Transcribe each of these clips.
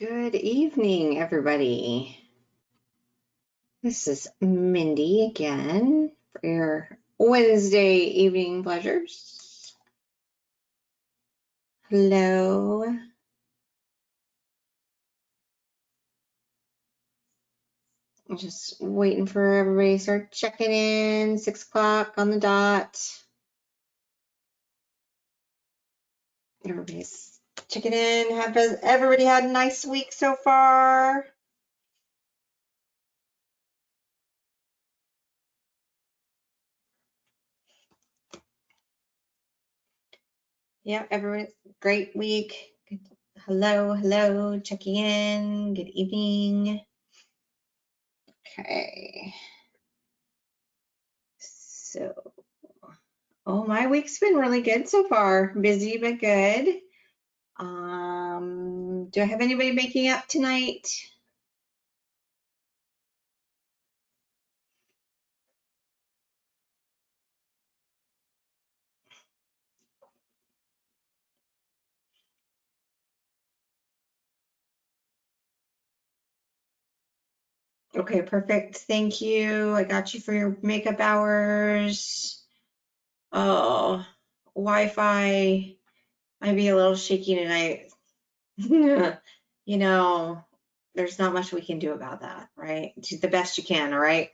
Good evening, everybody. This is Mindy again for your Wednesday evening pleasures. Hello. I'm just waiting for everybody to start checking in. 6 o'clock on the dot. Everybody's checking in. Have everybody had a nice week so far? Yeah, everybody's great week. Hello, checking in. Good evening. Okay. So, my week's been really good so far. Busy but good. Do I have anybody making up tonight? Okay, perfect. Thank you. I got you for your makeup hours. Oh, Wi-Fi might be a little shaky tonight. You know, there's not much we can do about that, right? Do the best you can, all right?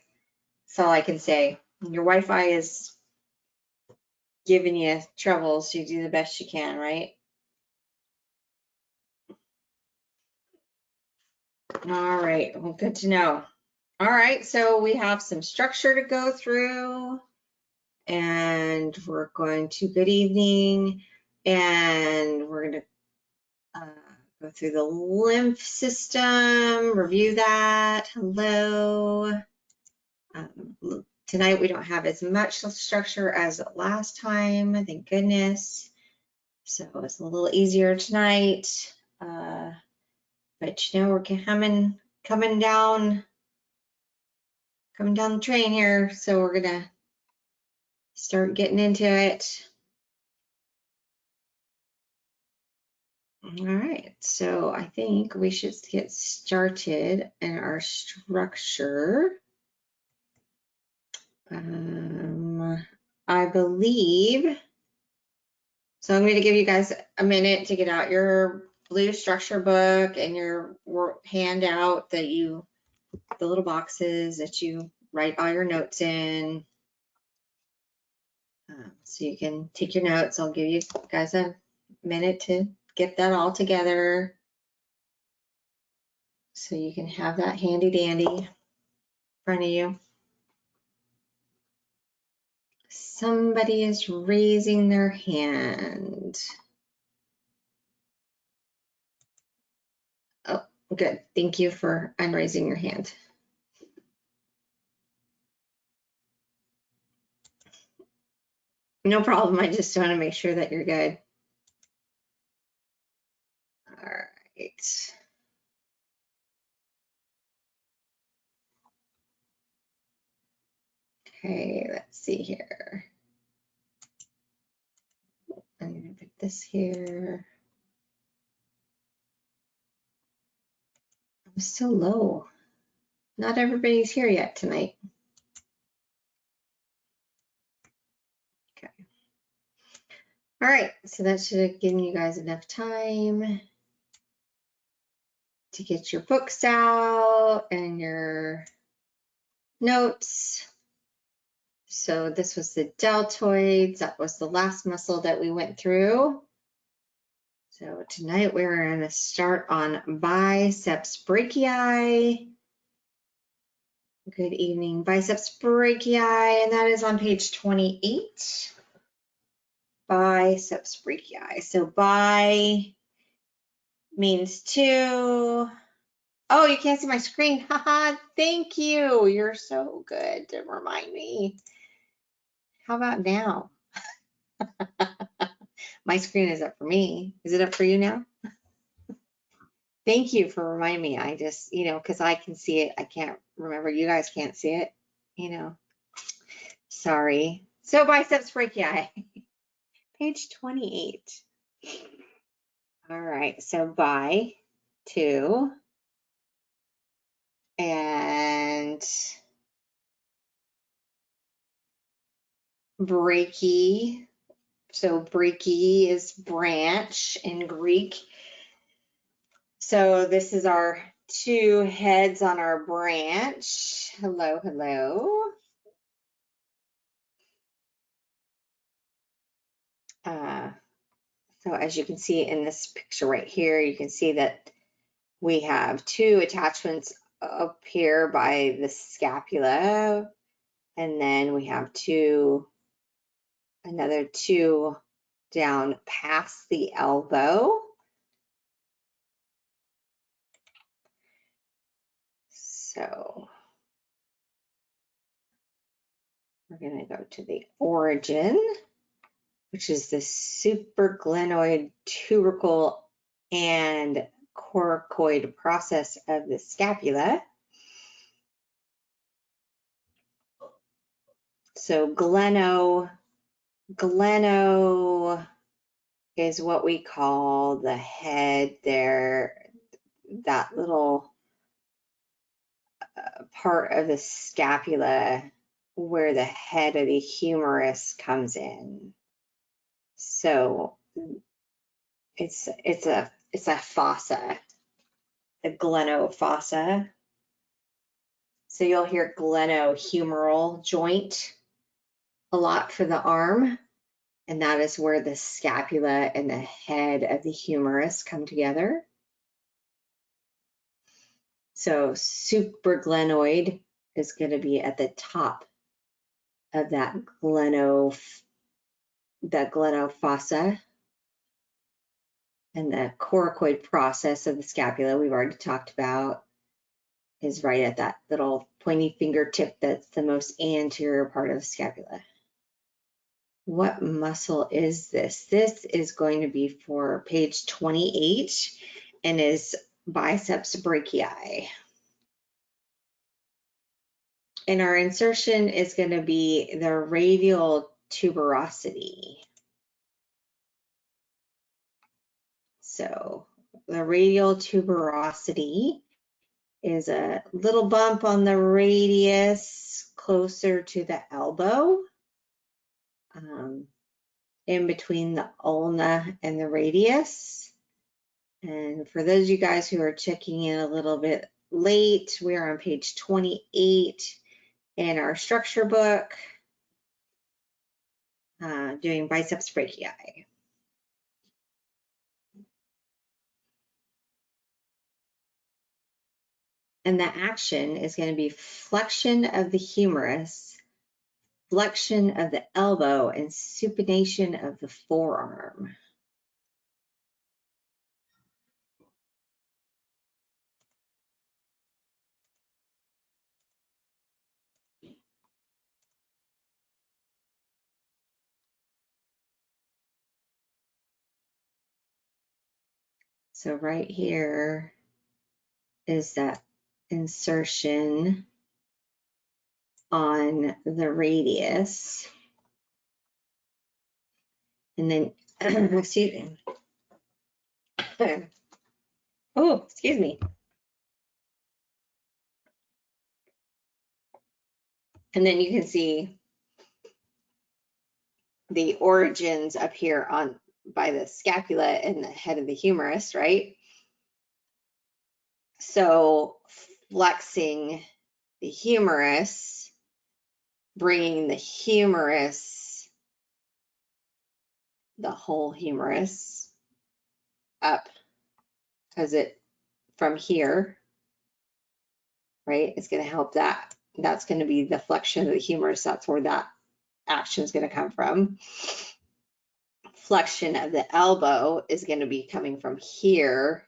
That's all I can say. Your Wi-Fi is giving you trouble, so you do the best you can, right? All right, well, good to know. All right, so we have some structure to go through, and we're going to good evening, and we're going to go through the lymph system, review that. Hello. Tonight we don't have as much structure as last time, thank goodness. So it's a little easier tonight, but you know, we're coming down the train here, so we're gonna start getting into it. All right, so I think we should get started in our structure. I believe, so I'm going to give you guys a minute to get out your blue structure book and your handout that the little boxes that you write all your notes in. So you can take your notes. I'll give you guys a minute to get that all together so you can have that handy dandy in front of you. Somebody is raising their hand. Oh, good. Thank you for unraising your hand. No problem. I just want to make sure that you're good. All right. Okay, let's see here. I'm going to put this here. I'm still low. Not everybody's here yet tonight. Okay. All right, so that should have given you guys enough time to get your books out and your notes. So this was the deltoids. That was the last muscle that we went through. So tonight we're going to start on biceps brachii. Good evening, biceps brachii, and that is on page 28. Biceps brachii. So bi means two. Oh, you can't see my screen. Haha, thank you. You're so good to remind me. How about now? My screen is up for me. Is it up for you now? Thank you for reminding me. I just, because I can see it, I can't remember. You guys can't see it, Sorry. So biceps brachii, page 28. All right, so bi, 2, and brachii. So brachii is branch in Greek. So this is our 2 heads on our branch. Hello, hello. So as you can see in this picture right here, you can see that we have 2 attachments up here by the scapula, and then we have another 2 down past the elbow. So we're going to go to the origin, which is the supraglenoid tubercle and coracoid process of the scapula. So gleno is what we call the head there, that little part of the scapula where the head of the humerus comes in. So it's a fossa, the glenofossa. So you'll hear glenohumeral joint a lot for the arm, and that is where the scapula and the head of the humerus come together. So supraglenoid is going to be at the top of that glenofossa, and the coracoid process of the scapula we've already talked about is right at that little pointy fingertip that's the most anterior part of the scapula. What muscle is this? This is going to be for page 28 and is biceps brachii. And our insertion is going to be the radial tuberosity. So the radial tuberosity is a little bump on the radius closer to the elbow, in between the ulna and the radius. And for those of you guys who are checking in a little bit late, we are on page 28 in our structure book, doing biceps brachii. And the action is going to be flexion of the humerus, flexion of the elbow, and supination of the forearm. So right here is that insertion on the radius. And then, excuse me. Oh, excuse me. And then you can see the origins up here on by the scapula and the head of the humerus, right? So flexing the humerus, bringing the humerus, the whole humerus up, because it from here, right, it's going to help that. That's going to be the flexion of the humerus. That's where that action is going to come from. Flexion of the elbow is going to be coming from here,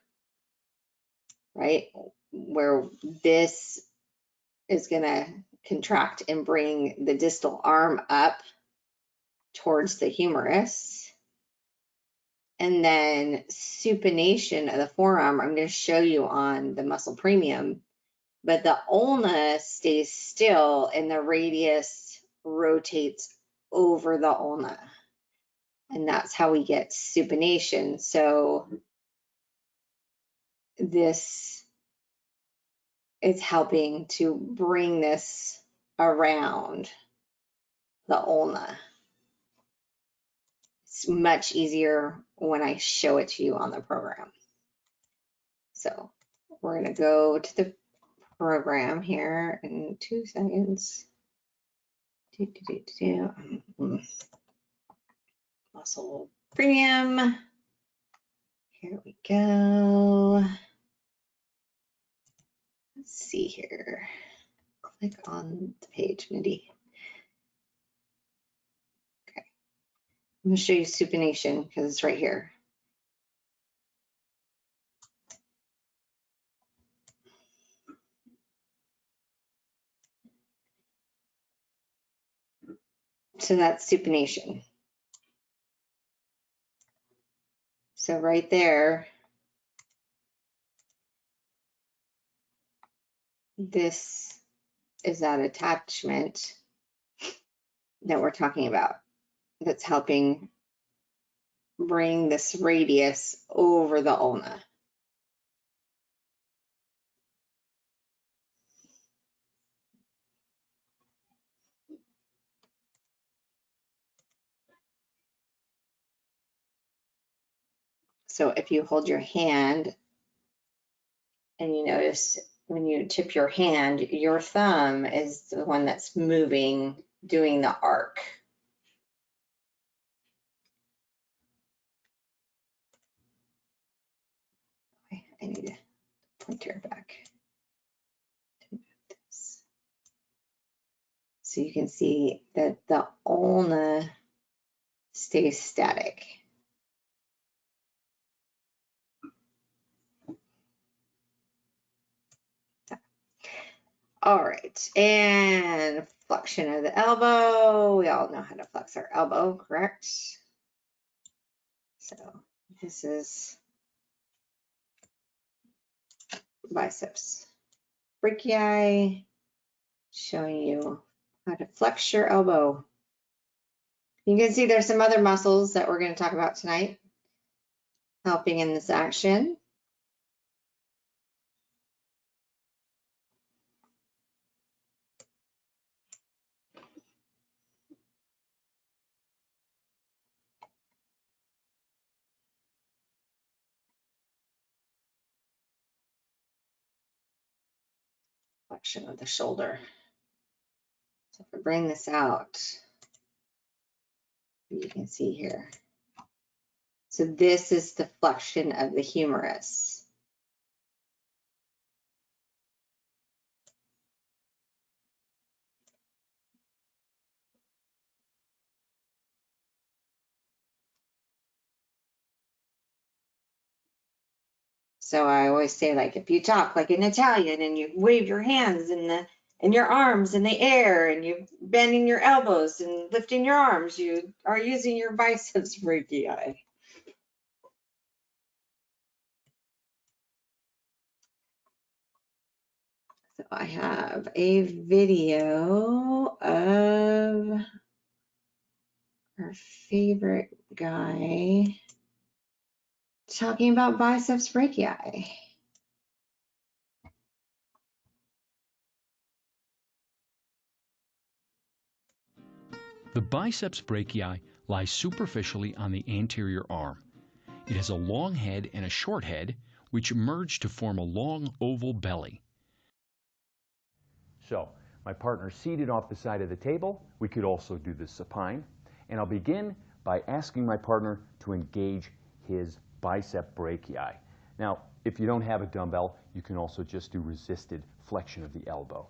right, where this is going to contract and bring the distal arm up towards the humerus. And then supination of the forearm, I'm going to show you on the muscle premium, but the ulna stays still and the radius rotates over the ulna. And that's how we get supination. So this is helping to bring this around the ulna. It's much easier when I show it to you on the program. So we're going to go to the program here in 2 seconds. Muscle premium. Here we go. Let's see here. Click on the page, Mindy. Okay. I'm going to show you supination because it's right here. So that's supination. So right there, this is that attachment that we're talking about that's helping bring this radius over the ulna. So if you hold your hand and you notice when you tip your hand, your thumb is the one that's moving, doing the arc. Okay, I need a pointer back. So you can see that the ulna stays static. All right, and flexion of the elbow. We all know how to flex our elbow, correct? So this is biceps brachii, showing you how to flex your elbow. You can see there's some other muscles that we're going to talk about tonight, helping in this action. Flexion of the shoulder. So if we bring this out, you can see here. So this is the flexion of the humerus. So I always say, like, if you talk like an Italian and you wave your hands and your arms in the air and you bending your elbows and lifting your arms, you are using your biceps brachii. So I have a video of our favorite guy talking about biceps brachii. The biceps brachii lies superficially on the anterior arm. It has a long head and a short head, which merge to form a long oval belly. So, my partner's seated off the side of the table. We could also do the supine. And I'll begin by asking my partner to engage his bicep brachii. Now, if you don't have a dumbbell, you can also just do resisted flexion of the elbow.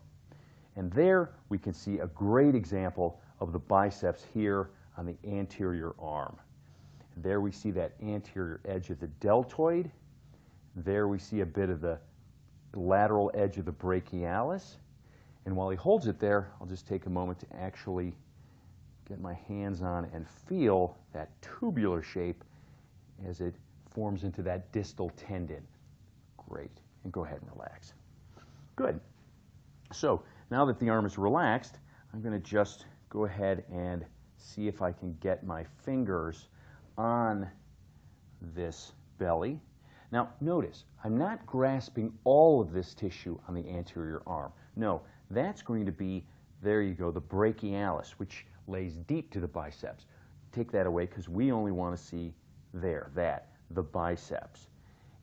And there we can see a great example of the biceps here on the anterior arm. There we see that anterior edge of the deltoid. There we see a bit of the lateral edge of the brachialis. And while he holds it there, I'll just take a moment to actually get my hands on and feel that tubular shape as it forms into that distal tendon. Great. And go ahead and relax. Good. So now that the arm is relaxed, I'm going to just go ahead and see if I can get my fingers on this belly. Now notice, I'm not grasping all of this tissue on the anterior arm. No, that's going to be, there you go, the brachialis, which lays deep to the biceps. Take that away because we only want to see there, the biceps.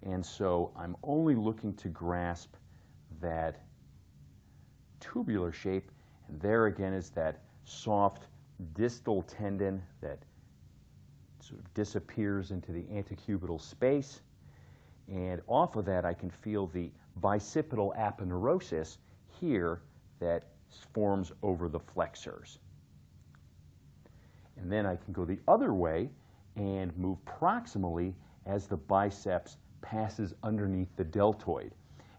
And so I'm only looking to grasp that tubular shape, and there again is that soft distal tendon that sort of disappears into the antecubital space. And off of that, I can feel the bicipital aponeurosis here that forms over the flexors. And then I can go the other way and move proximally as the biceps passes underneath the deltoid.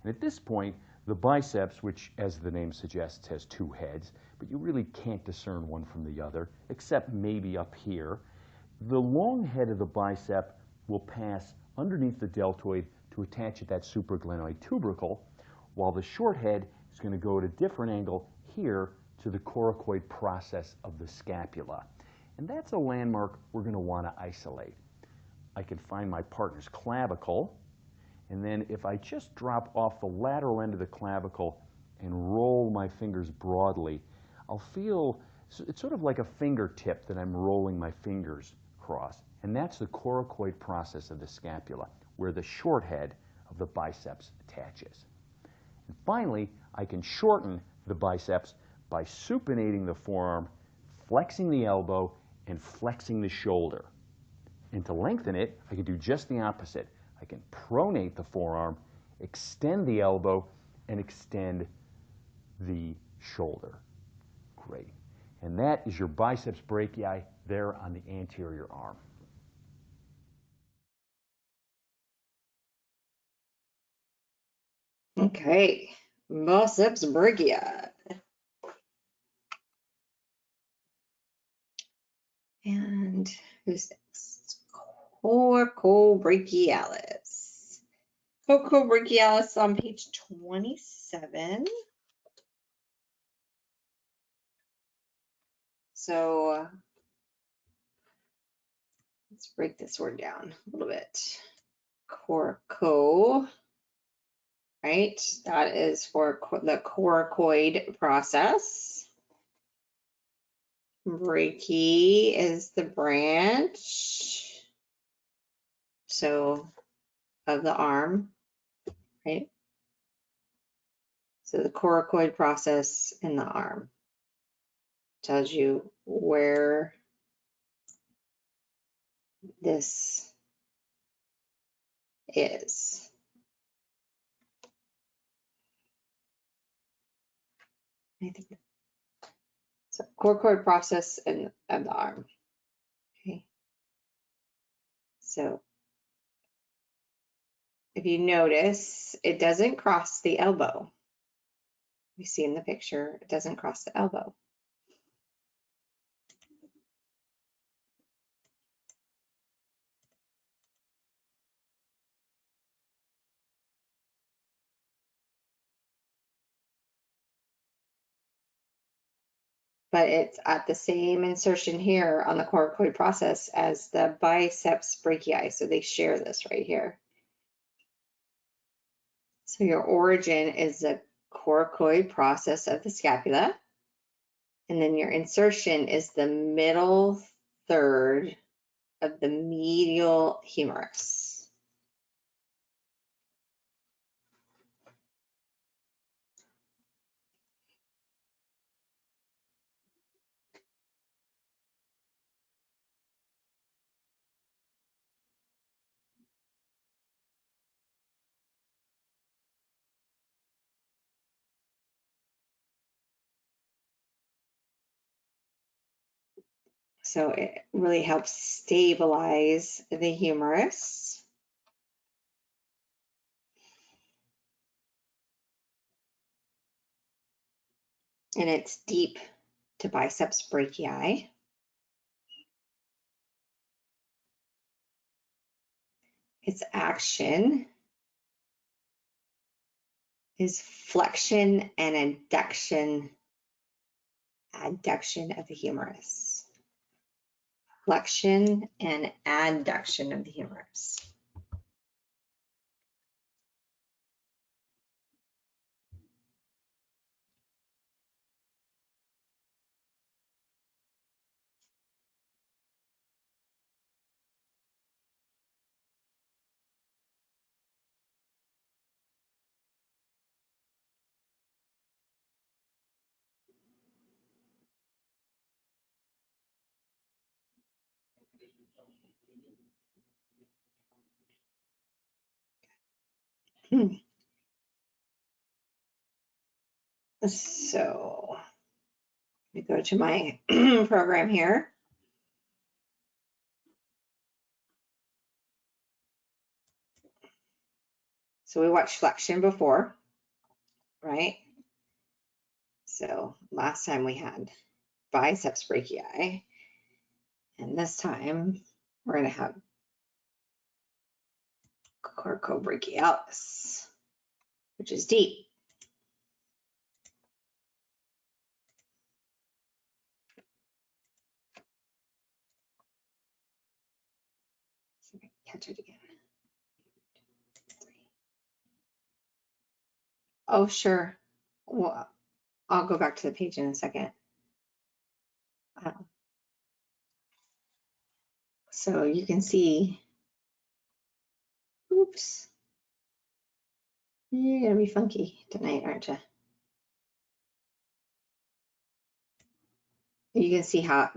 And at this point, the biceps, which as the name suggests has two heads, but you really can't discern one from the other, except maybe up here. The long head of the bicep will pass underneath the deltoid to attach at that supraglenoid tubercle, while the short head is going to go at a different angle here to the coracoid process of the scapula. And that's a landmark we're going to want to isolate. I can find my partner's clavicle, and then if I just drop off the lateral end of the clavicle and roll my fingers broadly, I'll feel, it's sort of like a fingertip that I'm rolling my fingers across. And that's the coracoid process of the scapula, where the short head of the biceps attaches. And finally, I can shorten the biceps by supinating the forearm, flexing the elbow, and flexing the shoulder. And to lengthen it, I can do just the opposite. I can pronate the forearm, extend the elbow, and extend the shoulder. Great. And that is your biceps brachii there on the anterior arm. Okay, biceps brachii. And who's next? Coracobrachialis. Coracobrachialis on page 27. So let's break this word down a little bit. Coraco, right? That is for the coracoid process. Brachii is the branch, so of the arm, right? So the coracoid process in the arm tells you where this is. I think so. Coracoid process of the arm. Okay. So if you notice, it doesn't cross the elbow. You see in the picture, it doesn't cross the elbow. But it's at the same insertion here on the coracoid process as the biceps brachii. So they share this right here. So your origin is the coracoid process of the scapula. And then your insertion is the middle third of the medial humerus. So it really helps stabilize the humerus. And it's deep to biceps brachii. Its action is flexion and adduction of the humerus. Flexion and adduction of the humerus. So let me go to my program here. So we watched flexion before, right? So last time we had biceps brachii, and this time we're going to have coracobrachialis, which is deep. So catch it again. Oh, sure. Well, I'll go back to the page in a second. So you can see, oops, you're gonna be funky tonight, aren't you? You can see how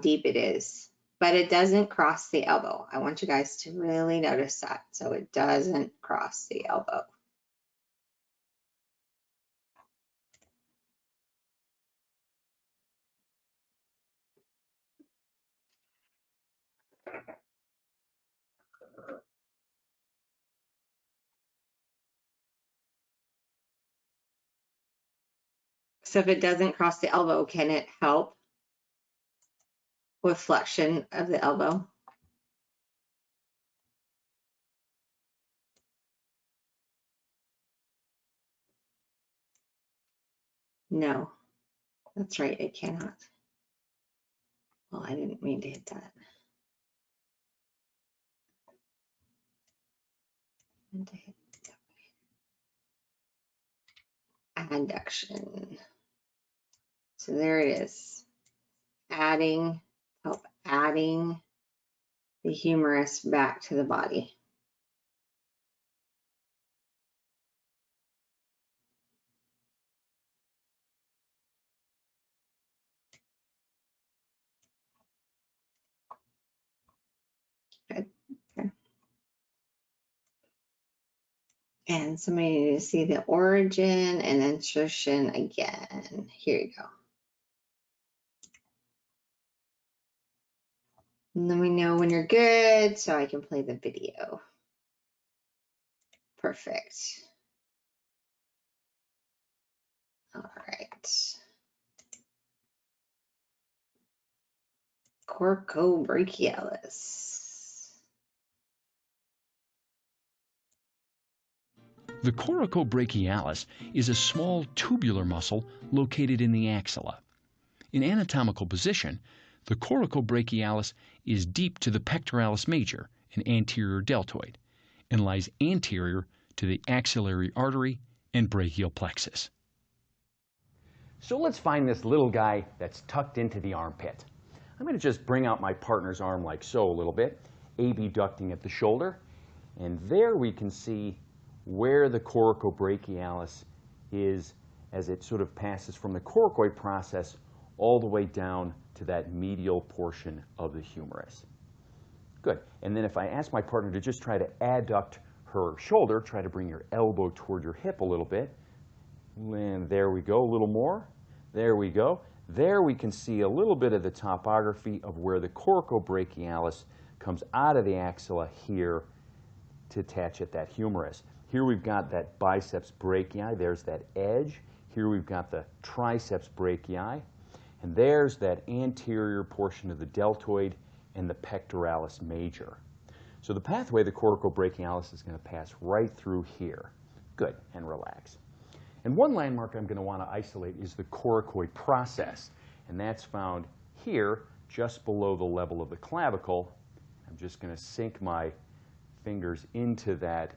deep it is, but it doesn't cross the elbow. I want you guys to really notice that. So it doesn't cross the elbow. So if it doesn't cross the elbow, can it help with flexion of the elbow? No, that's right, it cannot. Well, I didn't mean to hit that. I meant to hit adduction. So there it is. Help adding the humerus back to the body. Good. Okay. And somebody needs to see the origin and insertion again. Here you go. And let me know when you're good so I can play the video. Perfect. All right. Coracobrachialis. The coracobrachialis is a small tubular muscle located in the axilla. In anatomical position, the coracobrachialis is deep to the pectoralis major and anterior deltoid and lies anterior to the axillary artery and brachial plexus. So let's find this little guy that's tucked into the armpit. I'm going to just bring out my partner's arm like so a little bit, abducting at the shoulder, and there we can see where the coracobrachialis is as it sort of passes from the coracoid process all the way down to that medial portion of the humerus. Good. And then if I ask my partner to just try to adduct her shoulder, try to bring your elbow toward your hip a little bit, and there we go, a little more. There we go. There we can see a little bit of the topography of where the coracobrachialis comes out of the axilla here to attach at that humerus. Here we've got that biceps brachii. There's that edge. Here we've got the triceps brachii. And there's that anterior portion of the deltoid and the pectoralis major. So the pathway of the coracobrachialis is going to pass right through here. Good, and relax. And one landmark I'm going to want to isolate is the coracoid process, and that's found here just below the level of the clavicle. I'm just going to sink my fingers into that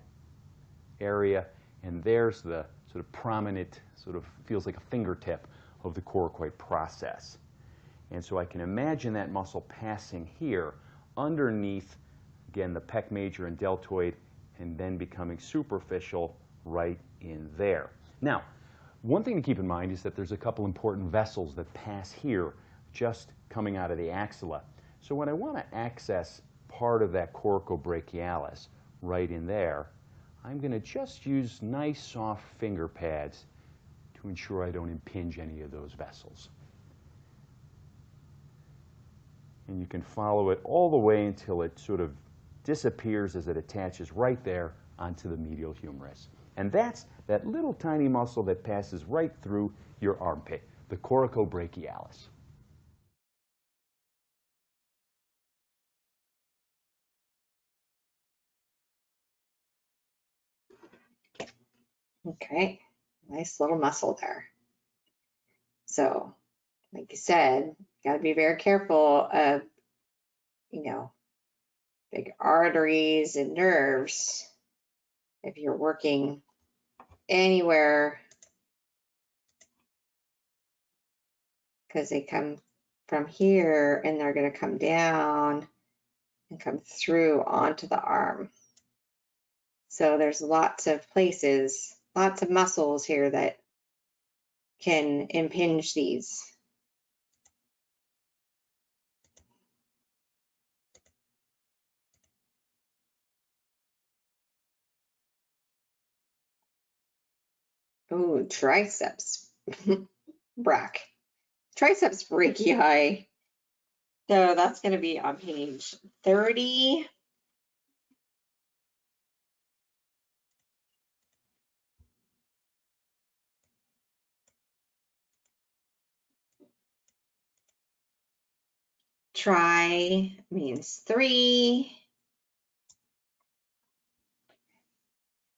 area, and there's the sort of prominent, sort of feels like a fingertip of the coracoid process. And so I can imagine that muscle passing here underneath, again, the pec major and deltoid, and then becoming superficial right in there. Now, one thing to keep in mind is that there's a couple important vessels that pass here just coming out of the axilla. So when I want to access part of that coracobrachialis right in there, I'm going to just use nice soft finger pads to ensure I don't impinge any of those vessels. And you can follow it all the way until it sort of disappears as it attaches right there onto the medial humerus. And that's that little tiny muscle that passes right through your armpit, the coracobrachialis. Okay, nice little muscle there. So, like you said, got to be very careful of, big arteries and nerves if you're working anywhere, because they come from here and they're going to come down and come through onto the arm. So there's lots of places, lots of muscles here that can impinge these. Ooh, triceps, triceps brachii. So that's going to be on page 30. Tri means three.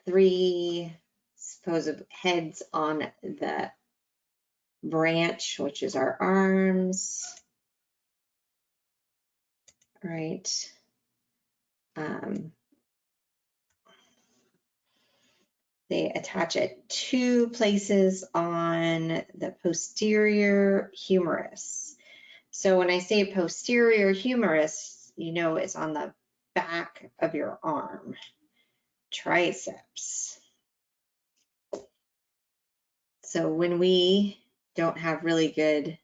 Three supposed heads on the branch, which is our arms, right? They attach at 2 places on the posterior humerus. So when I say posterior humerus, it's on the back of your arm, triceps. So when we don't have really good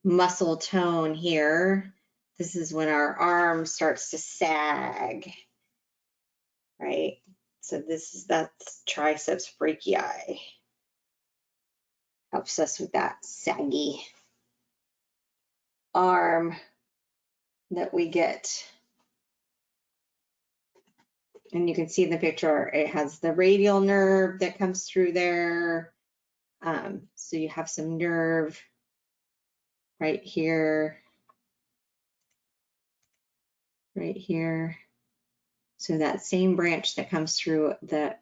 muscle tone here, this is when our arm starts to sag, right? So that's triceps brachii. Helps us with that saggy arm that we get. And you can see in the picture, it has the radial nerve that comes through there. So you have some nerve right here, right here. So that same branch that comes through the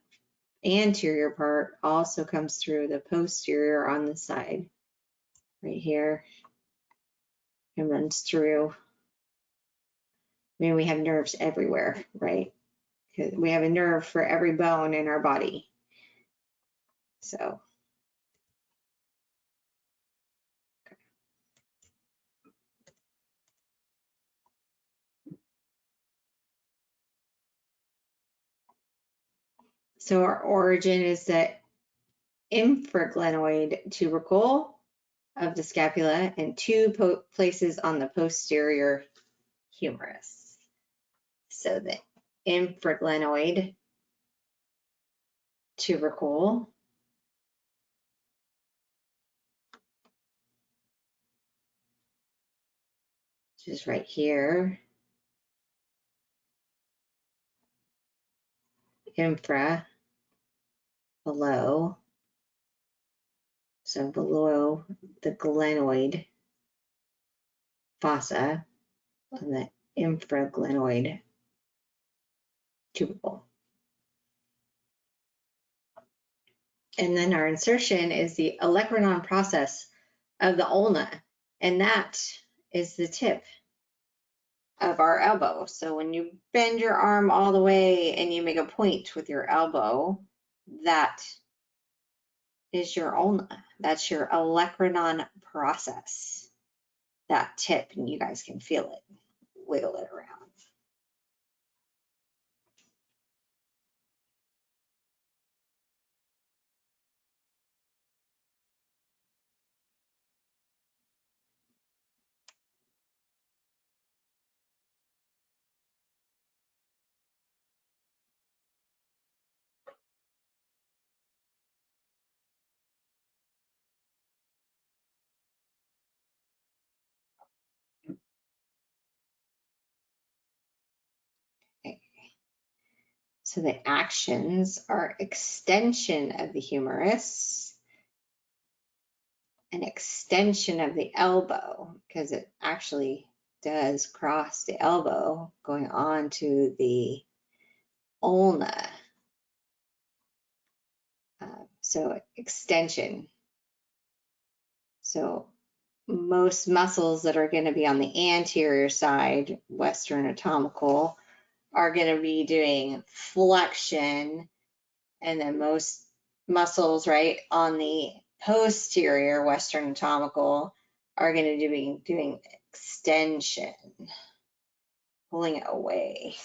anterior part also comes through the posterior on the side, right here, and runs through. I mean, we have nerves everywhere, right? We have a nerve for every bone in our body. So our origin is the infraglenoid tubercle of the scapula and 2 places on the posterior humerus. So the infraglenoid tubercle which is right here, infra, below, so below the glenoid fossa of the infraglenoid tubercle. And then our insertion is the olecranon process of the ulna, and that is the tip of our elbow. So when you bend your arm all the way and you make a point with your elbow, that is your ulna. That's your olecranon process, that tip, and you guys can feel it, wiggle it around. So the actions are extension of the humerus, an extension of the elbow, because it actually does cross the elbow going on to the ulna. So extension. So most muscles that are going to be on the anterior side, Western anatomical, are going to be doing flexion, and then most muscles right on the posterior Western anatomical are going to be doing extension, pulling it away.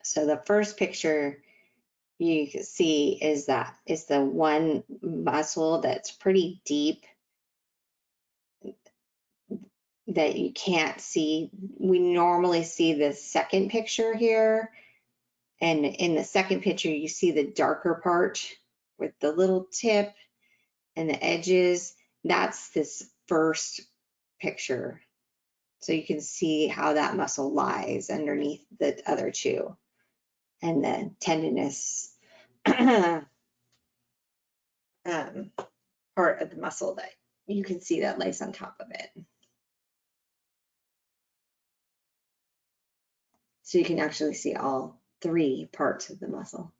So the first picture you can see is the one muscle that's pretty deep that you can't see. We normally see the second picture here, and in the second picture you see the darker part with the little tip and the edges. That's this first picture. So you can see how that muscle lies underneath the other two, and the tendinous part of the muscle that you can see that lays on top of it. So you can actually see all three parts of the muscle.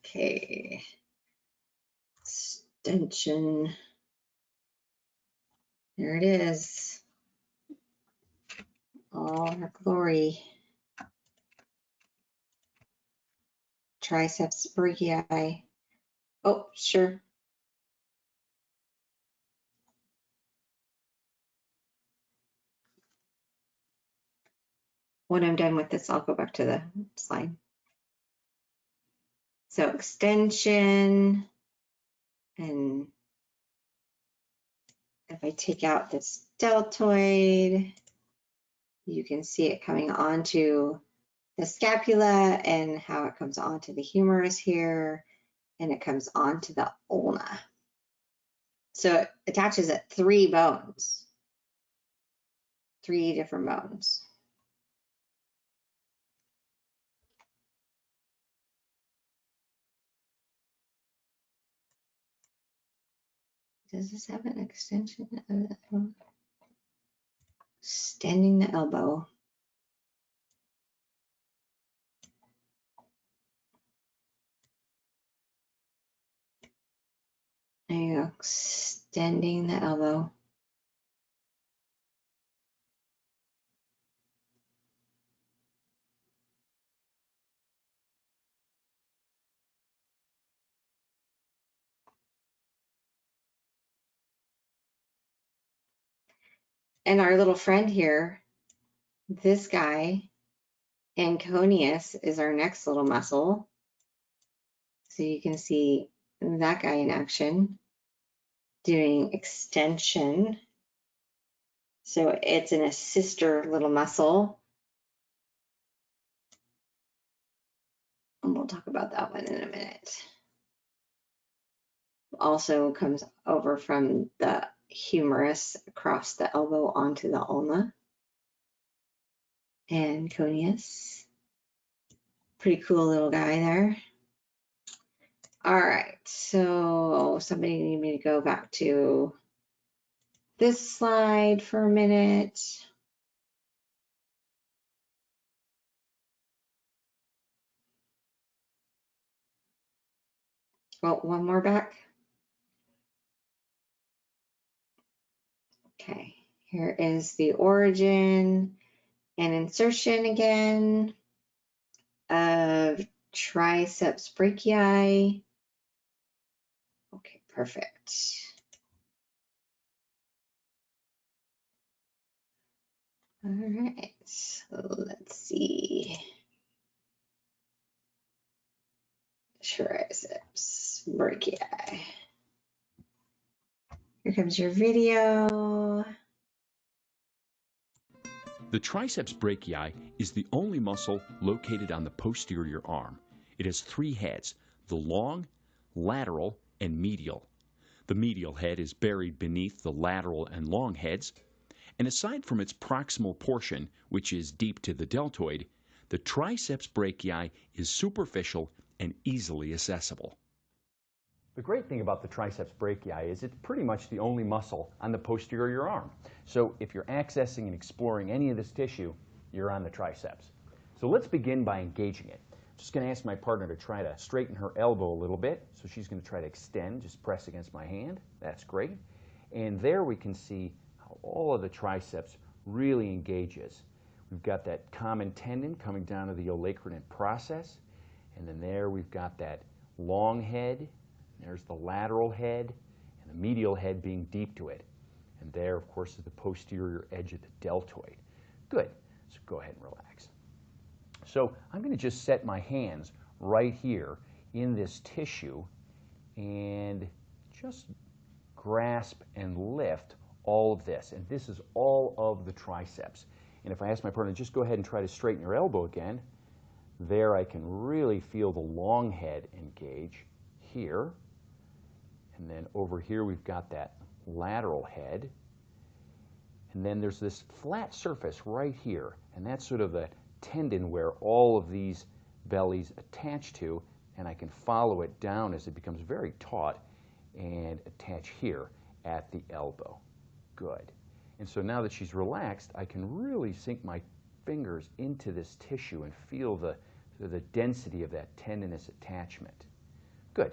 Okay, extension. There it is. All her glory. Triceps brachii. Oh, sure. When I'm done with this, I'll go back to the slide. So extension, and if I take out this deltoid, you can see it coming onto the scapula and how it comes onto the humerus here, and it comes onto the ulna. So it attaches at three bones, three different bones. Does this have an extension of the elbow? Extending the elbow. There you go, extending the elbow. And our little friend here, this guy, anconeus, is our next little muscle. So you can see that guy in action doing extension. So it's an assister little muscle. And we'll talk about that one in a minute. Also comes over from the humerus across the elbow onto the ulna. Anconeus. Pretty cool little guy there. All right, so somebody need me to go back to this slide for a minute. Well, one more back. Okay, here is the origin and insertion again of triceps brachii. Okay, perfect. All right, so let's see. triceps brachii. Here comes your video. The triceps brachii is the only muscle located on the posterior arm. It has 3 heads, the long, lateral, and medial. The medial head is buried beneath the lateral and long heads, and aside from its proximal portion, which is deep to the deltoid, the triceps brachii is superficial and easily accessible. The great thing about the triceps brachii is it's pretty much the only muscle on the posterior arm. So if you're accessing and exploring any of this tissue, you're on the triceps. So let's begin by engaging it. I'm just going to ask my partner to try to straighten her elbow a little bit. So she's going to try to extend, just press against my hand. That's great. And there we can see how all of the triceps really engages. We've got that common tendon coming down to the olecranon process. And then there we've got that long head. There's the lateral head and the medial head being deep to it. And there, of course, is the posterior edge of the deltoid. Good. So go ahead and relax. So I'm going to just set my hands right here in this tissue and just grasp and lift all of this. And this is all of the triceps. And if I ask my partner, just go ahead and try to straighten your elbow again, there I can really feel the long head engage here. And then over here we've got that lateral head. And then there's this flat surface right here. And that's sort of the tendon where all of these bellies attach to. And I can follow it down as it becomes very taut and attach here at the elbow. Good. And so now that she's relaxed, I can really sink my fingers into this tissue and feel the density of that tendinous attachment. Good.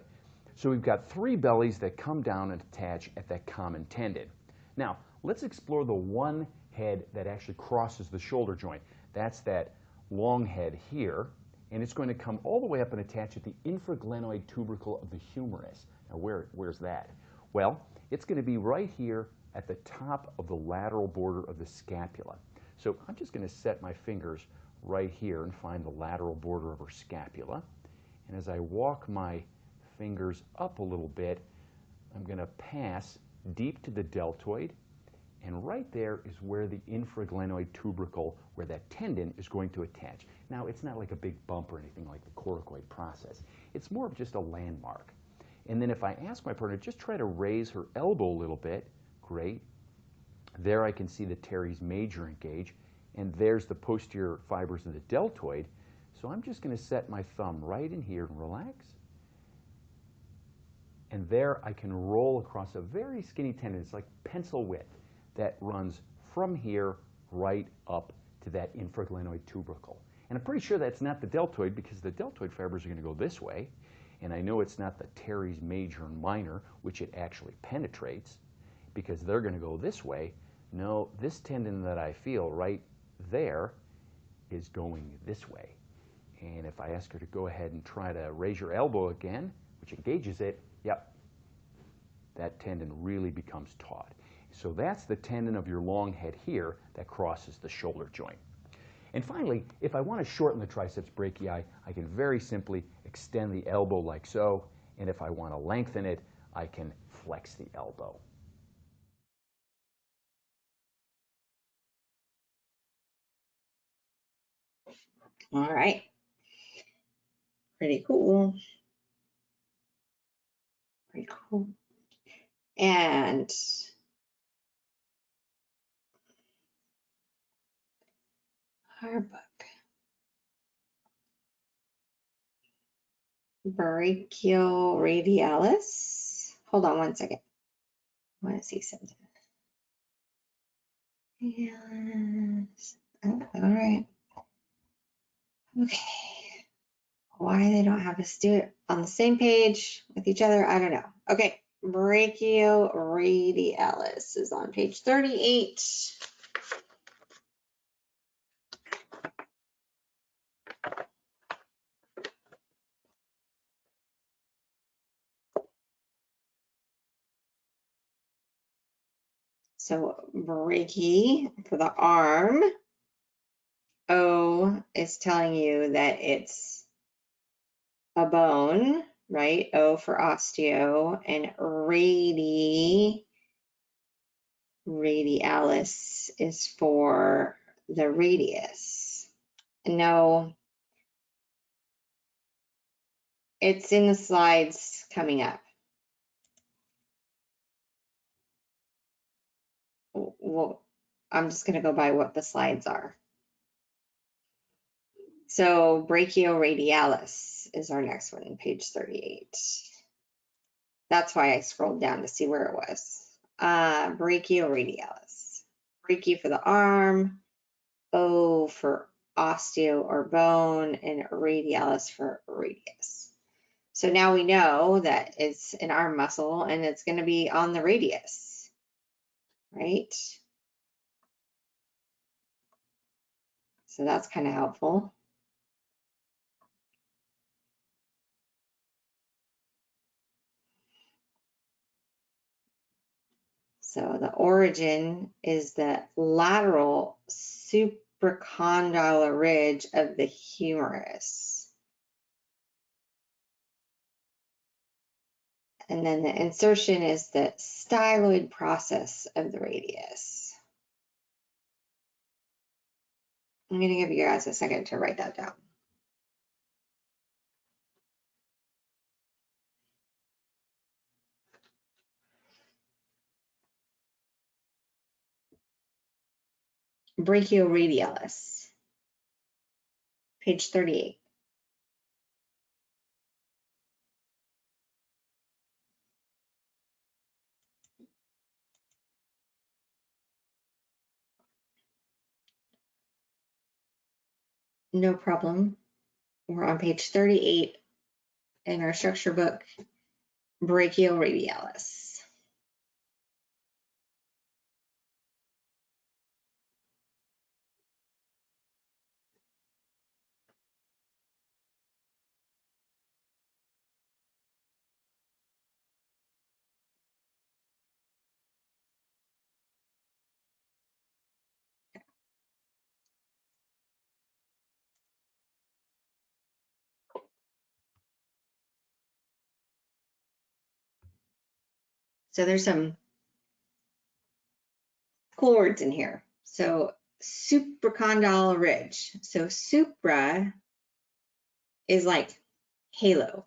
So we've got 3 bellies that come down and attach at that common tendon. Now, let's explore the one head that actually crosses the shoulder joint. That's that long head here, and it's going to come all the way up and attach at the infraglenoid tubercle of the humerus. Now, where's that? Well, it's going to be right here at the top of the lateral border of the scapula. So I'm just going to set my fingers right here and find the lateral border of her scapula. And as I walk my fingers up a little bit, I'm going to pass deep to the deltoid, and right there is where the infraglenoid tubercle, where that tendon is going to attach. Now, it's not like a big bump or anything like the coracoid process. It's more of just a landmark. And then if I ask my partner, just try to raise her elbow a little bit, great. There I can see the teres major engage, and there's the posterior fibers of the deltoid. So I'm just going to set my thumb right in here and relax. And there I can roll across a very skinny tendon. It's like pencil width that runs from here right up to that infraglenoid tubercle. And I'm pretty sure that's not the deltoid, because the deltoid fibers are going to go this way. And I know it's not the teres major and minor, which it actually penetrates, because they're going to go this way. No, this tendon that I feel right there is going this way. And if I ask her to go ahead and try to raise your elbow again, which engages it, yep, that tendon really becomes taut. So that's the tendon of your long head here that crosses the shoulder joint. And finally, if I want to shorten the triceps brachii, I can very simply extend the elbow like so. And if I want to lengthen it, I can flex the elbow. All right. Pretty cool. Pretty cool. And our book. Brachioradialis. Hold on one second. I want to see something. Yes. Oh, all right. Okay. Why they don't have us do it on the same page with each other, I don't know. Okay. Brachioradialis is on page 38. So brachii for the arm. O is telling you that it's a bone, right? O for osteo, and radialis is for the radius. No, it's in the slides coming up. Well, I'm just going to go by what the slides are. So brachioradialis is our next one, page 38. That's why I scrolled down to see where it was. Brachioradialis. Brachii for the arm, O for osteo or bone, and radialis for radius. So now we know that it's an arm muscle and it's going to be on the radius, right? So that's kind of helpful. So the origin is the lateral supracondyle ridge of the humerus. And then the insertion is the styloid process of the radius. I'm going to give you guys a second to write that down. Brachioradialis, page 38. No problem. We're on page 38 in our structure book, brachioradialis. So there's some cool words in here. So supracondyle ridge. So supra is like halo,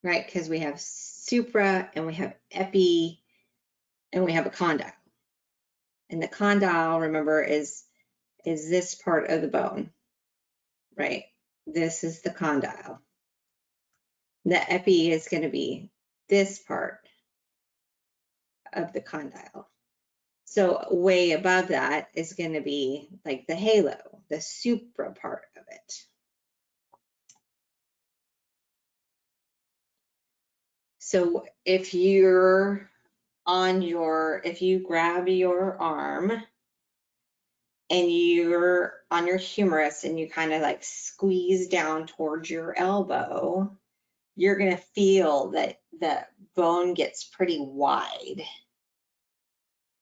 right? Because we have supra and we have epi and we have a condyle. And the condyle, remember, is this part of the bone, right? This is the condyle. The epi is going to be this part of the condyle. So way above that is going to be like the halo, the supra part of it. So if you're if you grab your arm and you're on your humerus and you kind of like squeeze down towards your elbow, you're going to feel that the bone gets pretty wide,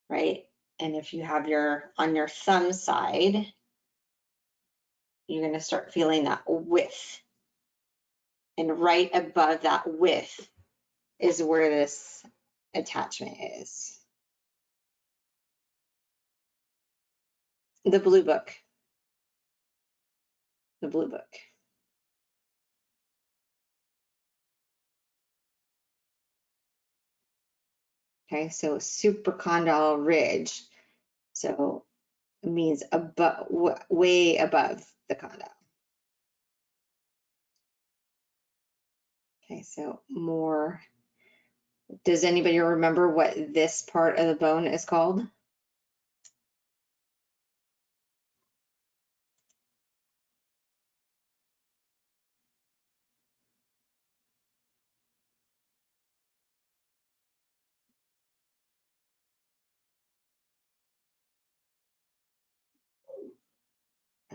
right? And if you have on your thumb side, you're going to start feeling that width. And right above that width is where this attachment is. The blue book. The blue book. Okay, so supracondyle ridge. So it means above, way above the condyle. Okay, so more. Does anybody remember what this part of the bone is called?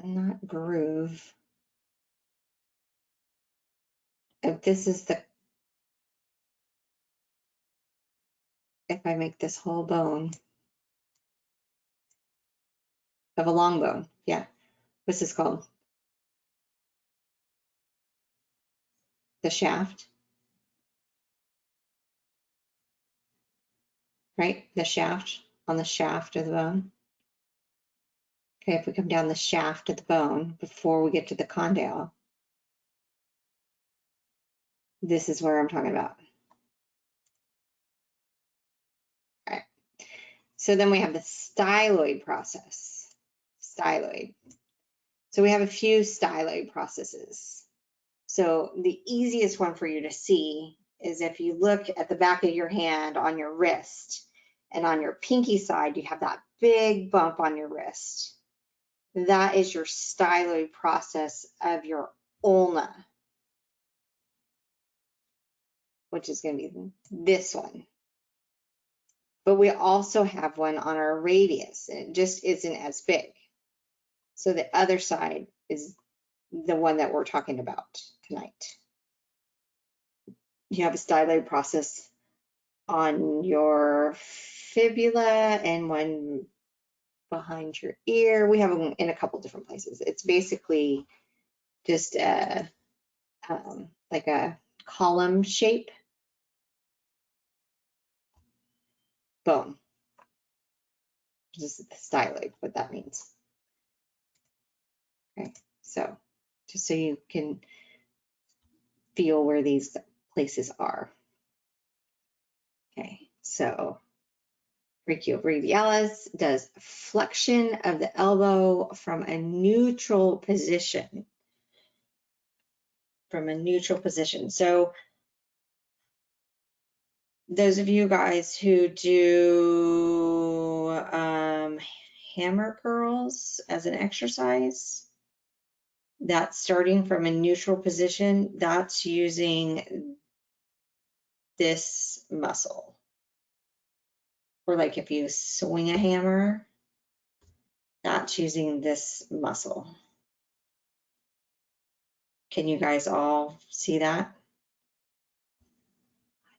Not groove. If this is if I make this whole bone of a long bone, yeah. What's this called? the shaft, right? The shaft, on the shaft of the bone. Okay, if we come down the shaft of the bone before we get to the condyle, this is where I'm talking about. All right. So then we have the styloid process. Styloid. So we have a few styloid processes. So the easiest one for you to see is if you look at the back of your hand on your wrist, and on your pinky side, you have that big bump on your wrist. That is your styloid process of your ulna, which is going to be this one. But we also have one on our radius, and it just isn't as big. So the other side is the one that we're talking about tonight. You have a styloid process on your fibula and one behind your ear. We have them in a couple different places. It's basically just like a column shape bone. Just the styloid, what that means. Okay, so just so you can feel where these places are. Okay, so brachioradialis does flexion of the elbow from a neutral position. So those of you guys who do hammer curls as an exercise, that's starting from a neutral position, that's using this muscle. Or like if you swing a hammer, that's using this muscle. Can you guys all see that?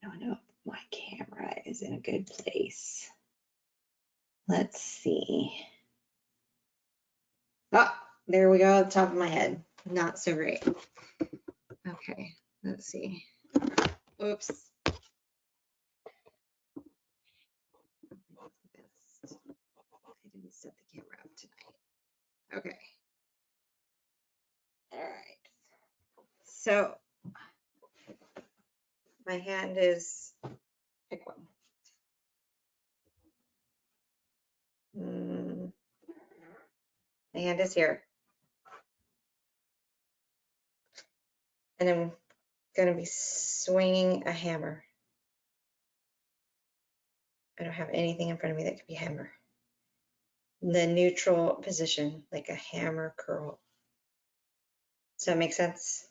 I don't know if my camera is in a good place. Let's see. Oh, there we go, at the top of my head. Not so great. Okay, let's see. Oops. I didn't set the camera up tonight. Okay. All right. So my hand is, pick one. My hand is here. And I'm going to be swinging a hammer. I don't have anything in front of me that could be a hammer. The neutral position, like a hammer curl. Does that make sense?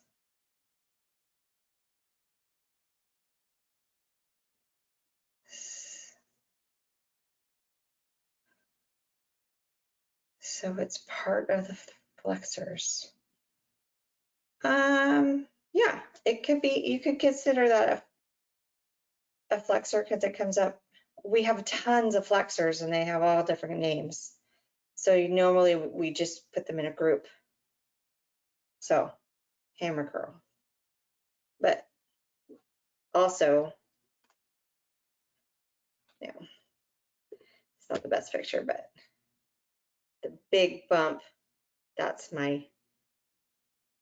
So it's part of the flexors. Yeah, it could be, you could consider that a flexor because it comes up. We have tons of flexors and they have all different names. So normally we just put them in a group. So hammer curl. But also, you know, it's not the best picture, but the big bump, that's my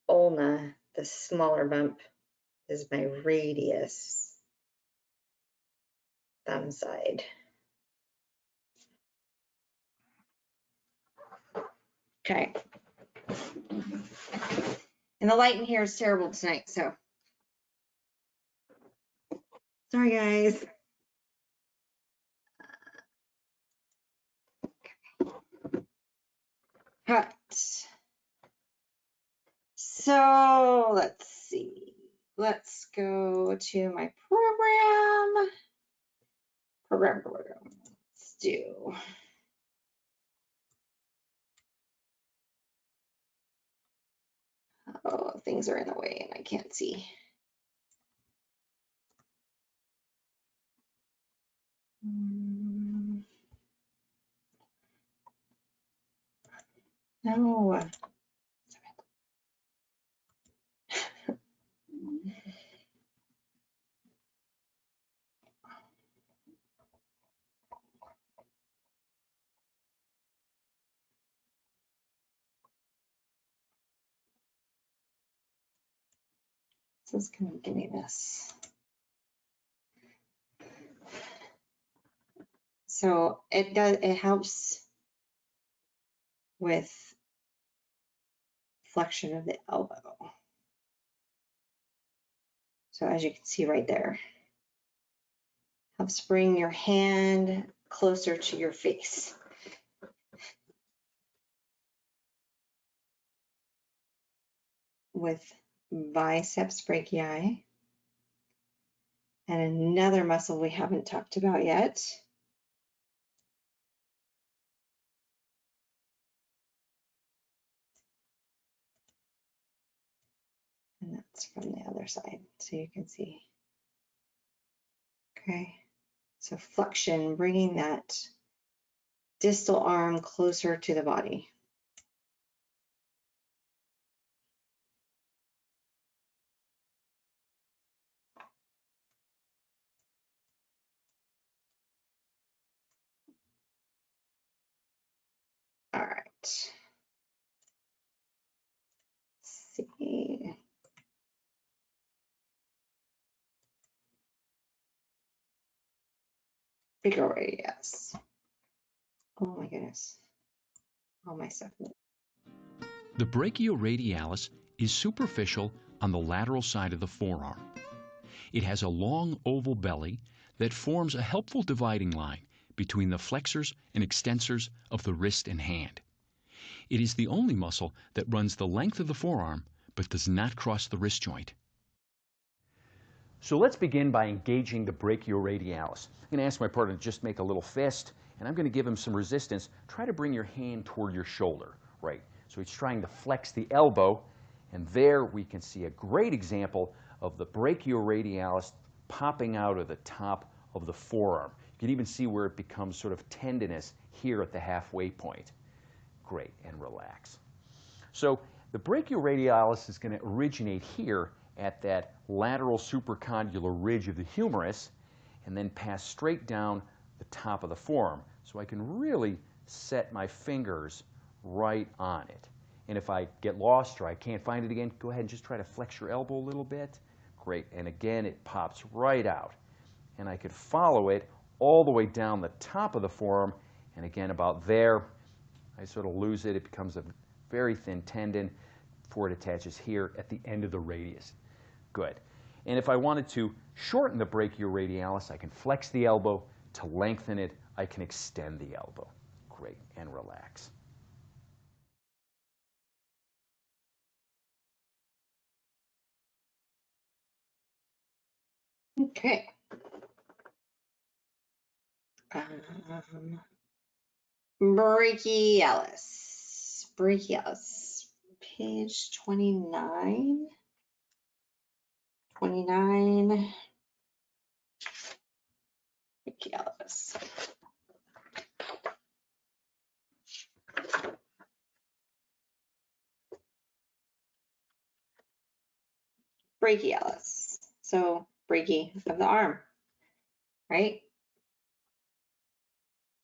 ulna. The smaller bump is my radius, thumb side. Okay. And the light in here is terrible tonight, so sorry guys. Cut. So let's see. Let's go to my program. Program. Let's do. Oh, things are in the way and I can't see. No. So it's kind of giving this. So it helps with flexion of the elbow. So as you can see right there, helps bring your hand closer to your face. With biceps brachii. And another muscle we haven't talked about yet. And that's from the other side, so you can see. Okay, so flexion, bringing that distal arm closer to the body. All right. Let's see. Brachioradialis. Oh my goodness. All my stuff. The brachioradialis is superficial on the lateral side of the forearm. It has a long oval belly that forms a helpful dividing line between the flexors and extensors of the wrist and hand. It is the only muscle that runs the length of the forearm but does not cross the wrist joint. So let's begin by engaging the brachioradialis. I'm going to ask my partner to just make a little fist, and I'm going to give him some resistance. Try to bring your hand toward your shoulder, right? So he's trying to flex the elbow, and there we can see a great example of the brachioradialis popping out of the top of the forearm. You can even see where it becomes sort of tendinous here at the halfway point. Great, and relax. So the brachioradialis is going to originate here at that lateral supracondylar ridge of the humerus and then pass straight down the top of the forearm. So I can really set my fingers right on it. And if I get lost or I can't find it again, go ahead and just try to flex your elbow a little bit. Great. And again, it pops right out. And I could follow it all the way down the top of the forearm. And again, about there, I sort of lose it. It becomes a very thin tendon before it attaches here at the end of the radius. Good. And if I wanted to shorten the brachioradialis, I can flex the elbow. To lengthen it, I can extend the elbow. Great. And relax. Okay. Brachialis. Brachialis. Page 29. 29. Brachialis. Brachialis. So brachii of the arm, right?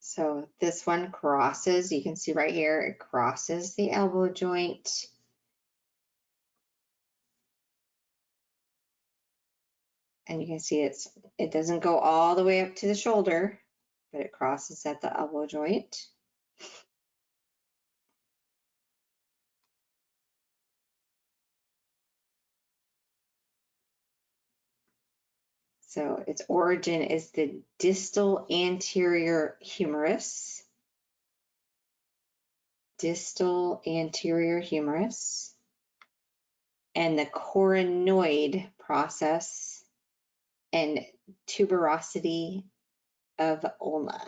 So this one crosses, you can see right here, it crosses the elbow joint. And you can see it doesn't go all the way up to the shoulder, but it crosses at the elbow joint. So its origin is the distal anterior humerus. Distal anterior humerus. And the coronoid process and tuberosity of ulna.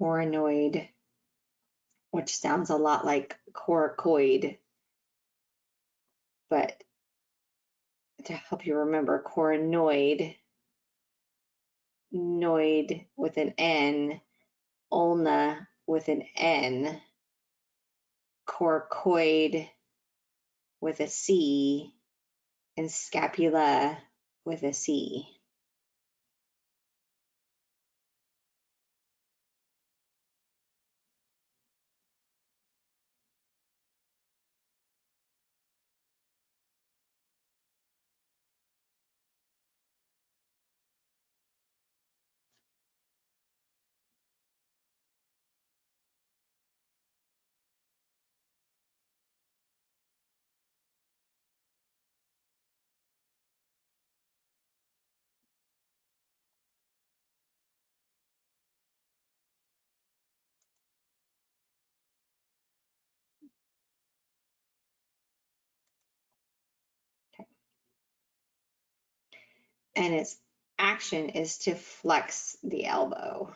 Coronoid, which sounds a lot like coracoid, but to help you remember, coronoid, noid with an N, ulna with an N, coracoid with a C and scapula with a C. And its action is to flex the elbow.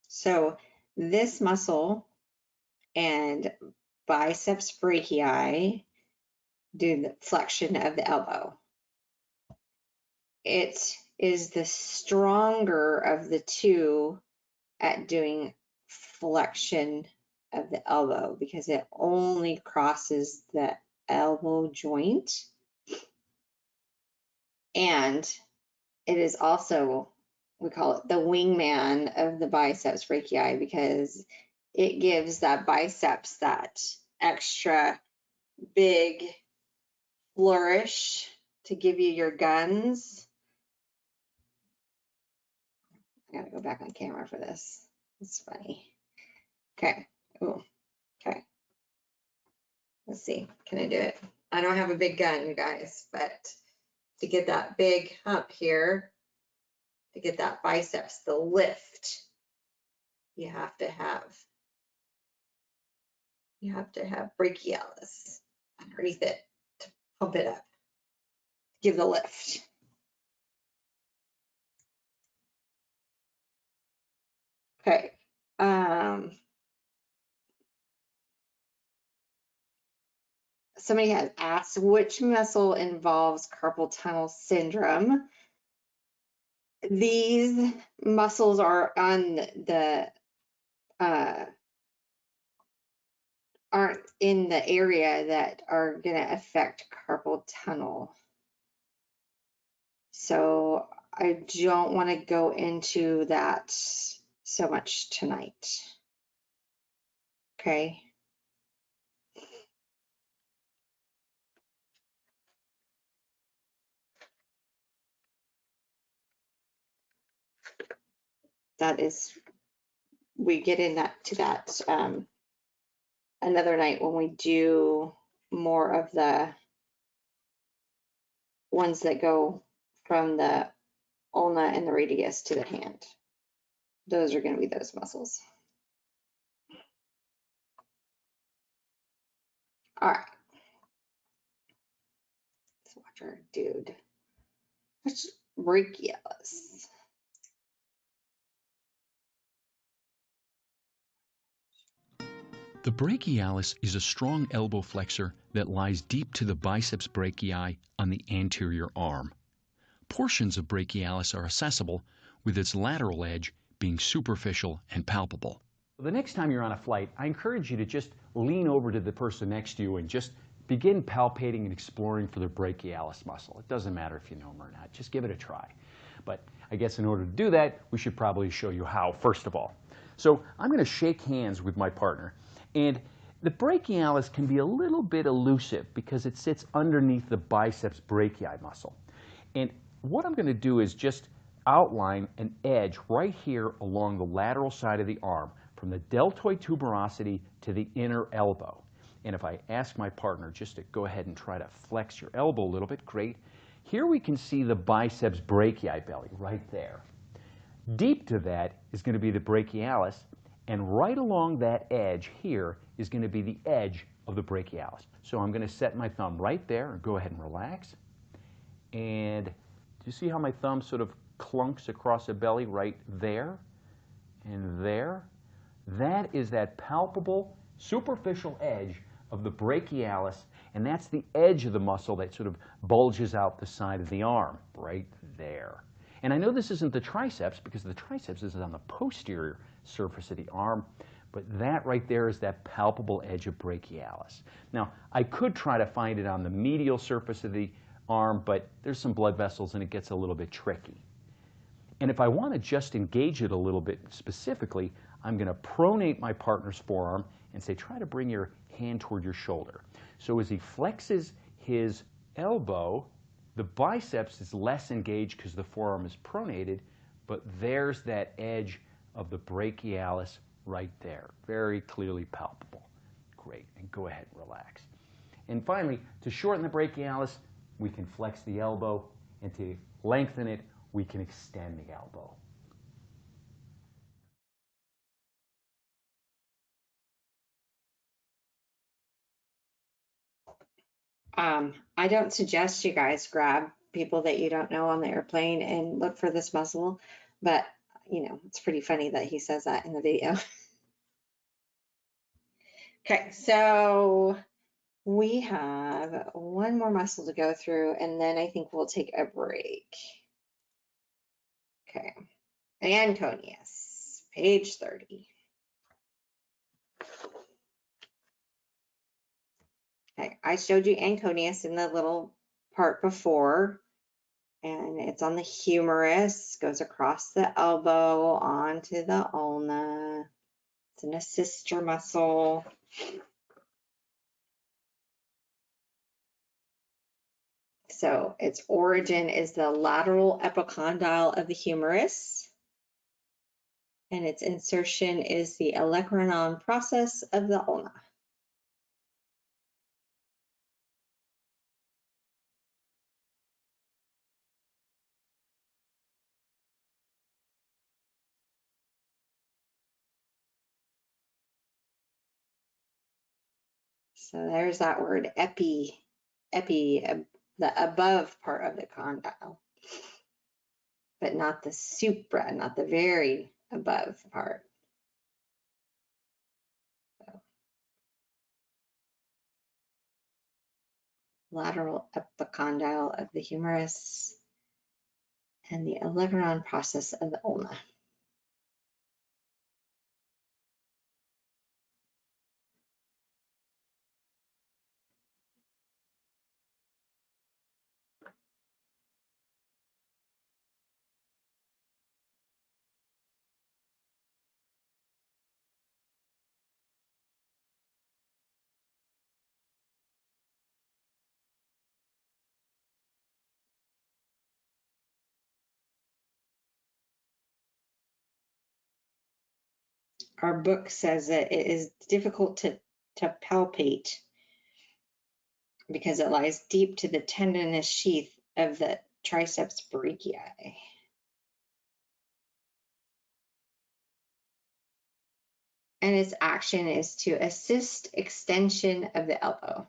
So this muscle and biceps brachii do the flexion of the elbow. It is the stronger of the two at doing flexion of the elbow because it only crosses the elbow joint. And it is also, we call it the wingman of the biceps brachii because it gives that biceps that extra big flourish to give you your guns. I gotta go back on camera for this. It's funny. Okay. Ooh. Okay. Let's see. Can I do it? I don't have a big gun, you guys, but to get that big hump here, to get that biceps, the lift, you have to have brachialis underneath it to pump it up, give the lift. Okay. Somebody has asked which muscle involves carpal tunnel syndrome. These muscles are on the aren't in the area that are going to affect carpal tunnel. So I don't want to go into that so much tonight. Okay. That is, we get in that to that another night when we do more of the ones that go from the ulna and the radius to the hand. Those are going to be those muscles. All right. Let's watch our dude. What's brachialis? The brachialis is a strong elbow flexor that lies deep to the biceps brachii on the anterior arm. Portions of brachialis are accessible, with its lateral edge being superficial and palpable. The next time you're on a flight, I encourage you to just lean over to the person next to you and just begin palpating and exploring for the brachialis muscle. It doesn't matter if you know them or not. Just give it a try. But I guess in order to do that, we should probably show you how, first of all. So I'm going to shake hands with my partner. And the brachialis can be a little bit elusive because it sits underneath the biceps brachii muscle. And what I'm going to do is just outline an edge right here along the lateral side of the arm, from the deltoid tuberosity to the inner elbow. And if I ask my partner just to go ahead and try to flex your elbow a little bit, great. Here we can see the biceps brachii belly right there. Deep to that is going to be the brachialis, and right along that edge here is going to be the edge of the brachialis. So I'm going to set my thumb right there and go ahead and relax. And do you see how my thumb sort of clunks across the belly right there and there. That is that palpable superficial edge of the brachialis, and that's the edge of the muscle that sort of bulges out the side of the arm, right there. And I know this isn't the triceps because the triceps is on the posterior surface of the arm, but that right there is that palpable edge of brachialis. Now, I could try to find it on the medial surface of the arm, but there's some blood vessels and it gets a little bit tricky. And if I want to just engage it a little bit specifically, I'm going to pronate my partner's forearm and say, try to bring your hand toward your shoulder. So as he flexes his elbow, the biceps is less engaged because the forearm is pronated, but there's that edge of the brachialis right there, very clearly palpable. Great, and go ahead and relax. And finally, to shorten the brachialis, we can flex the elbow, and to lengthen it, we can extend the elbow. I don't suggest you guys grab people that you don't know on the airplane and look for this muscle, but you know, it's pretty funny that he says that in the video. Okay, so we have one more muscle to go through, and then I think we'll take a break. Okay, anconeus, page 30. Okay, I showed you anconeus in the little part before, and it's on the humerus, goes across the elbow onto the ulna. It's an assister muscle. So its origin is the lateral epicondyle of the humerus, and its insertion is the olecranon process of the ulna. So there's that word epi, the above part of the condyle, but not the supra, not the very above part. So, lateral epicondyle of the humerus and the olecranon process of the ulna. Our book says that it is difficult to palpate because it lies deep to the tendinous sheath of the triceps brachii. And its action is to assist extension of the elbow.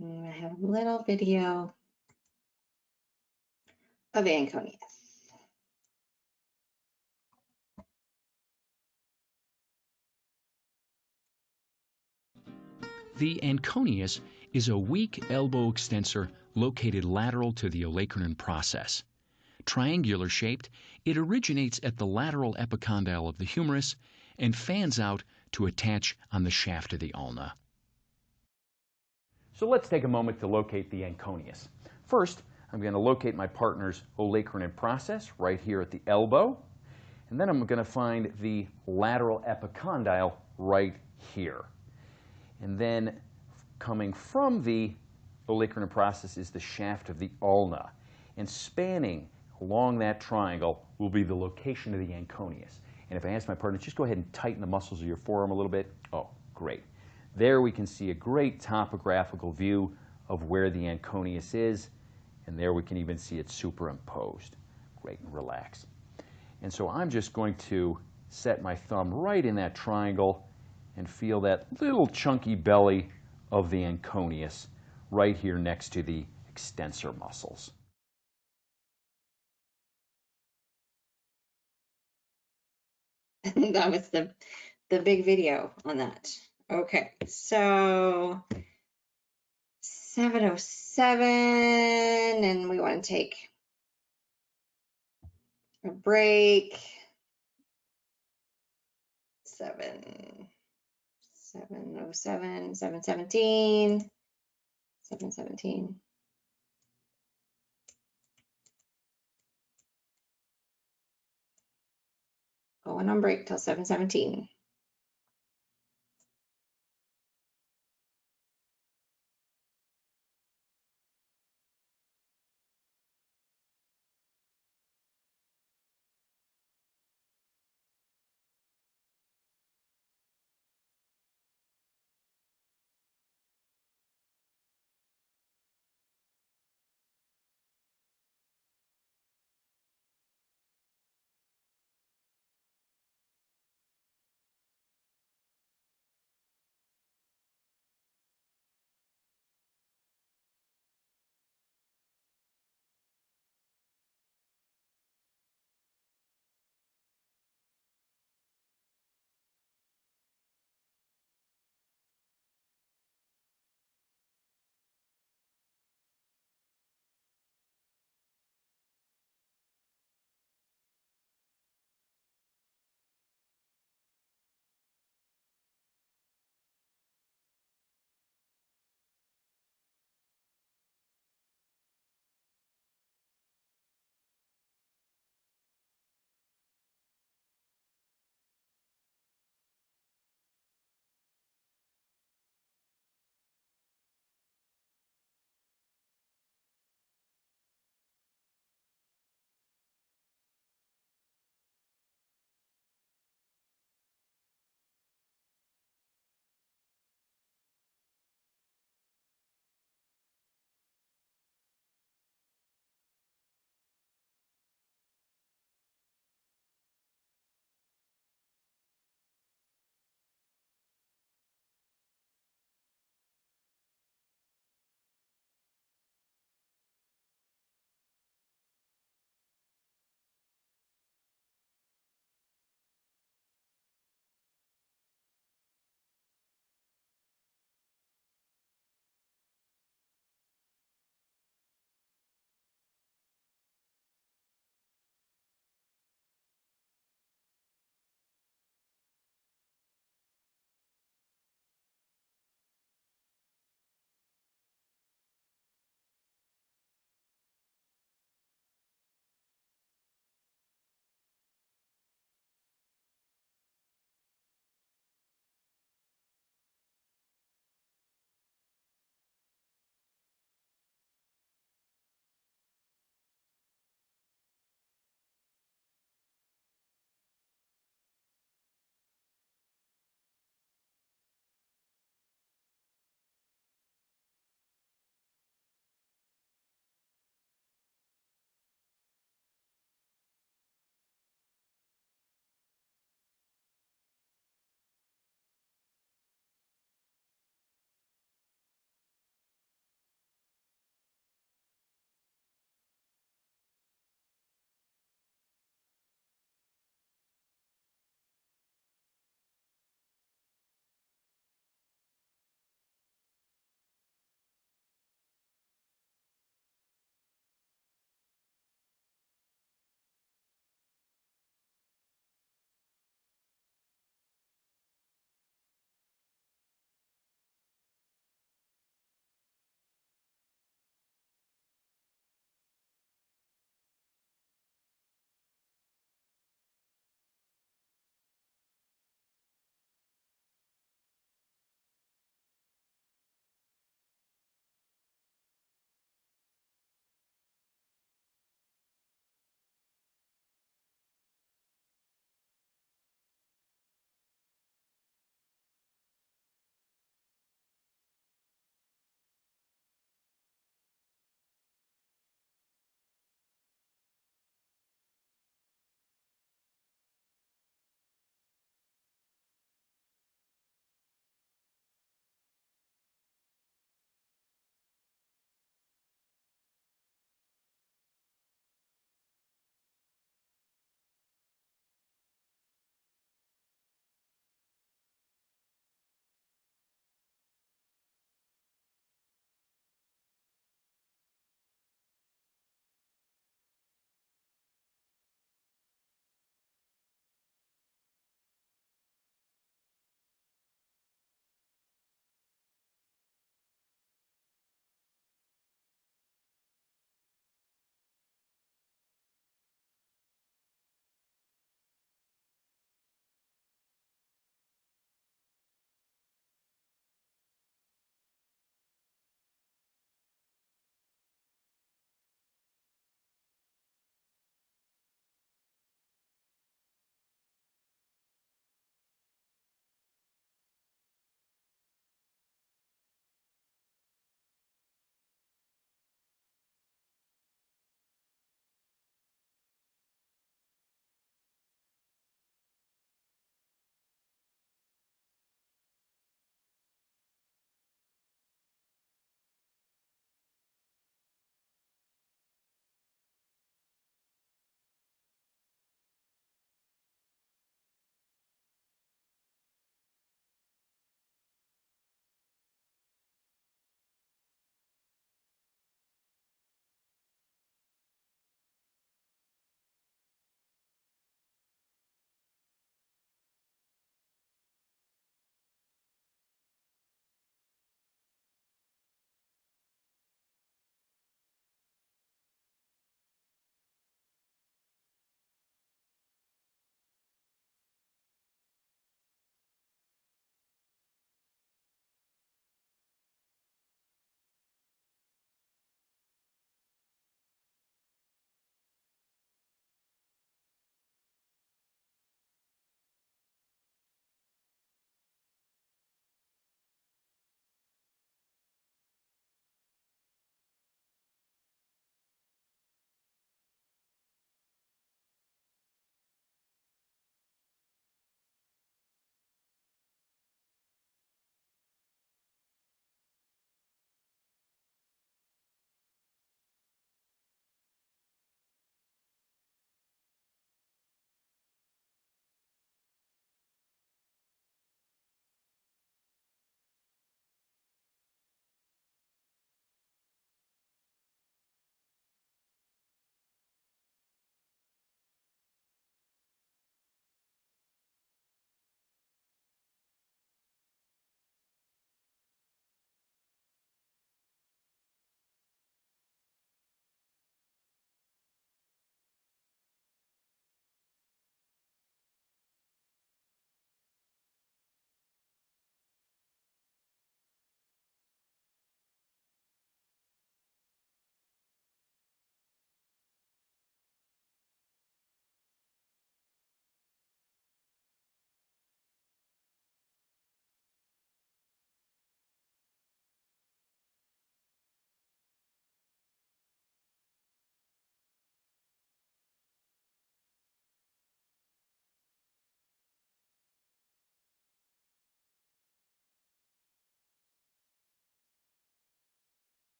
And I have a little video of anconeus. The anconeus is a weak elbow extensor located lateral to the olecranon process. Triangular shaped, it originates at the lateral epicondyle of the humerus and fans out to attach on the shaft of the ulna. So let's take a moment to locate the anconeus. First, I'm going to locate my partner's olecranon process right here at the elbow. And then I'm going to find the lateral epicondyle right here. And then coming from the olecranon process is the shaft of the ulna. And spanning along that triangle will be the location of the anconeus. And if I ask my partner, just go ahead and tighten the muscles of your forearm a little bit. Oh, great. There we can see a great topographical view of where the anconeus is. And there we can even see it superimposed. Great, and relax. And so I'm just going to set my thumb right in that triangle and feel that little chunky belly of the anconeus right here next to the extensor muscles. That was the big video on that. Okay, so 7:07, and we want to take a break. 7:07, 7:17, 7:17. Going on break till 7:17.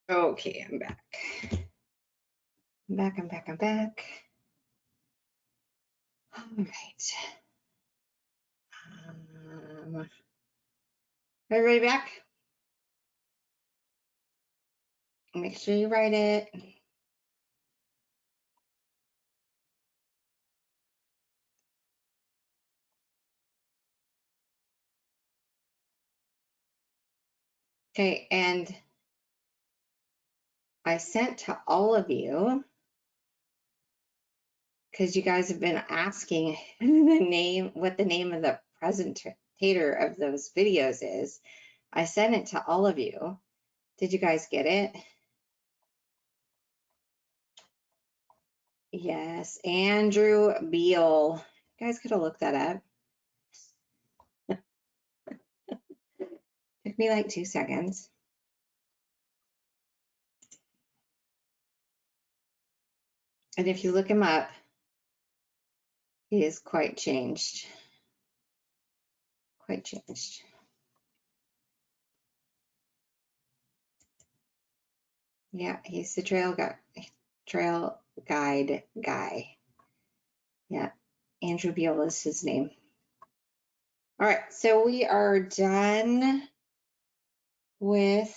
Okay, I'm back. I'm back. All right. Everybody back? Make sure you write it. Okay, and I sent to all of you, because you guys have been asking what the name of the presentator of those videos is. I sent it to all of you. Did you guys get it? Yes, Andrew Beal. You guys could have looked that up. Took me like 2 seconds. And if you look him up, he is quite changed. Quite changed. Yeah, he's the trail guide guy. Yeah, Andrew Beal is his name. All right, so we are done with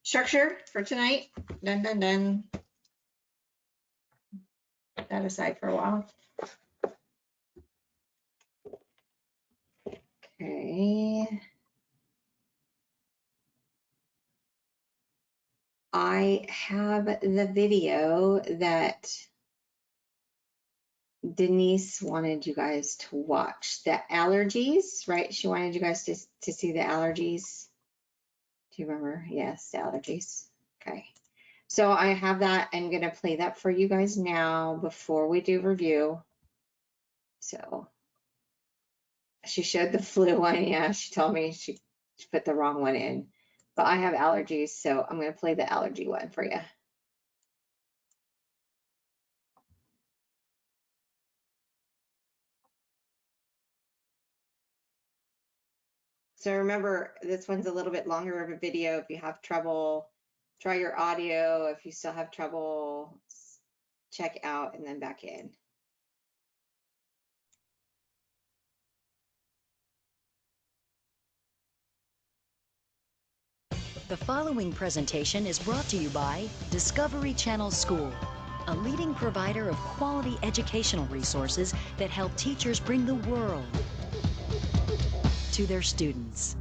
structure for tonight. Done, done, done. Put that aside for a while. Okay. I have the video that Denise wanted you guys to watch. The allergies, right? She wanted you guys to see the allergies. Do you remember? Yes, the allergies. Okay. So I have that. I'm going to play that for you guys now before we do review. So she showed the flu one. Yeah, she told me she put the wrong one in. But I have allergies, so I'm going to play the allergy one for you. So remember, this one's a little bit longer of a video. If you have trouble, try your audio. If you still have trouble, check out and then back in. The following presentation is brought to you by Discovery Channel School, a leading provider of quality educational resources that help teachers bring the world to their students.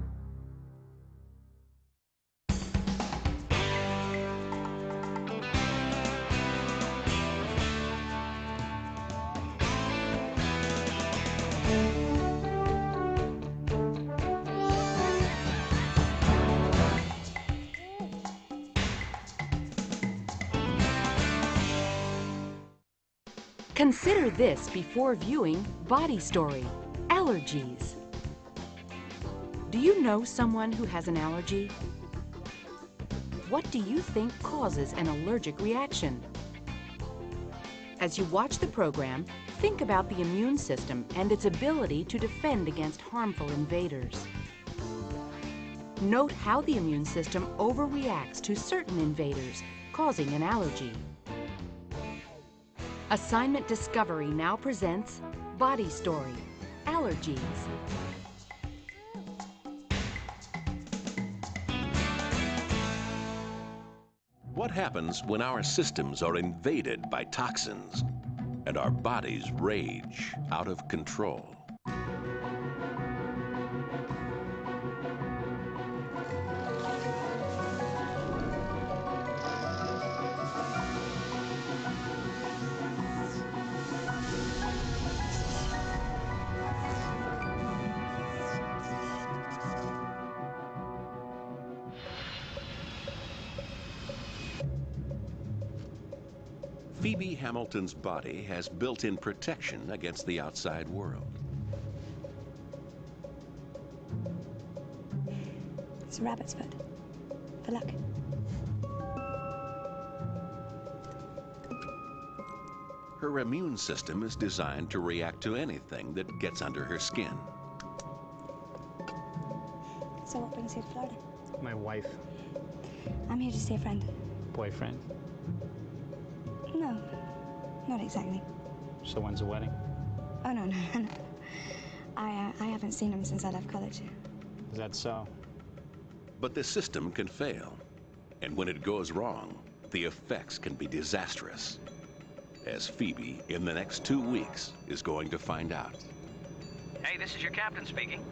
Consider this before viewing Body Story: Allergies. Do you know someone who has an allergy? What do you think causes an allergic reaction? As you watch the program, think about the immune system and its ability to defend against harmful invaders. Note how the immune system overreacts to certain invaders, causing an allergy. Assignment Discovery now presents Body Story: Allergies. What happens when our systems are invaded by toxins and our bodies rage out of control? Phoebe Hamilton's body has built-in protection against the outside world. It's a rabbit's foot. For luck. Her immune system is designed to react to anything that gets under her skin. So what brings you to Florida? My wife. I'm here to see a friend. Boyfriend. No, not exactly. So when's the wedding? Oh, no. I haven't seen him since I left college. Is that so? But the system can fail. And when it goes wrong, the effects can be disastrous. As Phoebe, in the next 2 weeks, is going to find out. Hey, this is your captain speaking.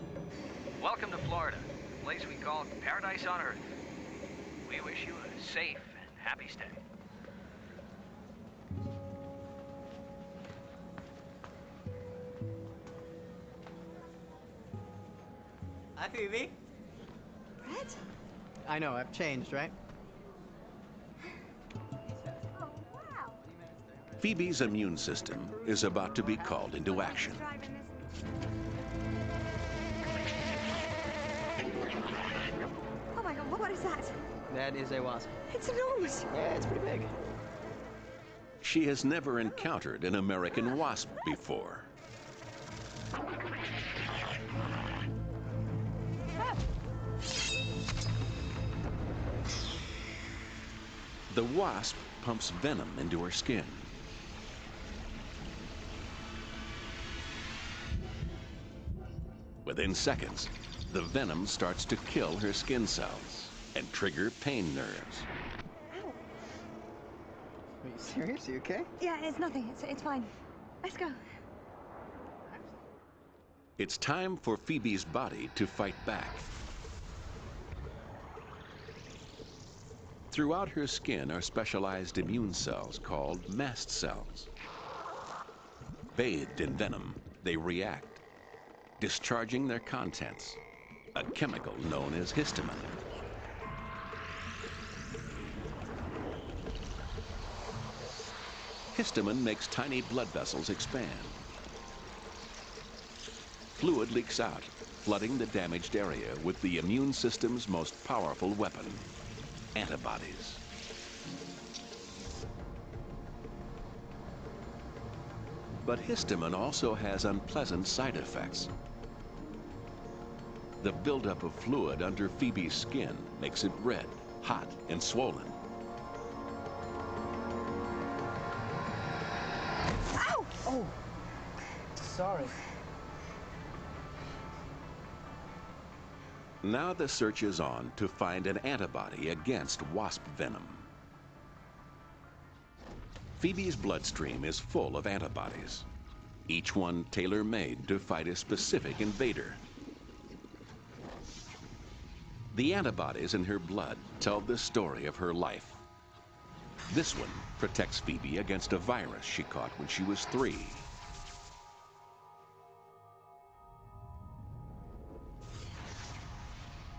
Welcome to Florida, a place we call paradise on earth. We wish you a safe and happy stay. Hi, Phoebe. Brett? I know, I've changed, right? Phoebe's immune system is about to be called into action. Oh my God, what is that? That is a wasp. It's enormous. Yeah, it's pretty big. She has never encountered an American wasp before. The wasp pumps venom into her skin. Within seconds, the venom starts to kill her skin cells and trigger pain nerves. Are you serious? Are you okay? Yeah, it's nothing. It's fine. Let's go. It's time for Phoebe's body to fight back. Throughout her skin are specialized immune cells called mast cells. Bathed in venom, they react, discharging their contents, a chemical known as histamine. Histamine makes tiny blood vessels expand. Fluid leaks out, flooding the damaged area with the immune system's most powerful weapon, antibodies. But histamine also has unpleasant side effects. The buildup of fluid under Phoebe's skin makes it red, hot, and swollen. Ow! Oh, sorry. Now the search is on to find an antibody against wasp venom. Phoebe's bloodstream is full of antibodies, each one tailor-made to fight a specific invader. The antibodies in her blood tell the story of her life. This one protects Phoebe against a virus she caught when she was 3.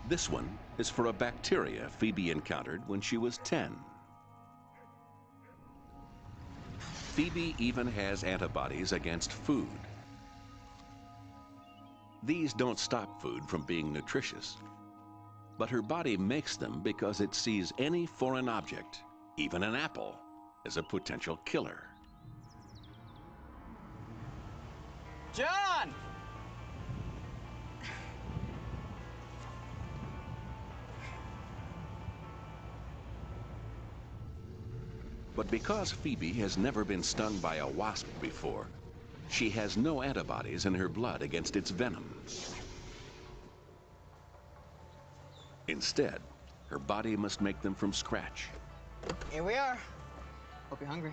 This one is for a bacteria Phoebe encountered when she was 10. Phoebe even has antibodies against food. These don't stop food from being nutritious, but her body makes them because it sees any foreign object, even an apple, as a potential killer. John! But because Phoebe has never been stung by a wasp before, she has no antibodies in her blood against its venom. Instead, her body must make them from scratch. Here we are. Hope you're hungry.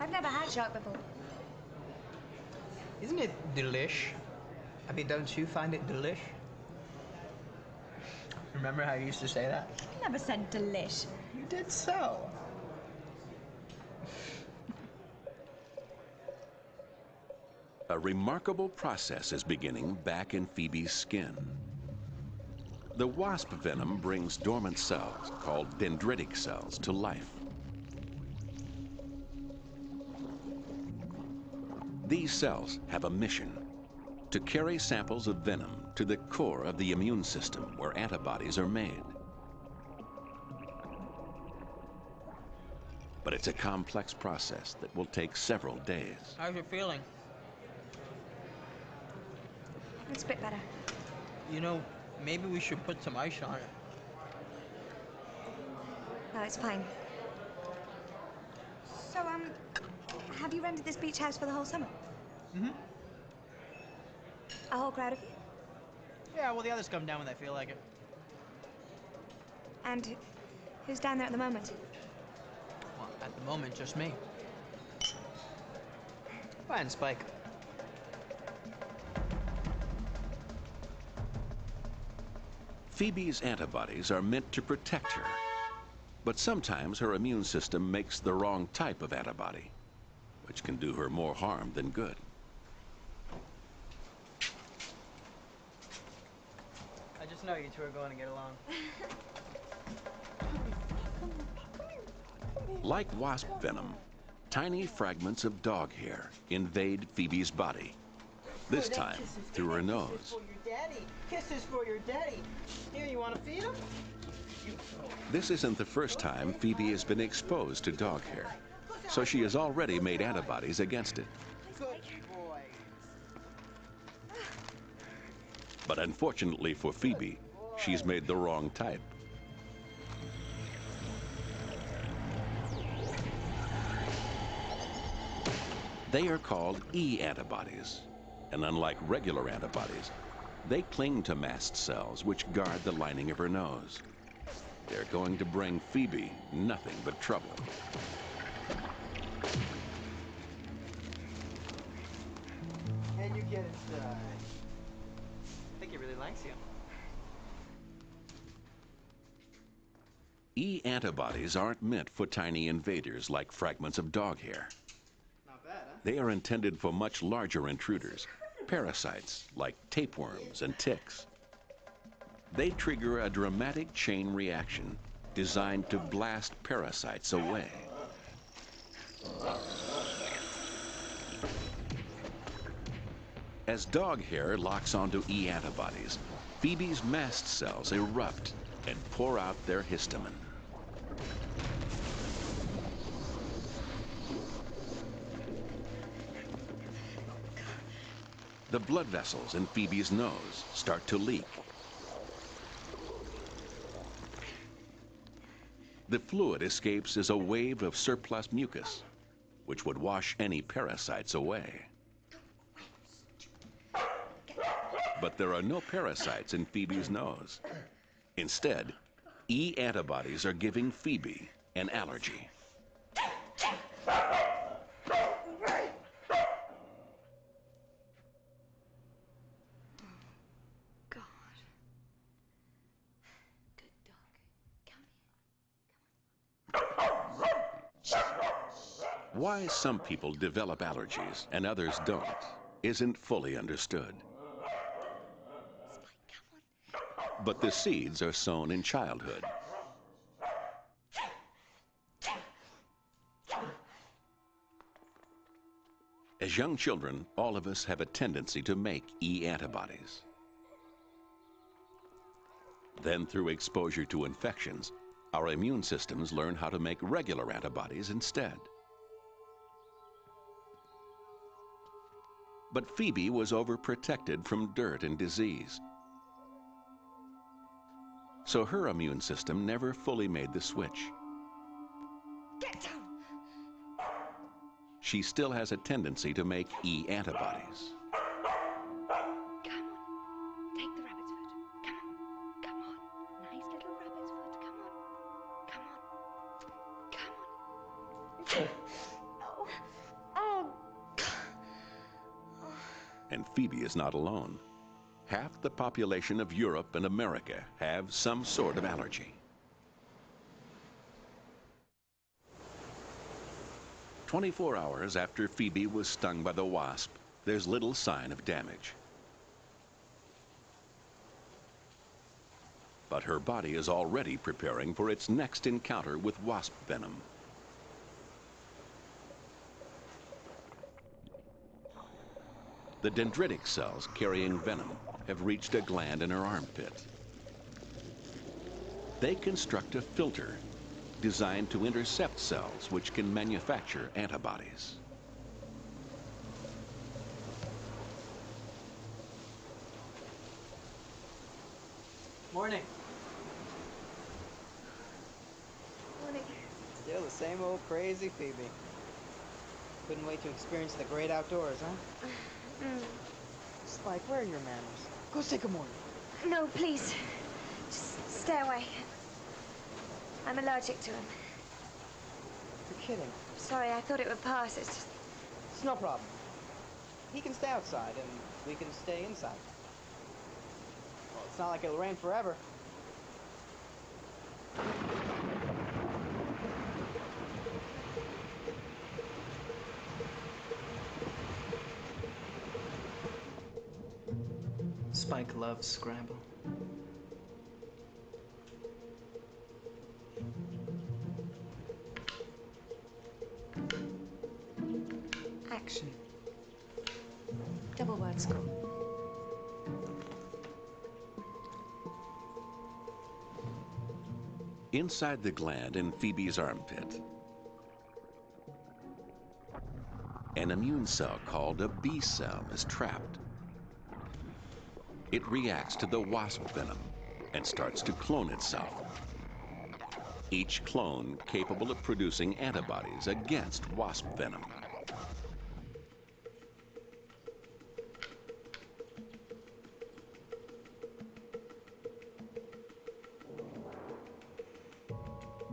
I've never had shark before. Isn't it delish? I mean, don't you find it delish? Remember how you used to say that? I never said delish. You did so. A remarkable process is beginning back in Phoebe's skin. The wasp venom brings dormant cells, called dendritic cells, to life. These cells have a mission: to carry samples of venom to the core of the immune system where antibodies are made. But it's a complex process that will take several days. How's your feeling? It's a bit better. You know, maybe we should put some ice on it. No, it's fine. So, have you rented this beach house for the whole summer? Mm-hmm. A whole crowd of you? Yeah, well, the others come down when they feel like it. And who's down there at the moment? Well, at the moment, just me. And Spike. Phoebe's antibodies are meant to protect her, but sometimes her immune system makes the wrong type of antibody, which can do her more harm than good. I just know you two are going to get along. Like wasp venom, tiny fragments of dog hair invade Phoebe's body, this time through her nose. Kisses for your daddy. Kisses for your daddy. Here, you want to feed him? This isn't the first time Phoebe has been exposed to dog hair, so she has already made antibodies against it. Good boy. But unfortunately for Phoebe, she's made the wrong type. They are called E antibodies, and unlike regular antibodies, they cling to mast cells which guard the lining of her nose. They're going to bring Phoebe nothing but trouble. And you get inside. I think he really likes you. E antibodies aren't meant for tiny invaders like fragments of dog hair. Not bad, huh? They are intended for much larger intruders, parasites like tapeworms and ticks. They trigger a dramatic chain reaction designed to blast parasites away. As dog hair locks onto E antibodies, Phoebe's mast cells erupt and pour out their histamine. The blood vessels in Phoebe's nose start to leak. The fluid escapes as a wave of surplus mucus, which would wash any parasites away. But there are no parasites in Phoebe's nose. Instead, E antibodies are giving Phoebe an allergy. Why some people develop allergies and others don't isn't fully understood. But the seeds are sown in childhood. As young children, all of us have a tendency to make E antibodies. Then, through exposure to infections, our immune systems learn how to make regular antibodies instead. But Phoebe was overprotected from dirt and disease. So her immune system never fully made the switch. Get down! She still has a tendency to make E antibodies. Come on. Take the rabbit's foot. Come on. Come on. Nice little rabbit's foot. Come on. Come on. Come on. Oh. Oh. And Phoebe is not alone. Half the population of Europe and America have some sort of allergy. 24 hours after Phoebe was stung by the wasp, there's little sign of damage. But her body is already preparing for its next encounter with wasp venom. The dendritic cells carrying venom have reached a gland in her armpit. They construct a filter designed to intercept cells which can manufacture antibodies. Morning. Morning. Still the same old crazy Phoebe. Couldn't wait to experience the great outdoors, huh? Spike, where are your manners? Go take a morning. No, please. Just stay away. I'm allergic to him. You're kidding. Sorry, I thought it would pass. It's just... It's no problem. He can stay outside, and we can stay inside. Well, it's not like it'll rain forever. Spike loves scramble. Action. Double word score. Inside the gland in Phoebe's armpit, an immune cell called a B cell is trapped. It reacts to the wasp venom and starts to clone itself. Each clone capable of producing antibodies against wasp venom.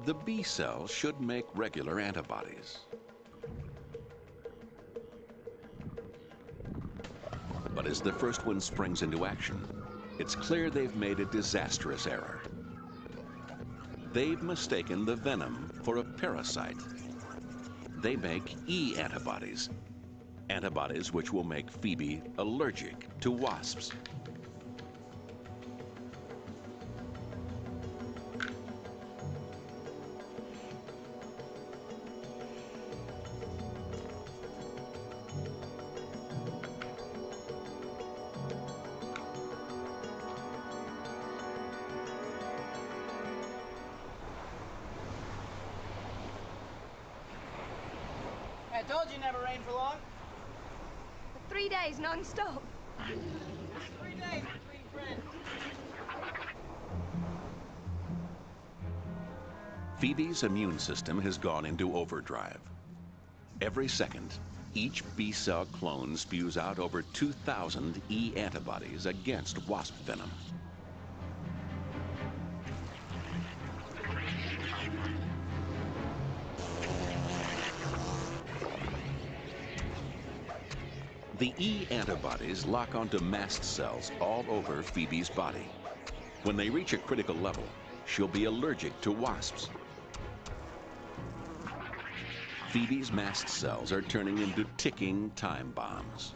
The B cell should make regular antibodies. But as the first one springs into action, it's clear they've made a disastrous error. They've mistaken the venom for a parasite. They make E antibodies, antibodies which will make Phoebe allergic to wasps. I told you never rained for long. For 3 days non-stop. 3 days between friends. Phoebe's immune system has gone into overdrive. Every second, each B cell clone spews out over 2,000 E antibodies against wasp venom. The E antibodies lock onto mast cells all over Phoebe's body. When they reach a critical level, she'll be allergic to wasps. Phoebe's mast cells are turning into ticking time bombs.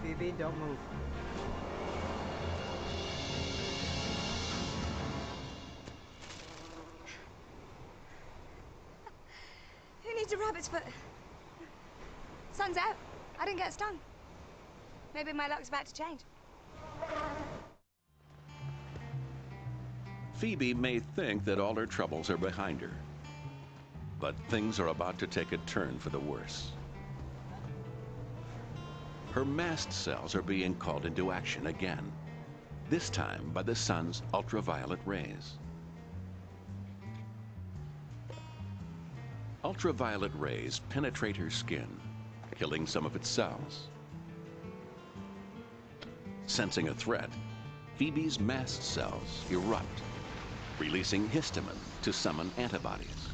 Phoebe, don't move. Who needs a rabbit's foot? Sun's out. I didn't get stung. Maybe my luck's about to change. Phoebe may think that all her troubles are behind her, but things are about to take a turn for the worse. Her mast cells are being called into action again, this time by the sun's ultraviolet rays. Ultraviolet rays penetrate her skin, killing some of its cells. Sensing a threat, Phoebe's mast cells erupt, releasing histamine to summon antibodies.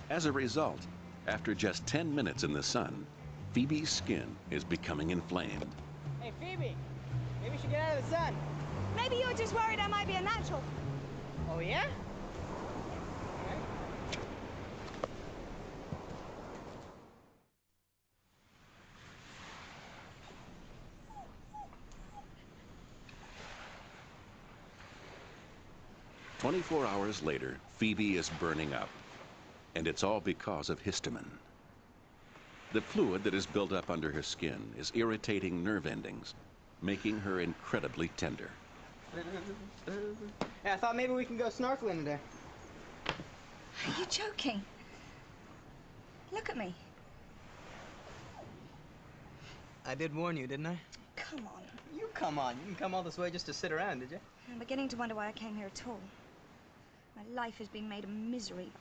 As a result, after just 10 minutes in the sun, Phoebe's skin is becoming inflamed. Hey, Phoebe, maybe you should get out of the sun. Maybe you're just worried I might be a natural. Oh, yeah? 24 hours later, Phoebe is burning up, and it's all because of histamine. The fluid that is built up under her skin is irritating nerve endings, making her incredibly tender. Hey, I thought maybe we can go snorkeling today. Are you joking? Look at me. I did warn you, didn't I? Come on. You come on. You didn't come all this way just to sit around, did you? I'm beginning to wonder why I came here at all. My life has been made a misery.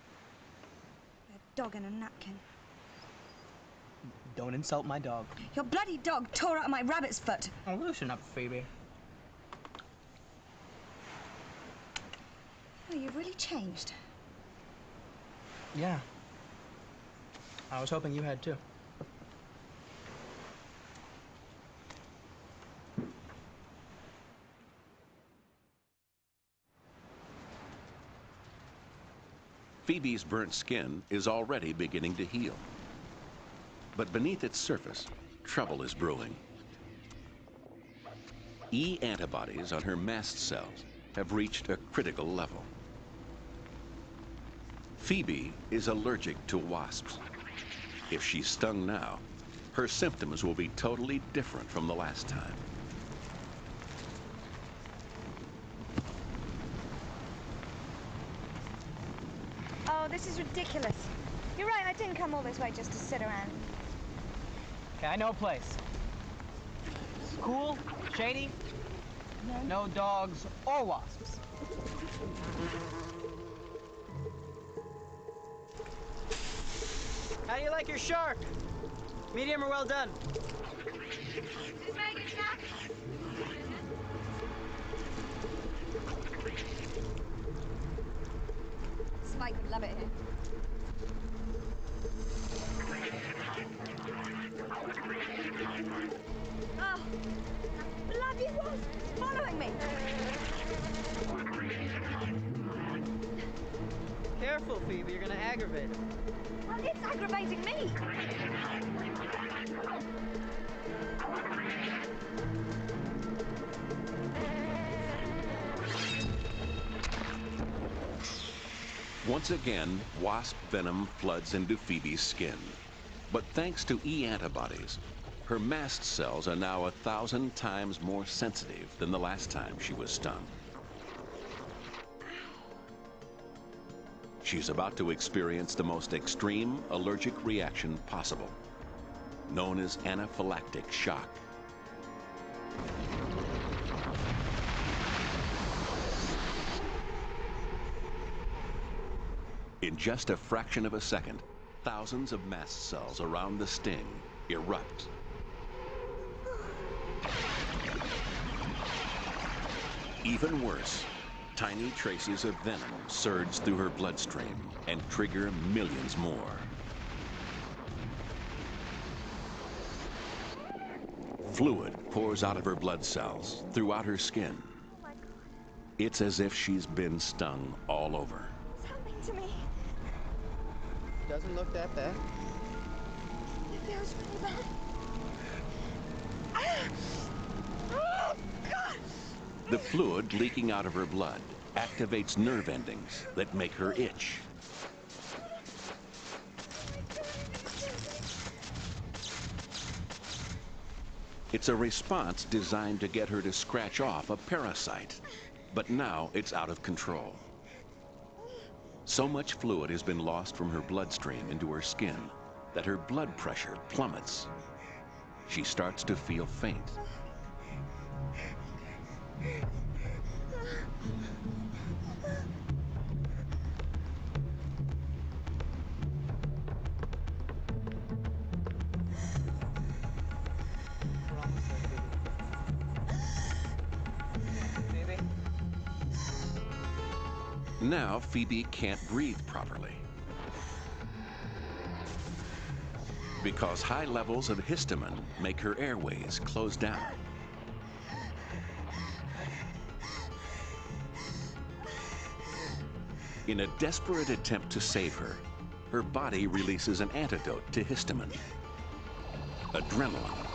By a dog in a napkin. Don't insult my dog. Your bloody dog tore out my rabbit's foot. Oh, loosen up, Phoebe. Oh, you've really changed. Yeah. I was hoping you had too. Phoebe's burnt skin is already beginning to heal. But beneath its surface, trouble is brewing. E antibodies on her mast cells have reached a critical level. Phoebe is allergic to wasps. If she's stung now, her symptoms will be totally different from the last time. Oh, this is ridiculous. You're right, I didn't come all this way just to sit around. Okay, I know a place. It's cool, shady, no dogs or wasps. How do you like your shark? Medium or well done? Is Meg a snack? Spike would love it here. Oh, bloody wasp following me. Careful, Phoebe, you're gonna aggravate him. Well, it's aggravating me. Once again, wasp venom floods into Phoebe's skin. But thanks to E antibodies, her mast cells are now 1,000 times more sensitive than the last time she was stung. She's about to experience the most extreme allergic reaction possible, known as anaphylactic shock. In just a fraction of a second, thousands of mast cells around the sting erupt. Even worse, tiny traces of venom surge through her bloodstream and trigger millions more. Fluid pours out of her blood cells throughout her skin. Oh my God. It's as if she's been stung all over. What's happening to me? Doesn't look that bad. It feels really bad. Ah! Oh, God! The fluid leaking out of her blood activates nerve endings that make her itch. It's a response designed to get her to scratch off a parasite, but now it's out of control. So much fluid has been lost from her bloodstream into her skin that her blood pressure plummets. She starts to feel faint. We're almost there, Phoebe. Phoebe? Now Phoebe can't breathe properly because high levels of histamine make her airways close down. In a desperate attempt to save her, her body releases an antidote to histamine: adrenaline.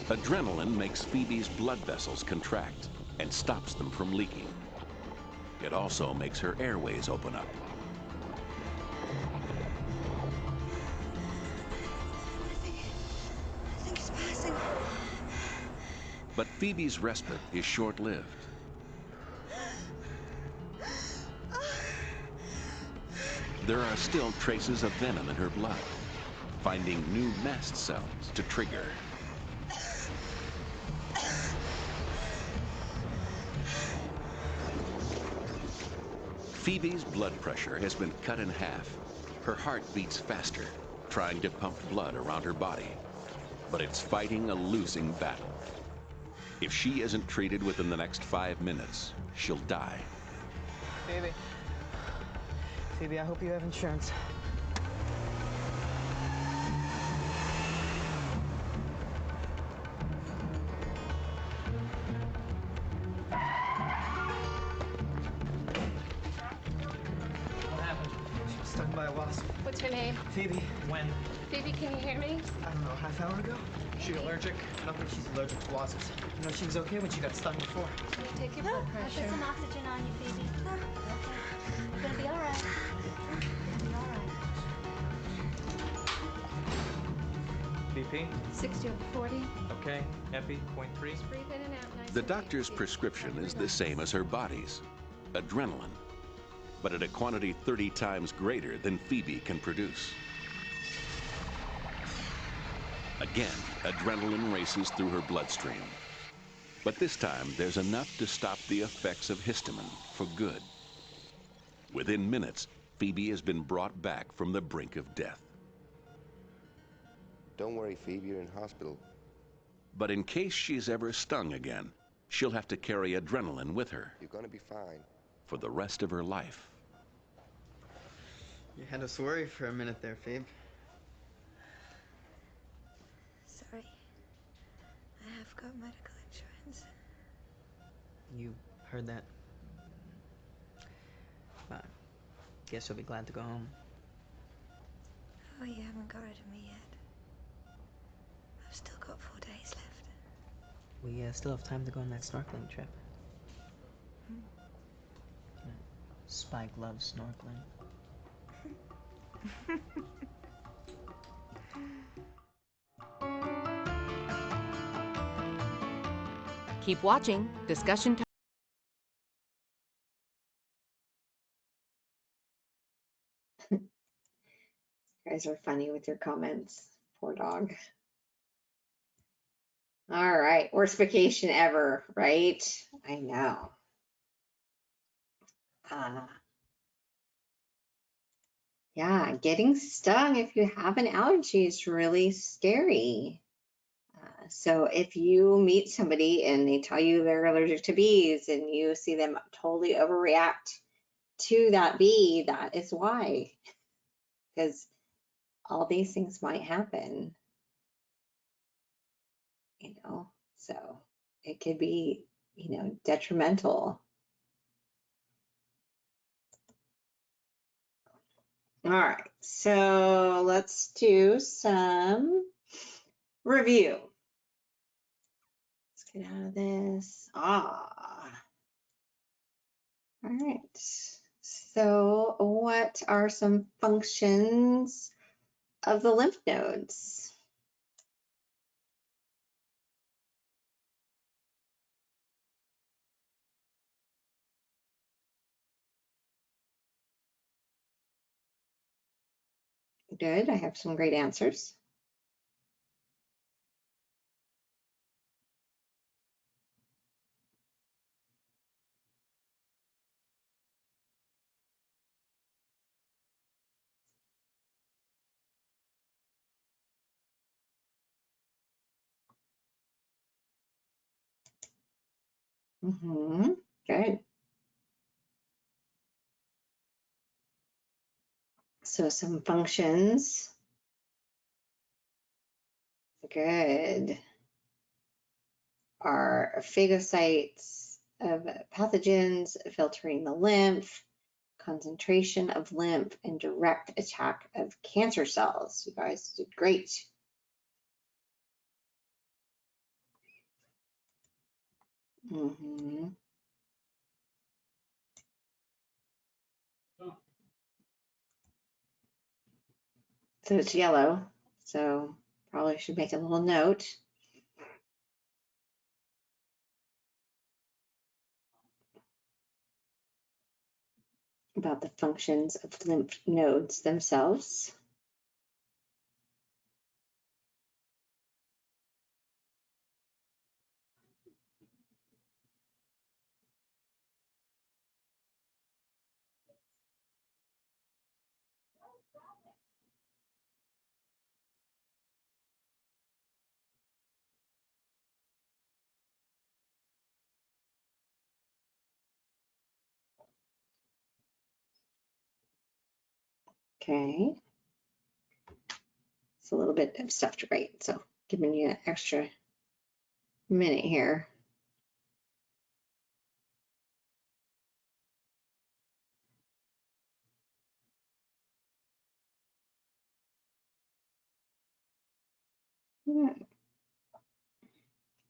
Adrenaline makes Phoebe's blood vessels contract and stops them from leaking. It also makes her airways open up. I think it's passing. But Phoebe's respite is short-lived. There are still traces of venom in her blood, finding new mast cells to trigger. Phoebe's blood pressure has been cut in half. Her heart beats faster, trying to pump blood around her body. But it's fighting a losing battle. If she isn't treated within the next 5 minutes, she'll die. Phoebe. Phoebe, I hope you have insurance. What happened? She was stung by a wasp. What's her name? Phoebe. When? Phoebe, can you hear me? I don't know, a half hour ago? Is she allergic? I don't think she's allergic to wasps. You know, she was okay when she got stung before. Can you take your blood I pressure? put some oxygen on you, Phoebe. Okay. You're gonna be all right. You're gonna be all right. BP? 60 over 40. Okay. Epi, 0.3. Just breathe in and out nice The and doctor's deep. prescription is the same as her body's, adrenaline, but at a quantity 30 times greater than Phoebe can produce. Again, adrenaline races through her bloodstream. But this time, there's enough to stop the effects of histamine for good. Within minutes, Phoebe has been brought back from the brink of death. Don't worry, Phoebe, you're in hospital. But in case she's ever stung again, she'll have to carry adrenaline with her You're gonna be fine. for the rest of her life. You had us worry for a minute there, Phoebe. Sorry. I have got medical insurance. You heard that? Guess you'll be glad to go home. Oh, you haven't got rid of me yet. I've still got 4 days left. We still have time to go on that snorkeling trip. Spike loves snorkeling. Keep watching. Discussion time. You guys are funny with your comments. Poor dog. All right, worst vacation ever, right? I know. Yeah, getting stung if you have an allergy is really scary. So if you meet somebody and they tell you they're allergic to bees and you see them totally overreact to that bee, that is why. Because all these things might happen, you know, so it could be, you know, detrimental. All right, so let's do some review. Let's get out of this. All right, so what are some functions of the lymph nodes? Good, I have some great answers. Good. So some functions. Good. Are phagocytes of pathogens, filtering the lymph, concentration of lymph, and direct attack of cancer cells. You guys did great. So it's yellow, so probably should make a little note. about the functions of lymph nodes themselves. Okay. It's a little bit of stuff to write, so giving you an extra minute here.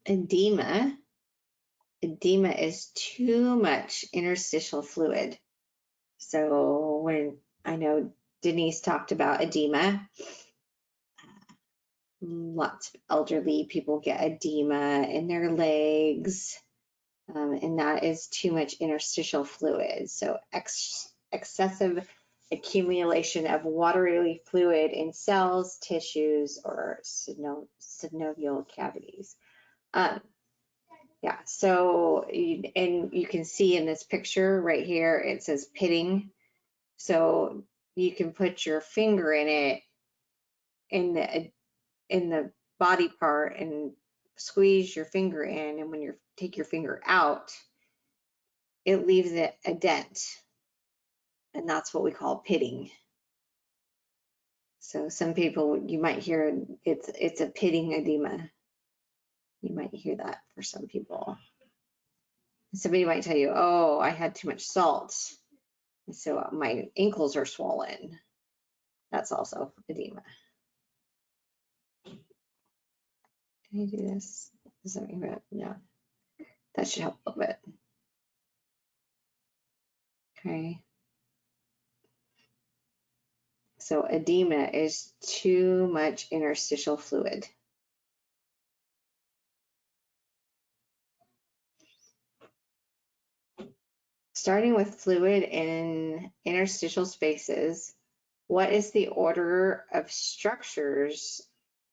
Edema. Edema is too much interstitial fluid. So when I know Denise talked about edema, lots of elderly people get edema in their legs, and that is too much interstitial fluid. So excessive accumulation of watery fluid in cells, tissues, or synovial cavities. Yeah, so, and you can see in this picture right here, it says pitting. So you can put your finger in it in the body part and squeeze your finger in, and when you take your finger out, it leaves a dent, and that's what we call pitting. So some people, you might hear it's a pitting edema. You might hear that for some people. Somebody might tell you, oh, I had too much salt, so my ankles are swollen. That's also edema. Can I do this? Does that mean that? No. That should help a little bit. Okay. So edema is too much interstitial fluid. Starting with fluid in interstitial spaces, what is the order of structures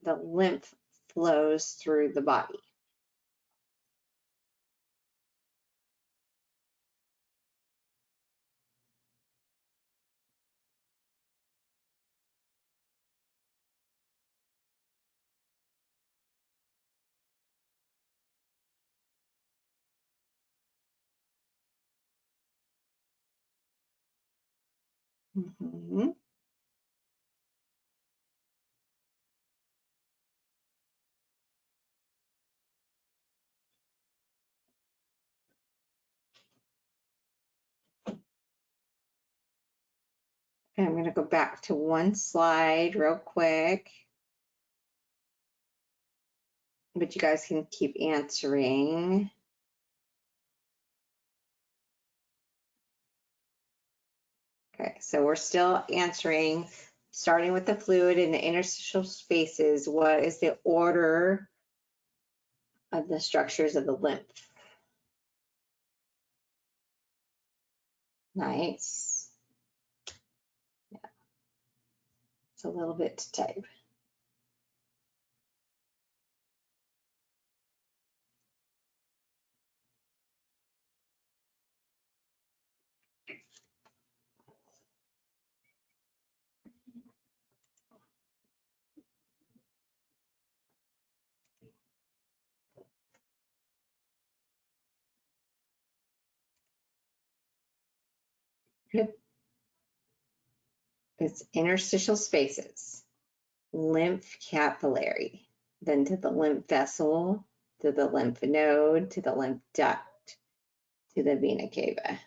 the lymph flows through the body? Mm-hmm. Okay, I'm going to go back to one slide real quick, but you guys can keep answering. Okay, so we're still answering, starting with the fluid in the interstitial spaces. What is the order of the structures of the lymph? Nice. Yeah, it's a little bit to type. Good. It's interstitial spaces, lymph capillary, then to the lymph vessel, to the lymph node, to the lymph duct, to the vena cava.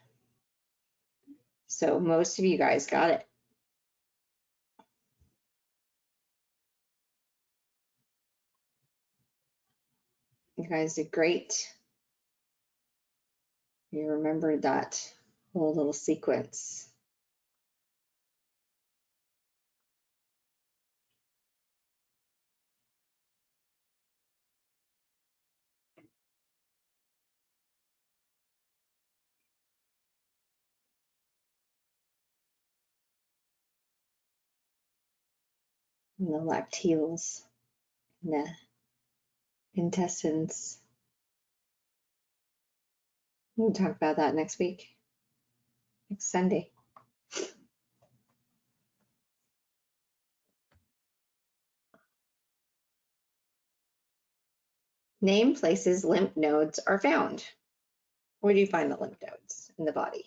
So most of you guys got it. You guys did great. You remembered that whole little sequence. and the lacteals, and the intestines. We'll talk about that next week, next Sunday. Name places lymph nodes are found. Where do you find the lymph nodes in the body?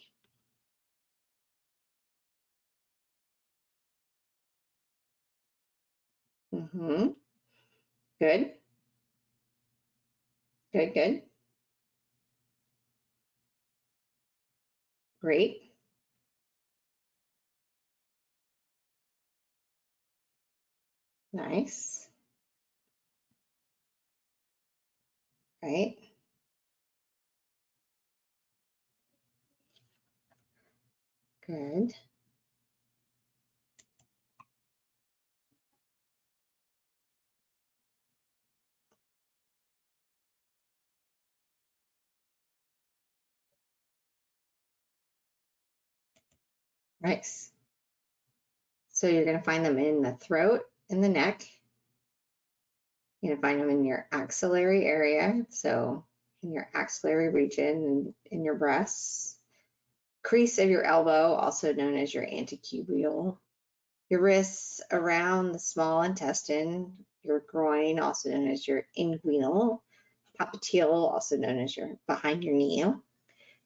Mm-hmm. Good. Good, good. Great. Nice. Right. Good. Nice. So you're going to find them in the throat and the neck. You're going to find them in your axillary area, so in your axillary region and in your breasts. Crease of your elbow, also known as your antecubial. Your wrists around the small intestine. Your groin, also known as your inguinal. Popliteal, also known as your behind your knee.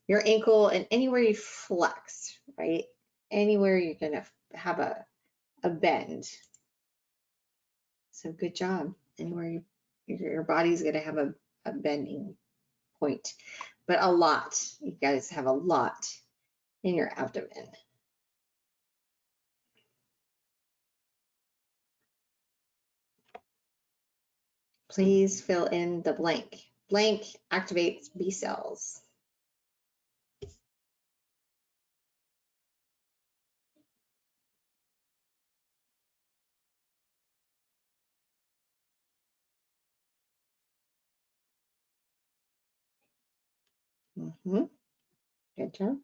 Your ankle, and anywhere you flex, right? Anywhere you're going to have a bend. So good job. Anywhere your body's going to have a bending point, but a lot. You guys have a lot in your abdomen. Please fill in the blank. Blank activates B cells. Mm-hmm. Good job.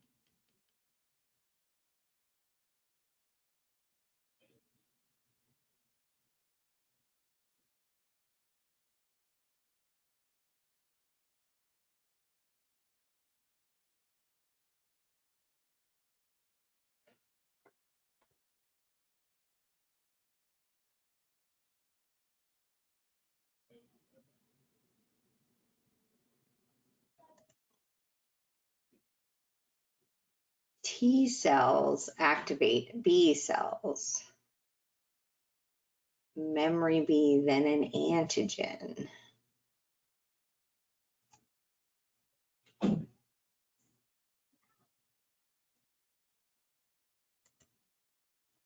T cells activate B cells. Memory B, then an antigen.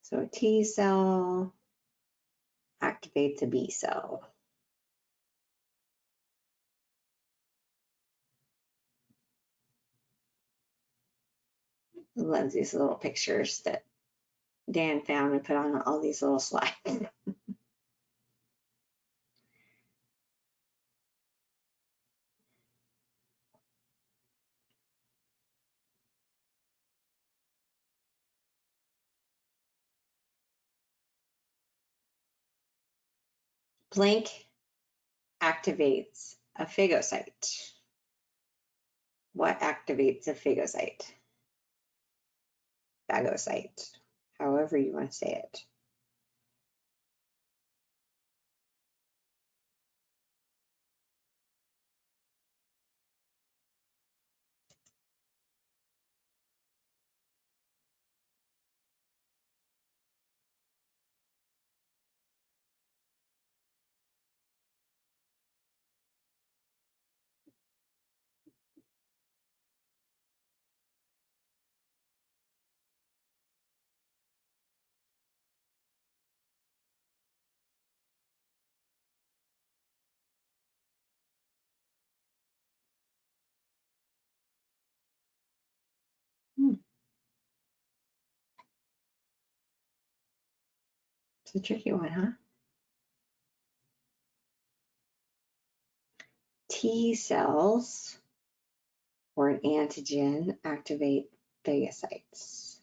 So a T cell activates a B cell. I love these little pictures that Dan found and put on all these little slides. Blank activates a phagocyte. What activates a phagocyte? Phagocyte, however you want to say it. It's a tricky one, huh? T cells or an antigen activate phagocytes.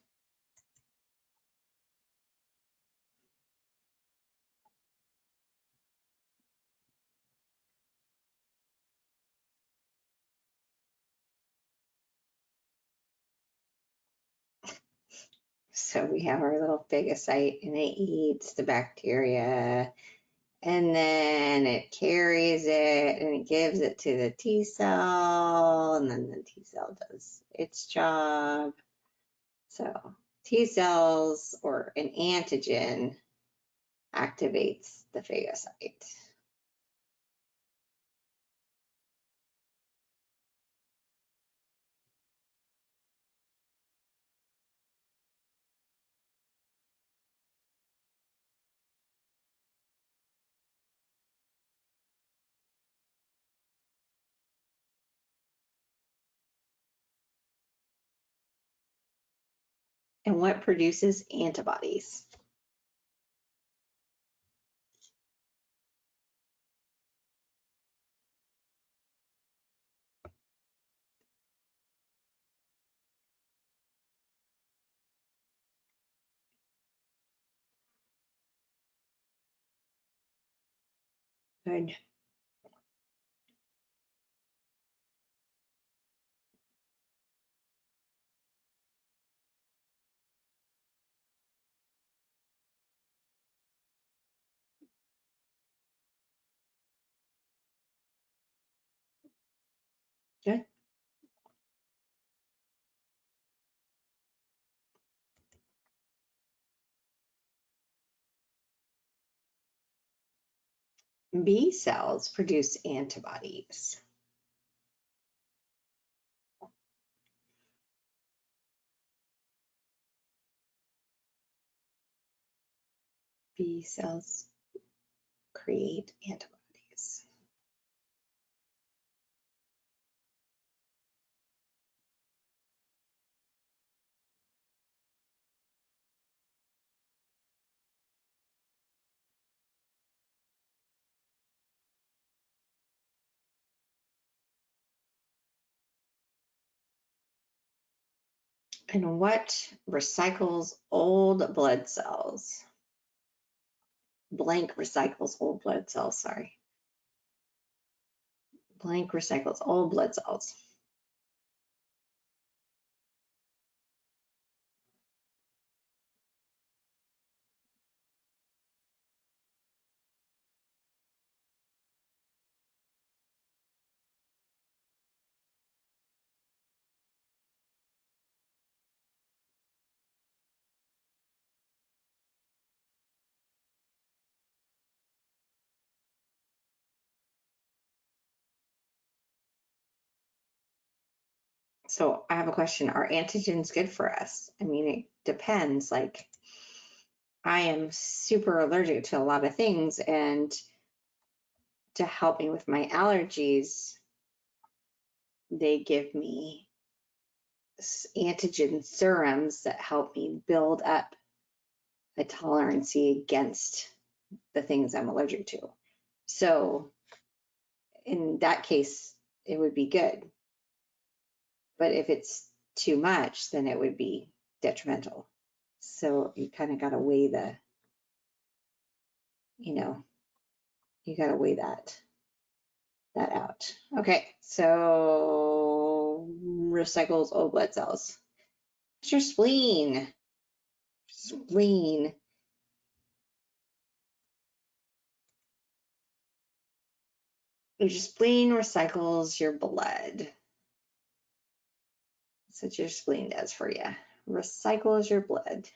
So we have our little phagocyte and it eats the bacteria and then it carries it and it gives it to the T cell and then the T cell does its job. So T cells or an antigen activates the phagocyte. And what produces antibodies? Good. Good. B cells produce antibodies. B cells create antibodies. And what recycles old blood cells? Blank recycles old blood cells, sorry. Blank recycles old blood cells. So I have a question. Are antigens good for us? I mean, it depends. Like, I am super allergic to a lot of things, and to help me with my allergies, they give me antigen serums that help me build up a tolerance against the things I'm allergic to. So in that case, it would be good. But if it's too much, then it would be detrimental. So you kind of got to weigh the, you got to weigh that out. Okay, so recycles old blood cells. What's your spleen? Spleen. Your spleen recycles your blood. That's what your spleen does for you. Recycles your blood.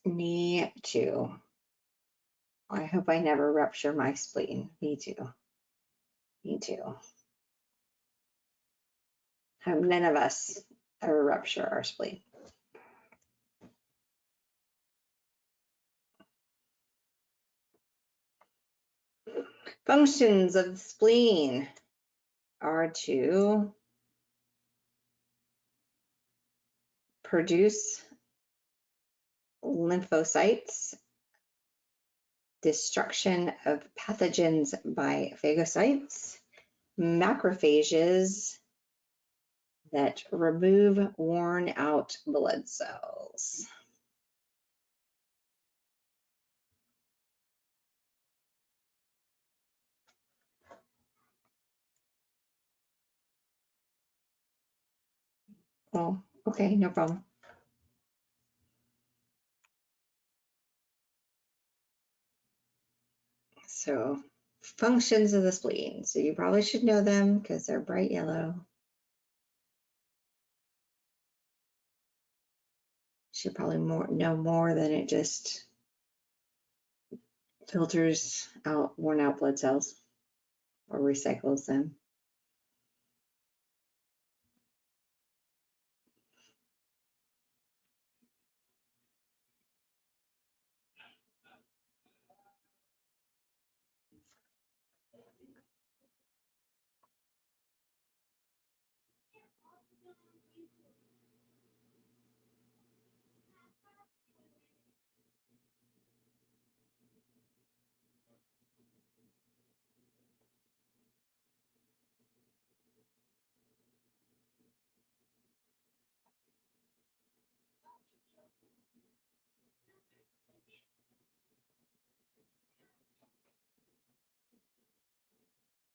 Me too. I hope I never rupture my spleen. Me too. Me too. Hope none of us ever rupture our spleen. Functions of the spleen are to produce lymphocytes, destruction of pathogens by phagocytes, macrophages that remove worn out blood cells. Oh, okay, no problem. So, functions of the spleen. So you probably should know them because they're bright yellow. Should probably know more than it just filters out worn out blood cells or recycles them.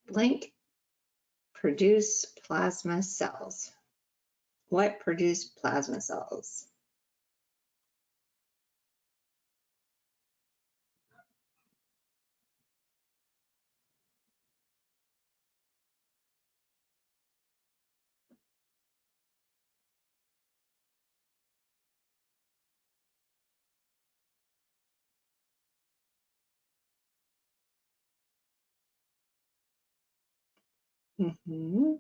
Blank produce plasma cells. What produce plasma cells? Mm-hmm.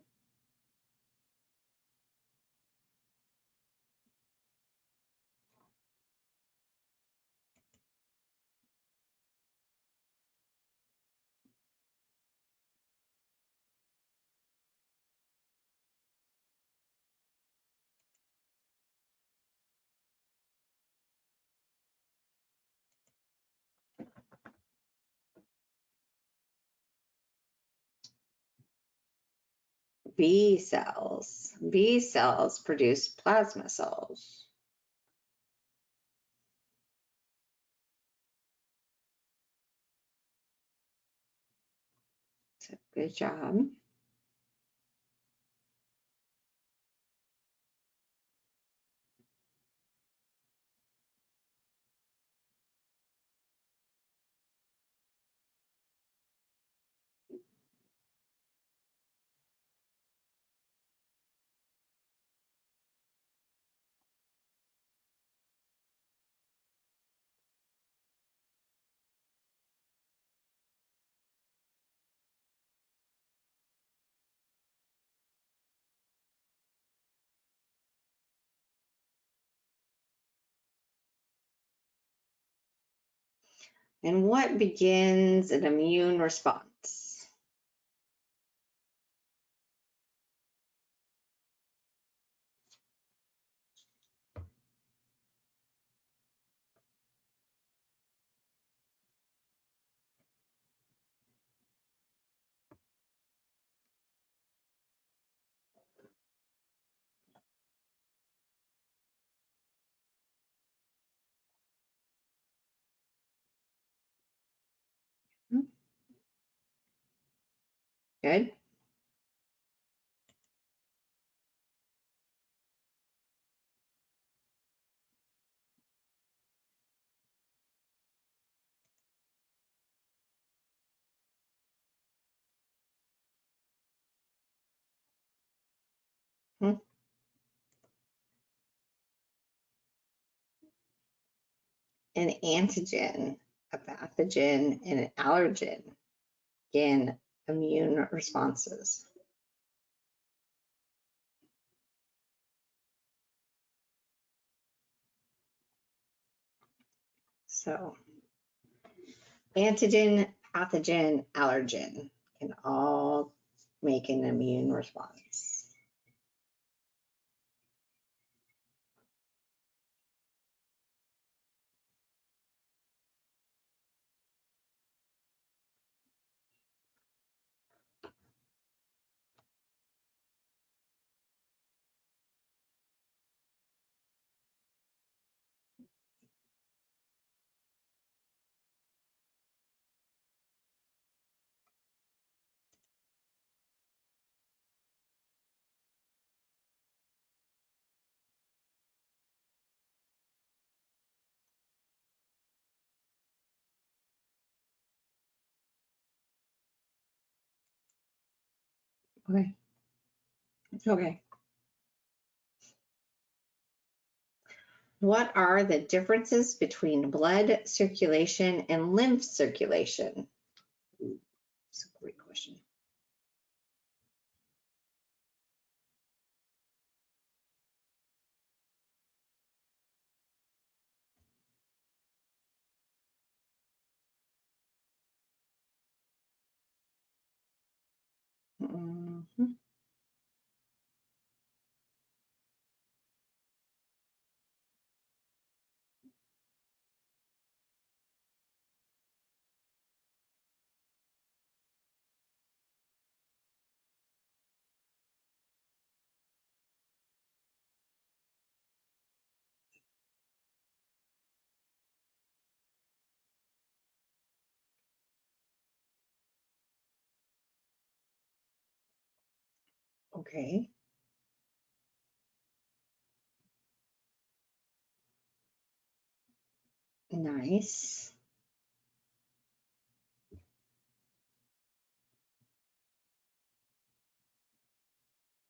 B cells. B cells produce plasma cells. So good job. And what begins an immune response? Good. Hmm. An antigen, a pathogen, and an allergen in immune responses. So antigen, pathogen, allergen can all make an immune response. Okay. Okay. What are the differences between blood circulation and lymph circulation? That's a great question. Mhm. Okay. Nice.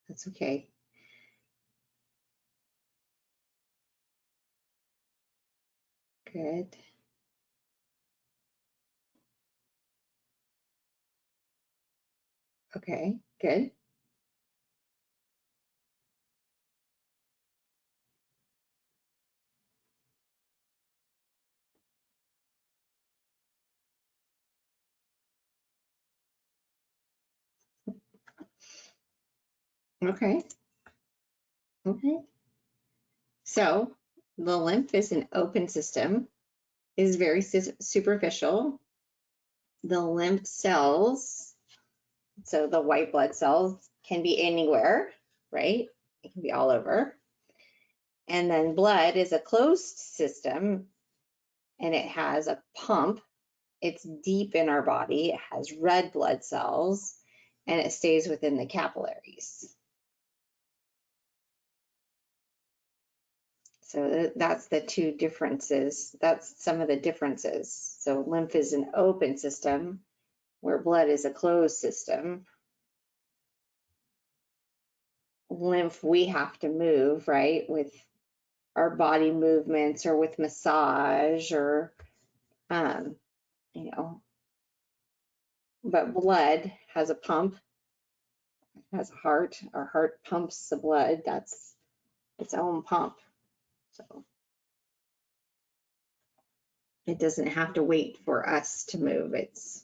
That's okay. Good. Okay. Good. Okay. Okay. So the lymph is an open system, is very superficial. The lymph cells, so the white blood cells, can be anywhere, right? It can be all over. And then blood is a closed system, and it has a pump. It's deep in our body. It has red blood cells, and it stays within the capillaries. So that's the two differences. That's some of the differences. So lymph is an open system, where blood is a closed system. Lymph, we have to move, right, with our body movements or with massage or, you know, but blood has a pump, has a heart. Our heart pumps the blood. That's its own pump. So it doesn't have to wait for us to move. It's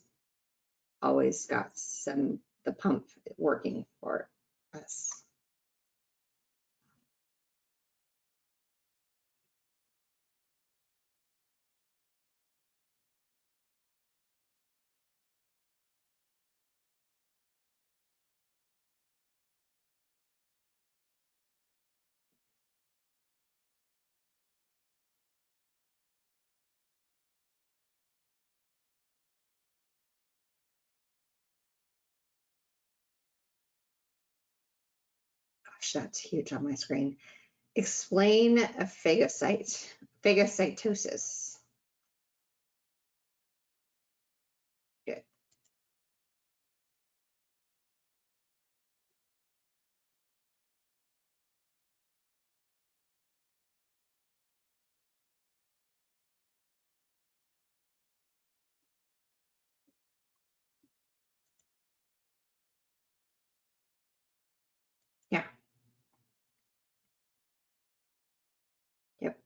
always got the pump working for us. Gosh, that's huge on my screen. Explain a phagocytosis. Good. Yeah. Yep.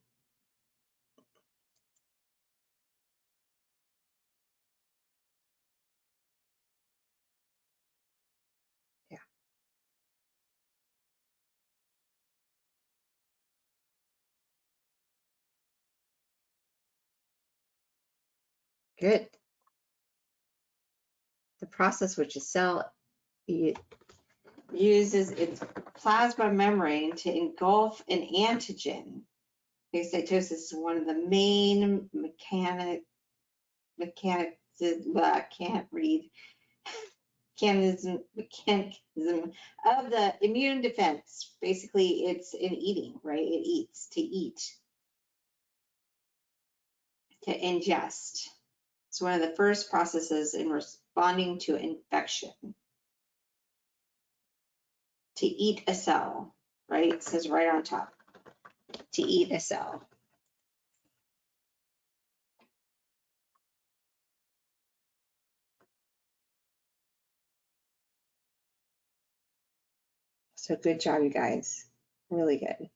Yeah. Good. The process which a cell uses its plasma membrane to engulf an antigen. Phagocytosis is one of the main mechanisms of the immune defense. Basically, it's in eating, right? It eats to eat, to ingest. It's one of the first processes in responding to infection. To eat a cell, right? It says right on top. To eat a cell. So good job, you guys. Really good.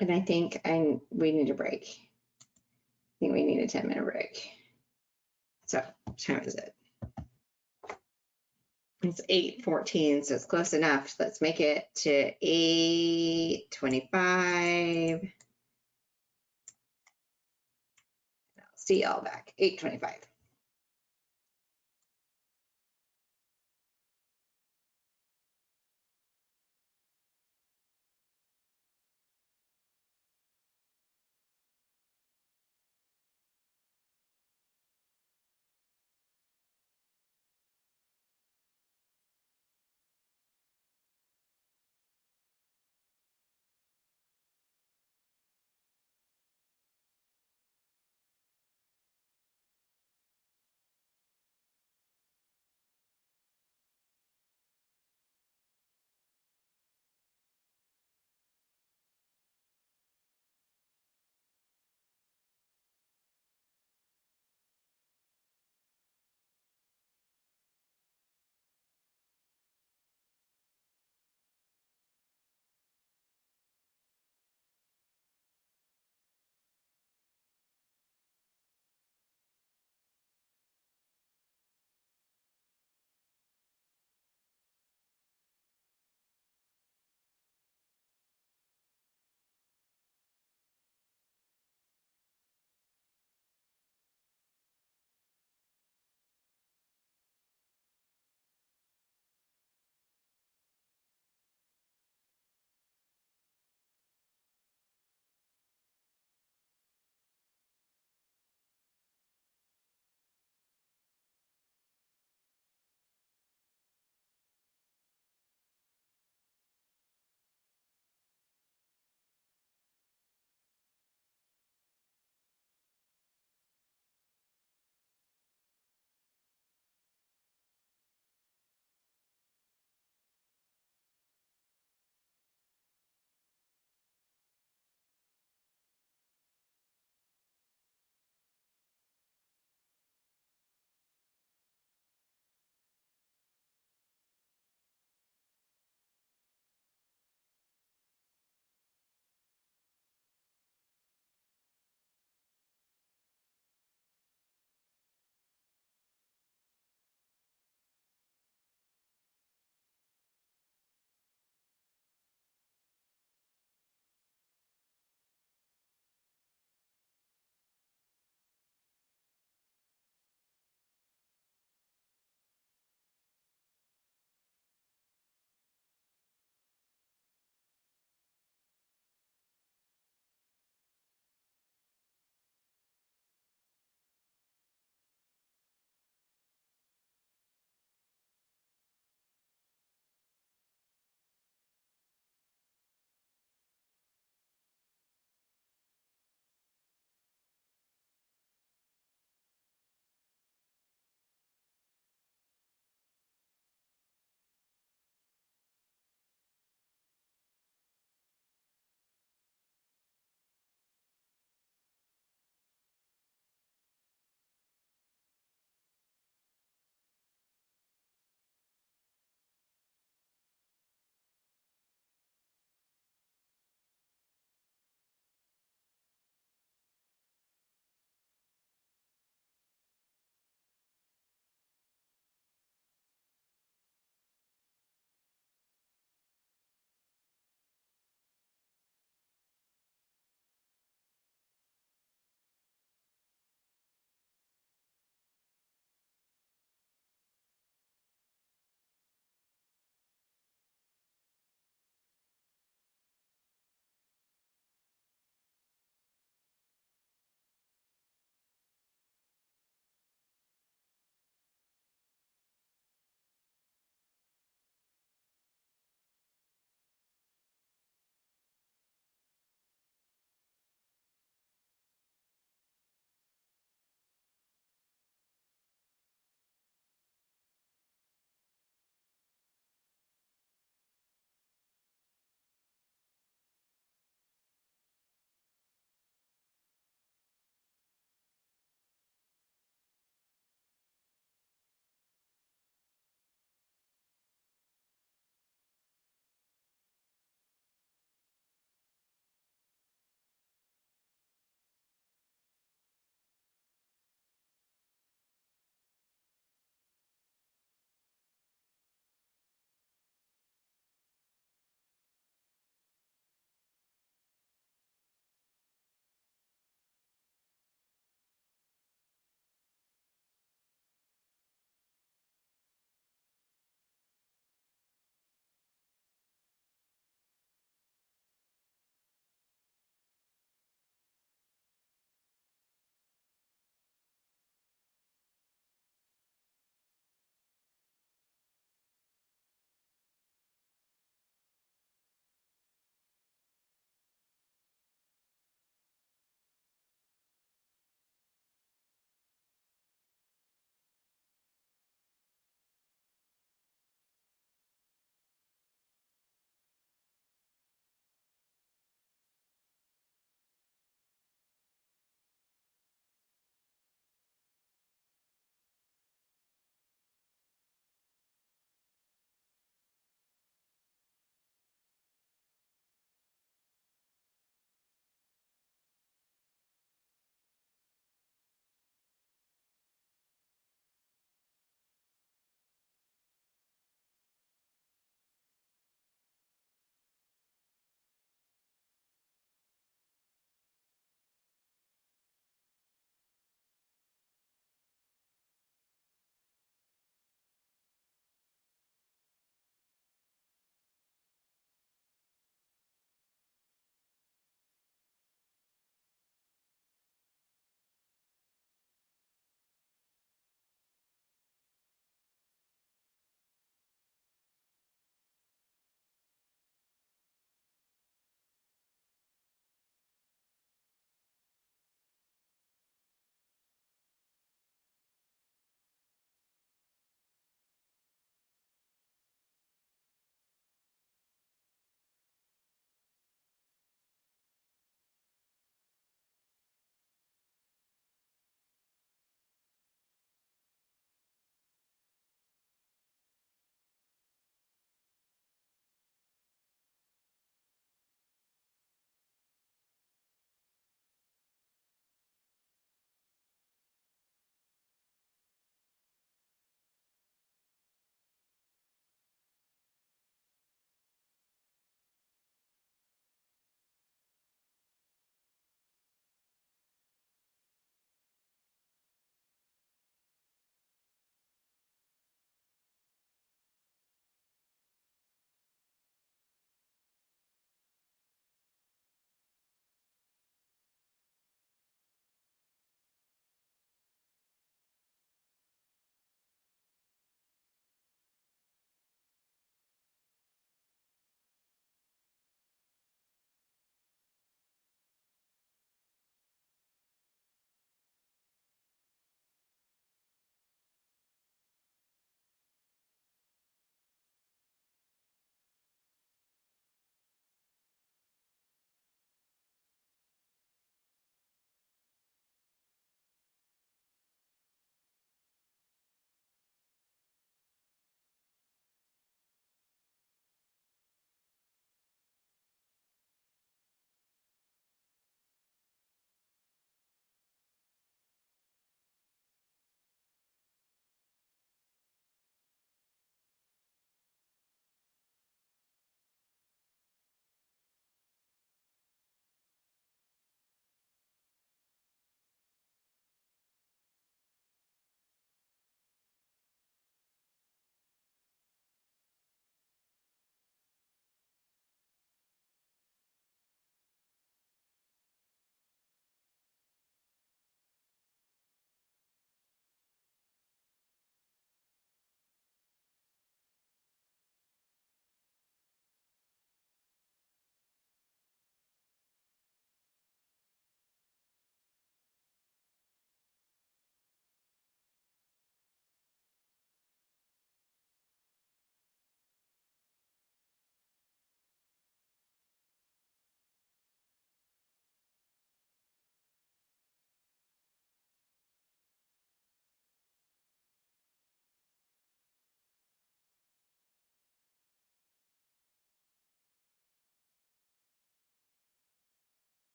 And I think we need a break. I think we need a 10-minute break. So what time is it? It's 8:14, so it's close enough. Let's make it to 8:25. I'll see y'all back, 8:25.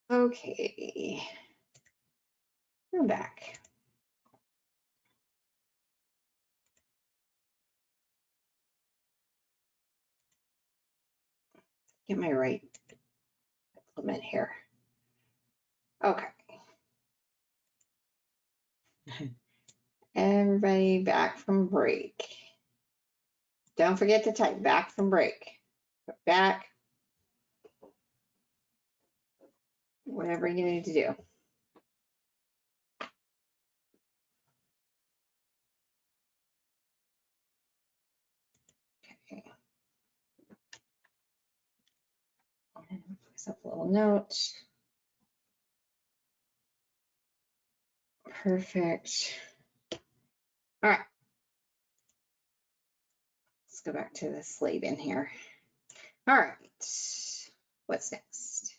Okay, we're back. Get my right implement here. Okay. Everybody back from break. Don't forget to type back from break. Back. Whatever you need to do. Okay. Myself a little note. Perfect. All right. Let's go back to the slate in here. All right. What's next?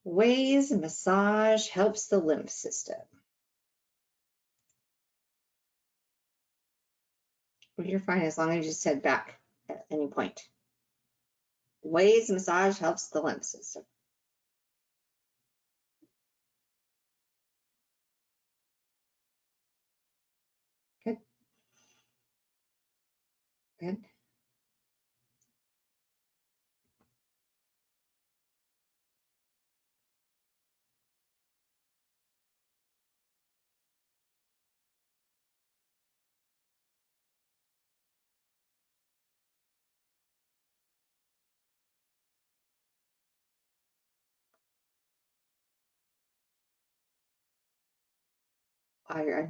Ways massage helps the lymph system. Well, you're fine as long as you said back at any point. Ways massage helps the lymph system. Good. Good.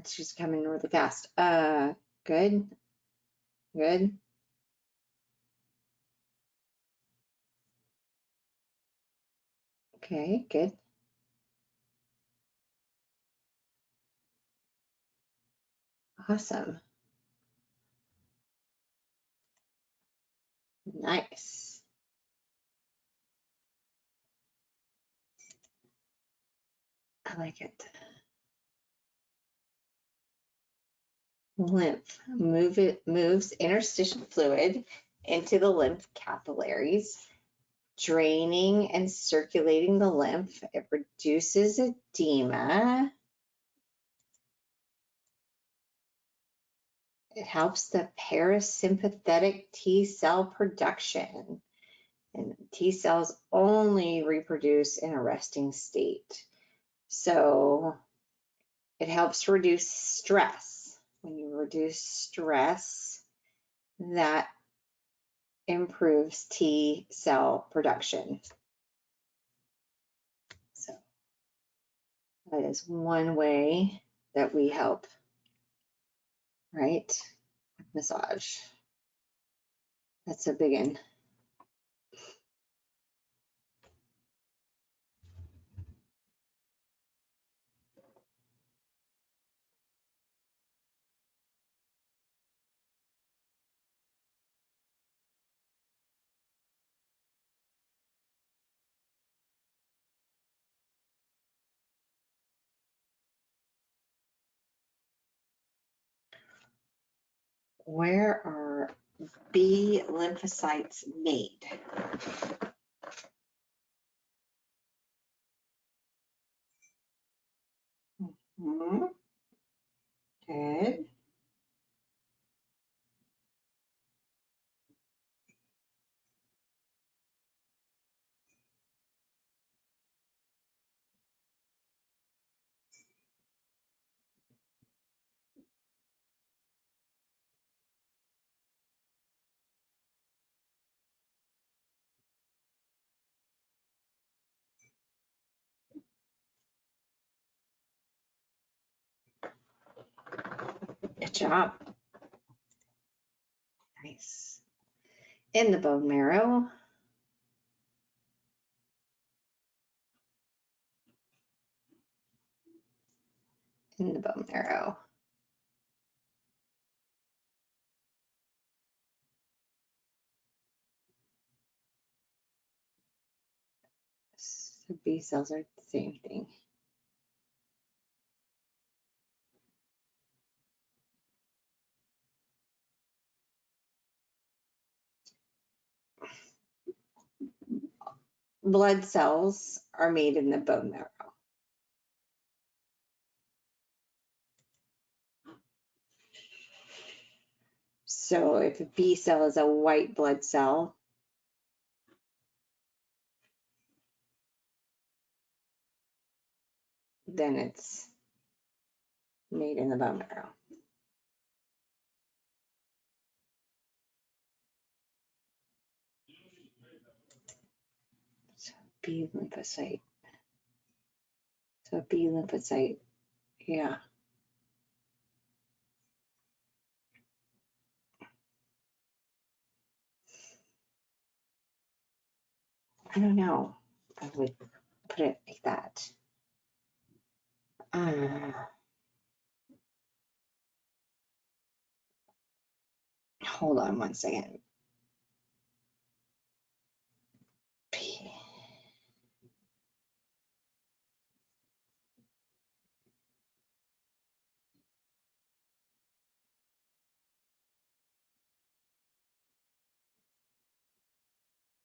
She's coming really fast. Good. Good. Okay, good. Awesome. Nice. I like it. Lymph. Moves interstitial fluid into the lymph capillaries, draining and circulating the lymph. It reduces edema. It helps the parasympathetic T cell production. And T cells only reproduce in a resting state. So it helps reduce stress. When you reduce stress, that improves T cell production. So that is one way that we help, right? Massage. That's a big one. Where are B lymphocytes made? Good. Good job. Nice. In the bone marrow. In the bone marrow. So B cells are the same thing. blood cells are made in the bone marrow. So if a B cell is a white blood cell, then it's made in the bone marrow. So B lymphocyte. So B lymphocyte, yeah. I don't know if I would put it like that. Hold on one second. P.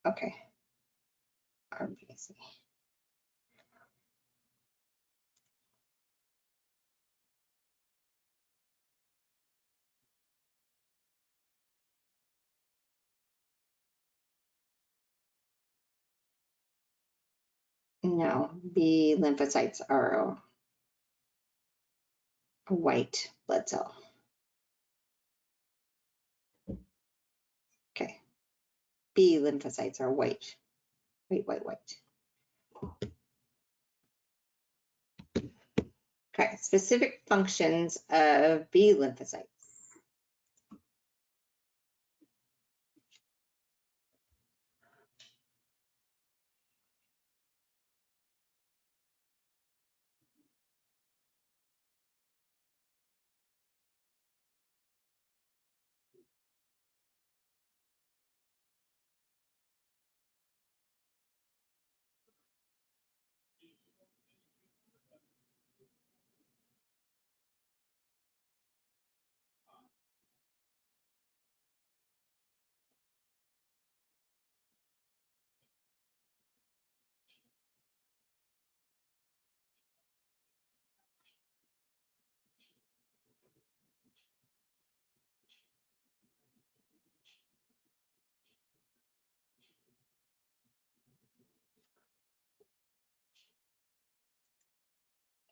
Okay. RBC. No, B lymphocytes are a white blood cell. Okay. B lymphocytes are white. White. Okay. Specific functions of B lymphocytes.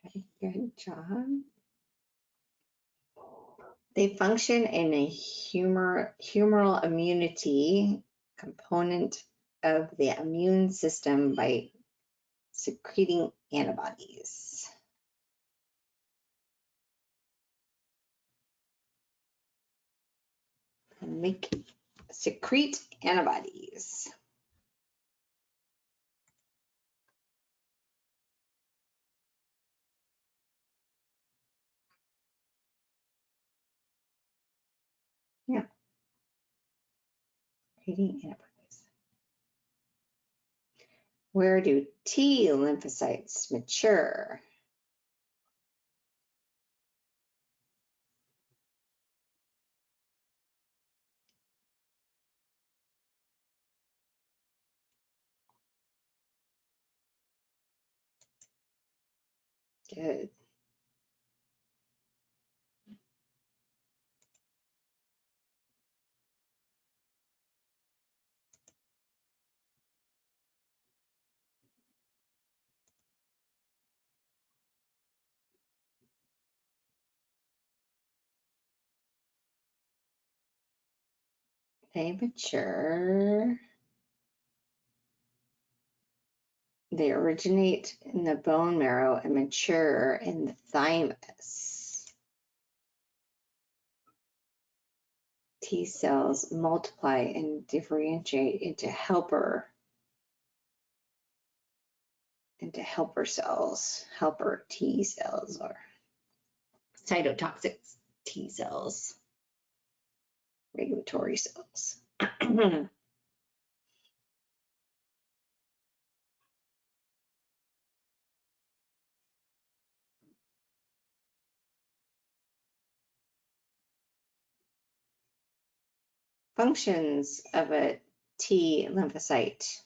Okay, good job. They function in a humoral immunity component of the immune system by secreting antibodies. Secrete antibodies. Yeah. Secreting antibodies. Where do T lymphocytes mature? Good. They mature. They originate in the bone marrow and mature in the thymus. T cells multiply and differentiate into helper cells, helper T cells, or cytotoxic T cells, regulatory cells. Functions of a T lymphocyte.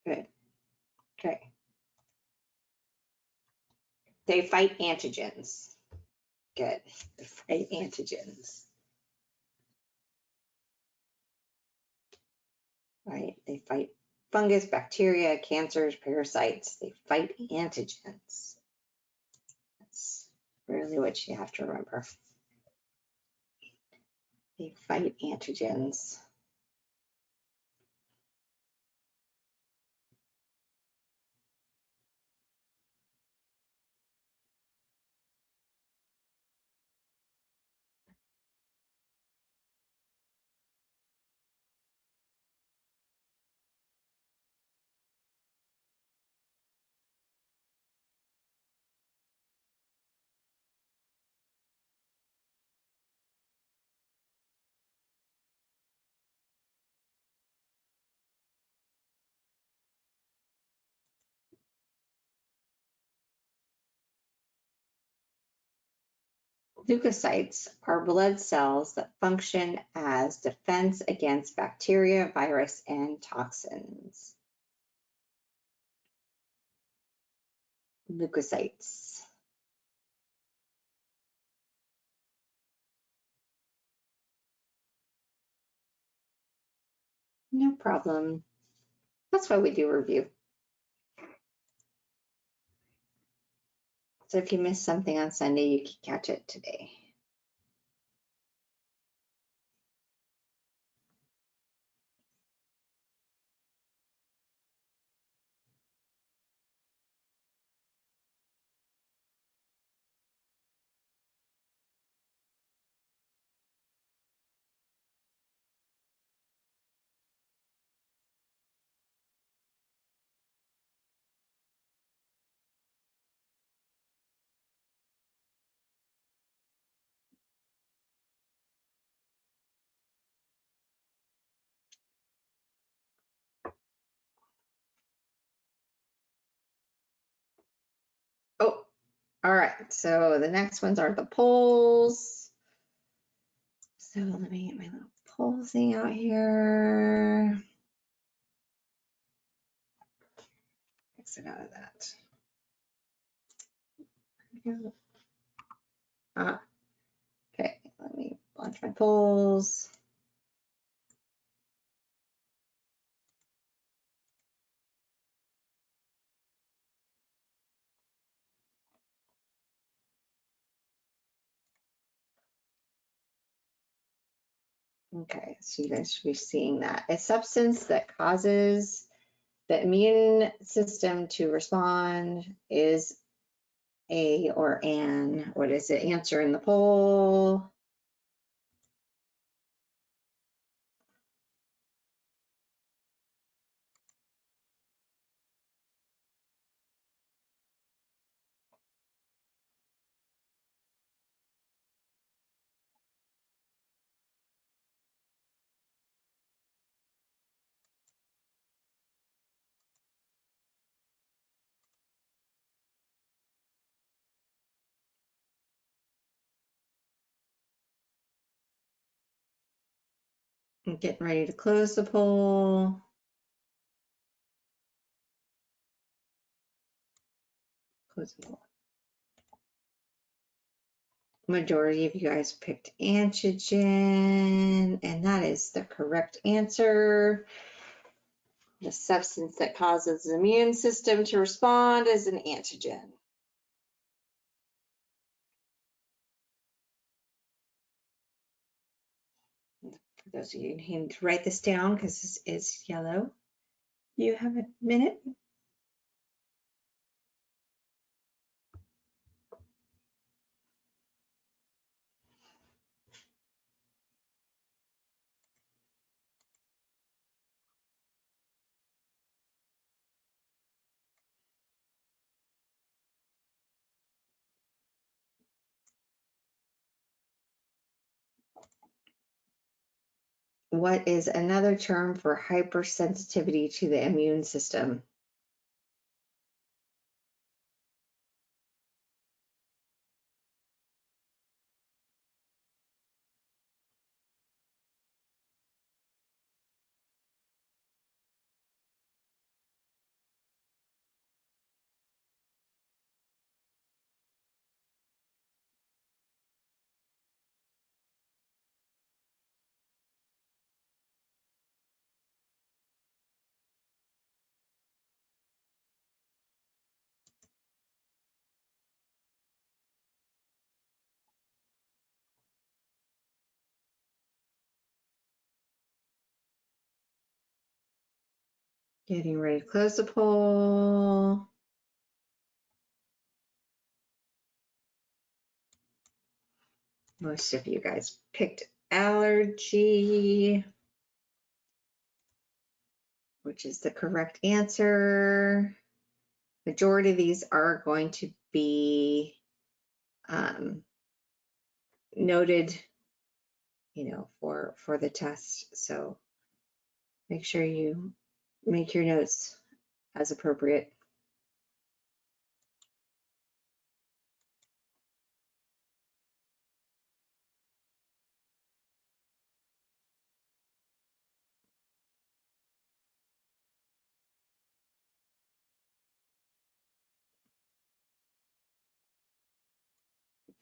Good. Okay. They fight antigens. Good. They fight antigens. Right? They fight fungus, bacteria, cancers, parasites. They fight antigens. That's really what you have to remember. They fight antigens. Leukocytes are blood cells that function as defense against bacteria, virus, and toxins. Leukocytes. No problem. That's why we do review. So if you missed something on Sunday, you can catch it today. Oh, all right. So the next ones are the poles. So let me get my little pole thing out here. Exit out of that. Okay, let me launch my poles. Okay, so you guys should be seeing that. A substance that causes the immune system to respond is a or an, what is it? Answer in the poll. I'm getting ready to close the poll. Close the poll. Majority of you guys picked antigen, and that is the correct answer. The substance that causes the immune system to respond is an antigen. For those of you who need to write this down because this is yellow, you have a minute. What is another term for hypersensitivity to the immune system? Getting ready to close the poll. Most of you guys picked allergy, which is the correct answer. Majority of these are going to be noted, for the test. So make sure you make your notes as appropriate.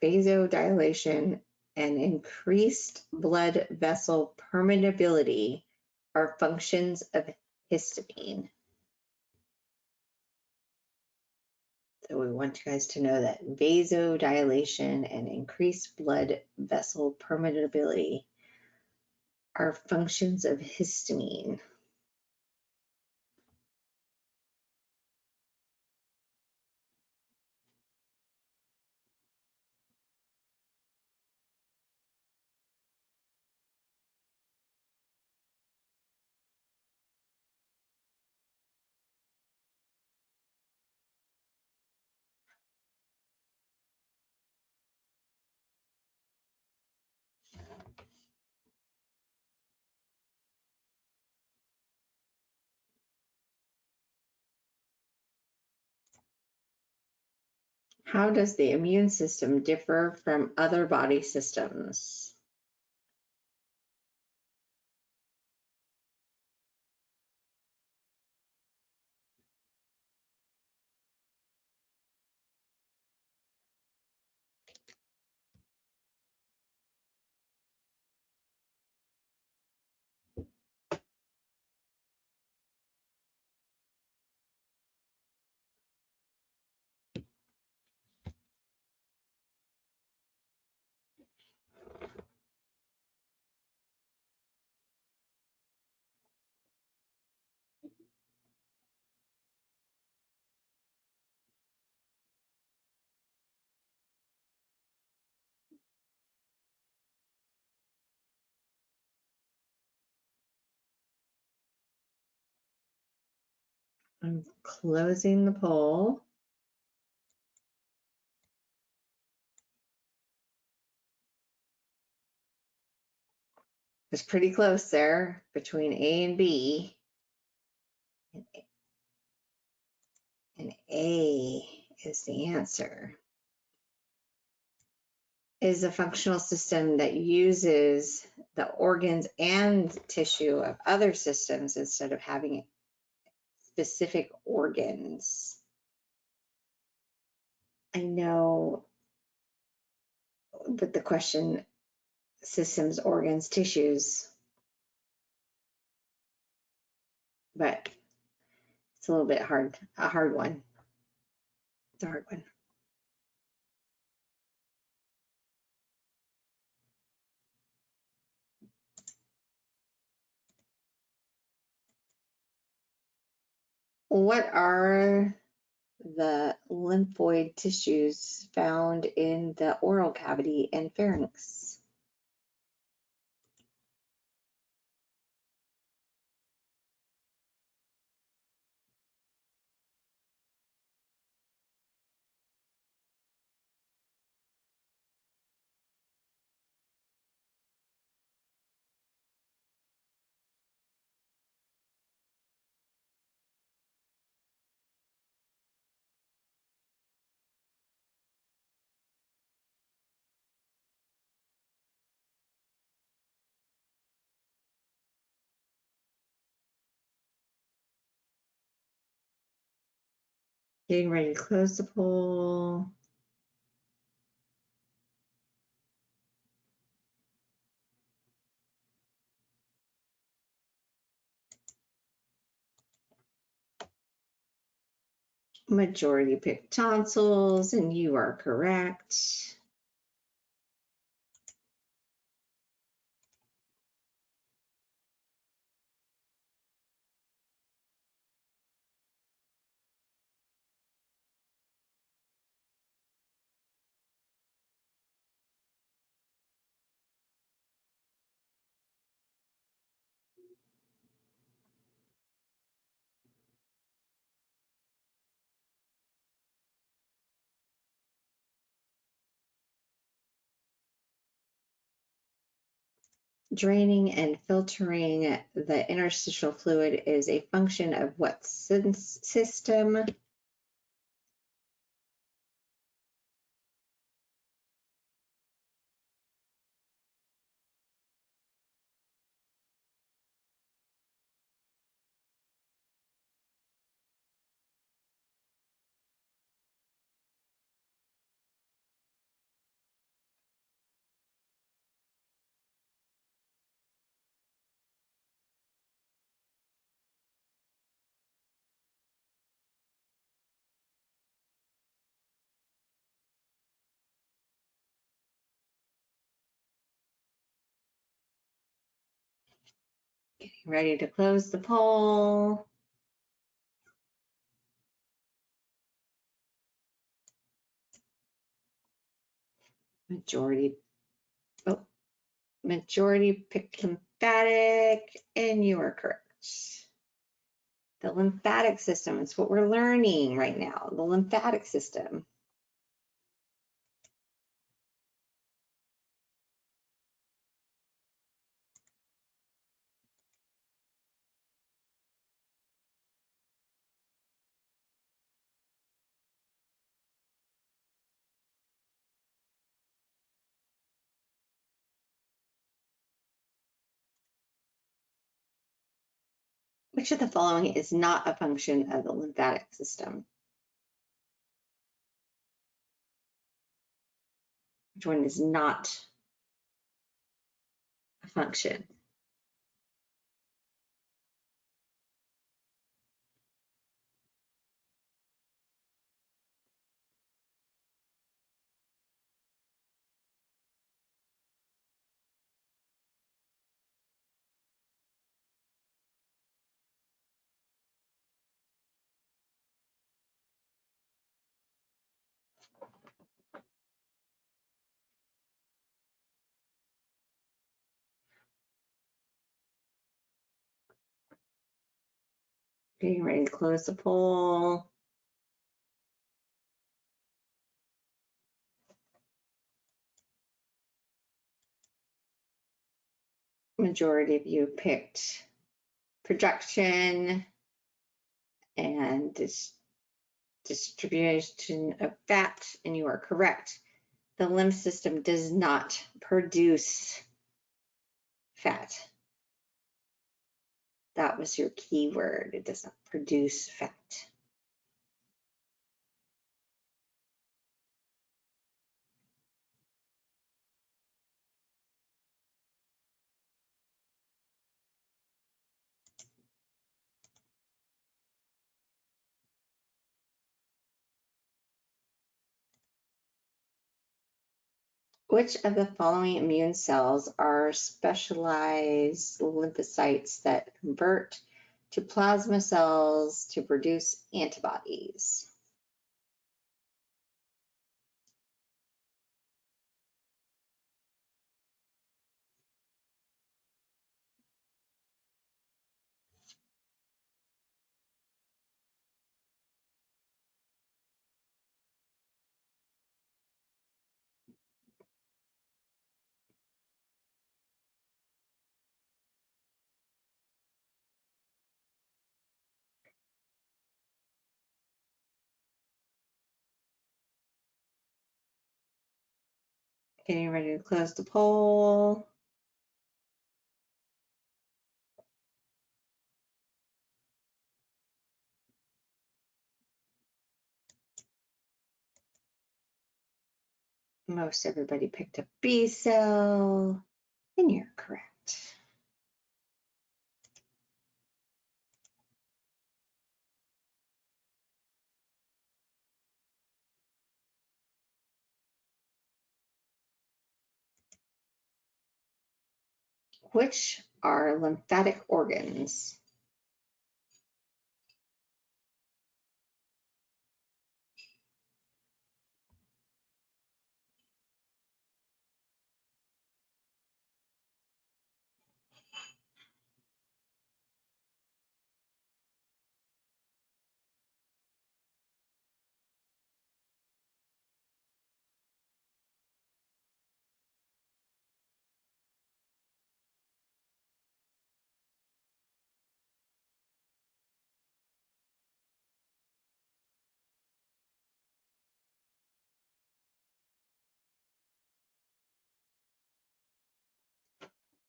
Vasodilation and increased blood vessel permeability are functions of histamine. So we want you guys to know that vasodilation and increased blood vessel permeability are functions of histamine. How does the immune system differ from other body systems? I'm closing the poll. It's pretty close there between A and B. And A is the answer. It is a functional system that uses the organs and tissue of other systems instead of having specific organs. I know, but the question, systems, organs, tissues, but it's a little bit hard, a hard one. It's a hard one. What are the lymphoid tissues found in the oral cavity and pharynx? Getting ready to close the poll. Majority picked tonsils, and you are correct. Draining and filtering the interstitial fluid is a function of what system? Getting ready to close the poll. Majority picked lymphatic, and you are correct. The lymphatic system is what we're learning right now, the lymphatic system. Which of the following is not a function of the lymphatic system? Which one is not a function? Getting ready to close the poll. Majority of you picked projection and distribution of fat, and you are correct. The lymph system does not produce fat. That was your key word. It does not produce fat. Which of the following immune cells are specialized lymphocytes that convert to plasma cells to produce antibodies? Getting ready to close the poll. Most everybody picked a B cell, and you're correct. Which are lymphatic organs?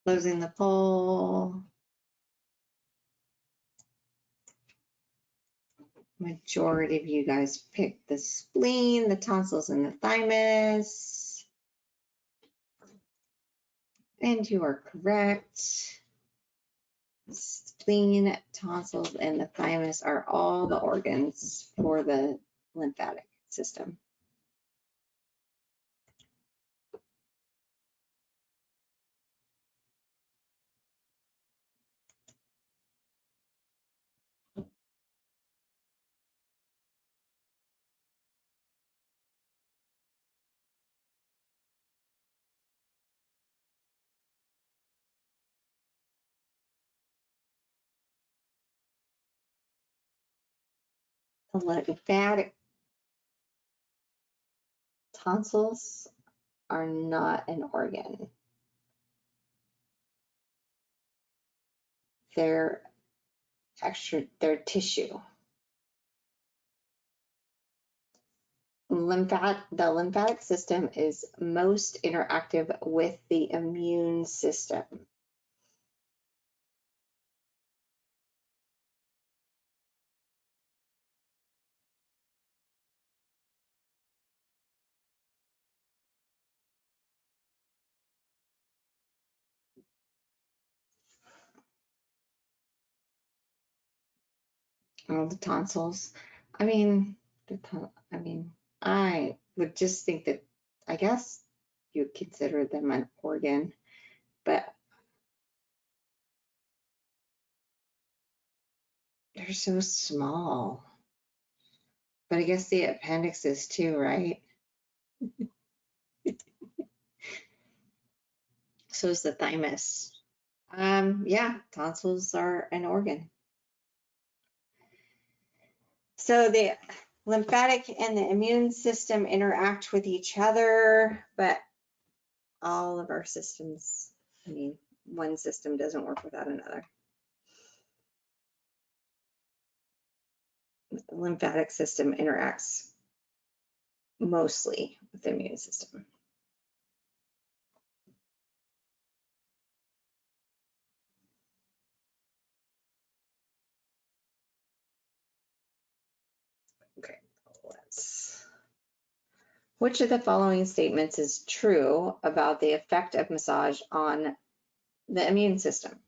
Closing the poll. Majority of you guys picked the spleen, the tonsils, and the thymus. And you are correct. Spleen, tonsils, and the thymus are all the organs for the lymphatic system. The lymphatic tonsils are not an organ. They're they're tissue. The lymphatic system is most interactive with the immune system. Oh, the tonsils. I mean, I would just think that, I guess you consider them an organ, but they're so small. But I guess the appendix is too, right? So is the thymus. Yeah, tonsils are an organ. So the lymphatic and the immune system interact with each other, but all of our systems, I mean, one system doesn't work without another. The lymphatic system interacts mostly with the immune system. Okay, which of the following statements is true about the effect of massage on the immune system?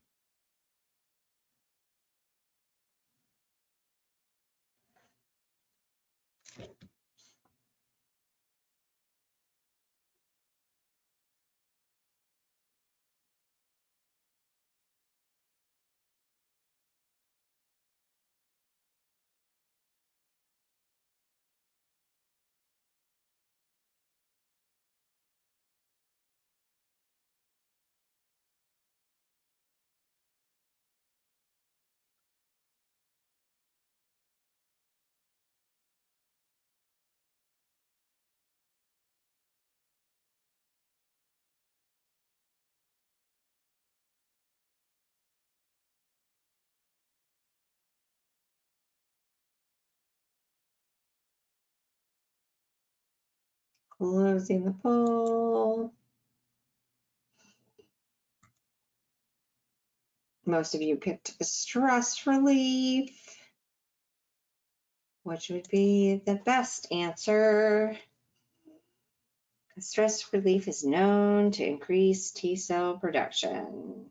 Closing the poll. Most of you picked stress relief, which would be the best answer. Stress relief is known to increase T cell production.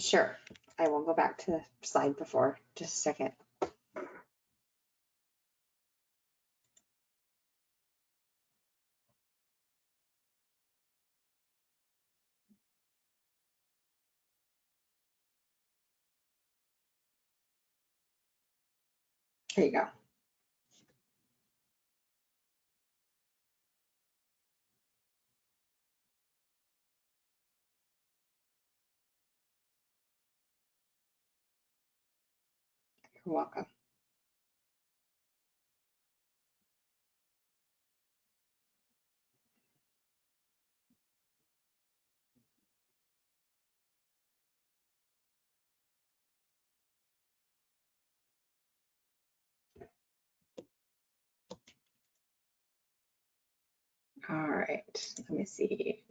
Sure, I will go back to the slide before, just a second. Here you go. You're welcome. All right, let me see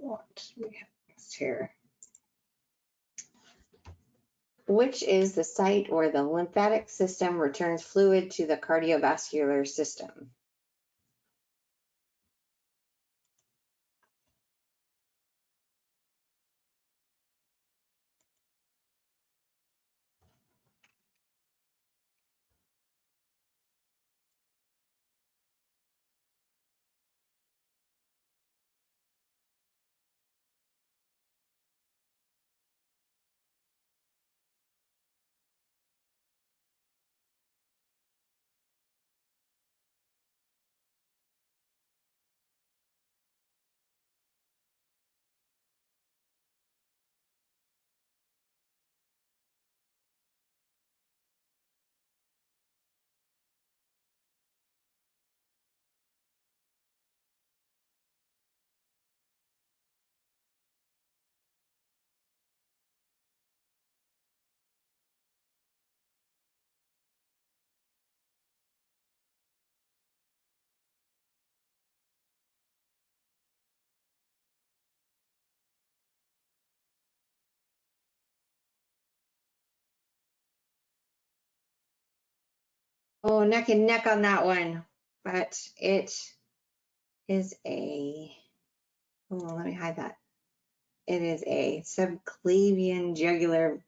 what we have next here. Which is the site where the lymphatic system returns fluid to the cardiovascular system? Oh, neck and neck on that one, but it is a, oh, let me hide that. It is a subclavian jugular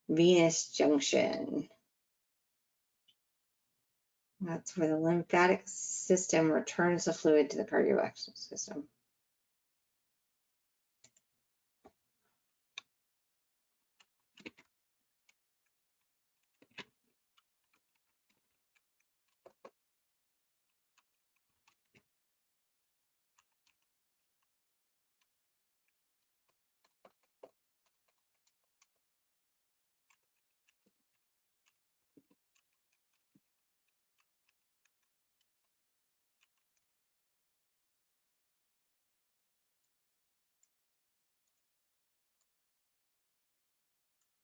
venous junction. That's where the lymphatic system returns the fluid to the cardiovascular system.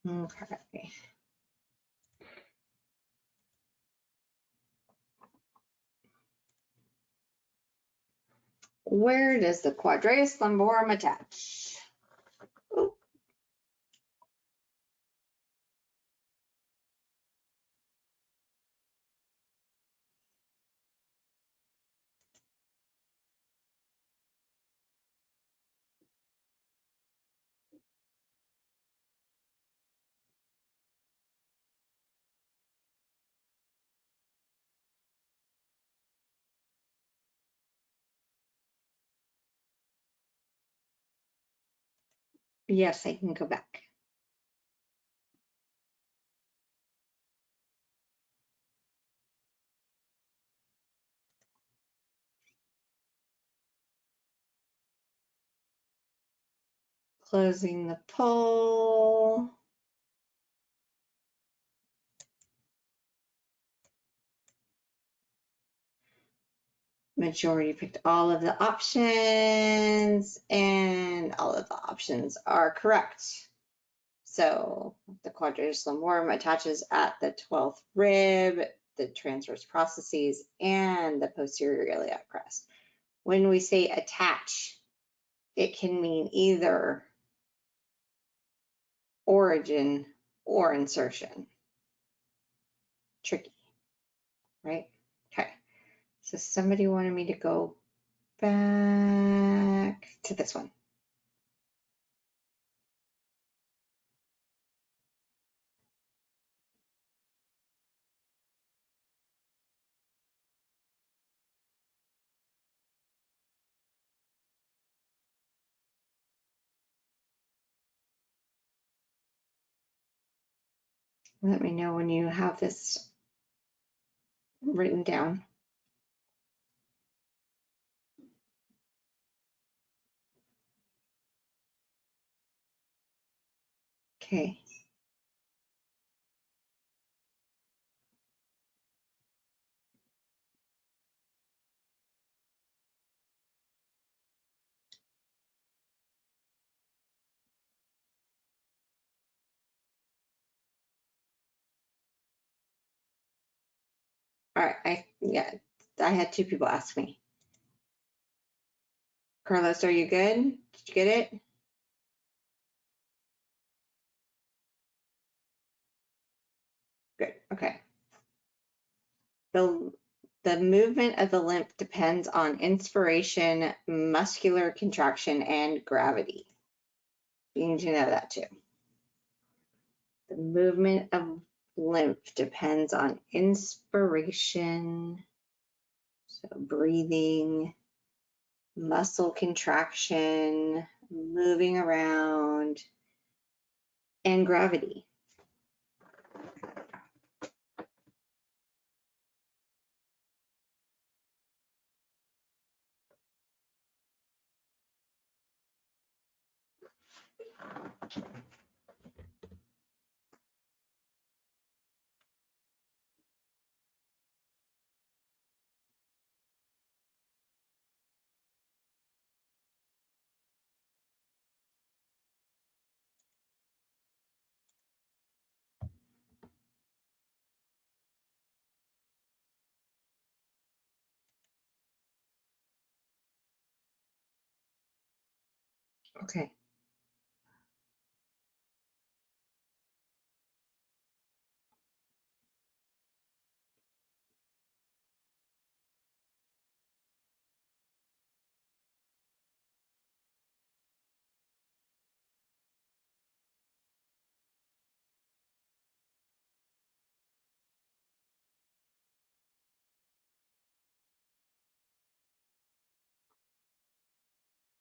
Okay. Where does the quadratus lumborum attach? Ooh. Yes, I can go back. Closing the poll. Majority picked all of the options, and all of the options are correct. So the quadratus lumborum attaches at the 12th rib, the transverse processes, and the posterior iliac crest. When we say attach, it can mean either origin or insertion. Tricky, right? Okay. So somebody wanted me to go back to this one. Let me know when you have this written down. Okay. All right, I had two people ask me. Carlos, are you good? Did you get it? Good. Okay. The movement of the lymph depends on inspiration, muscular contraction, and gravity. You need to know that too. The movement of lymph depends on inspiration, so breathing, muscle contraction, moving around, and gravity. Okay.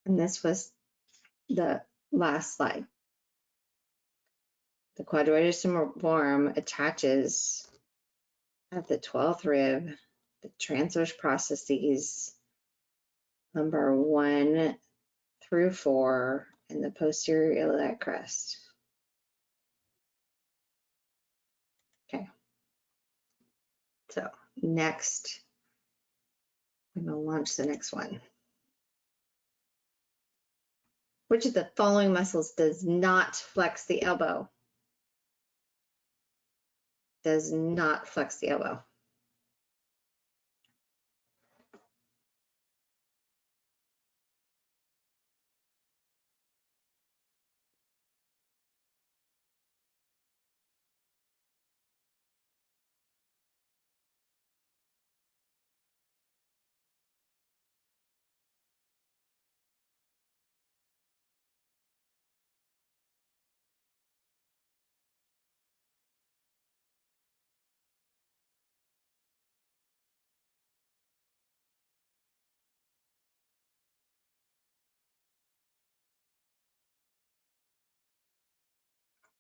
And this was the last slide. The quadratum attaches at the 12th rib, the transverse processes, lumbar 1 through 4, and the posterior iliac crest. Okay. So next, I'm going to launch the next one. Which of the following muscles does not flex the elbow? Does not flex the elbow.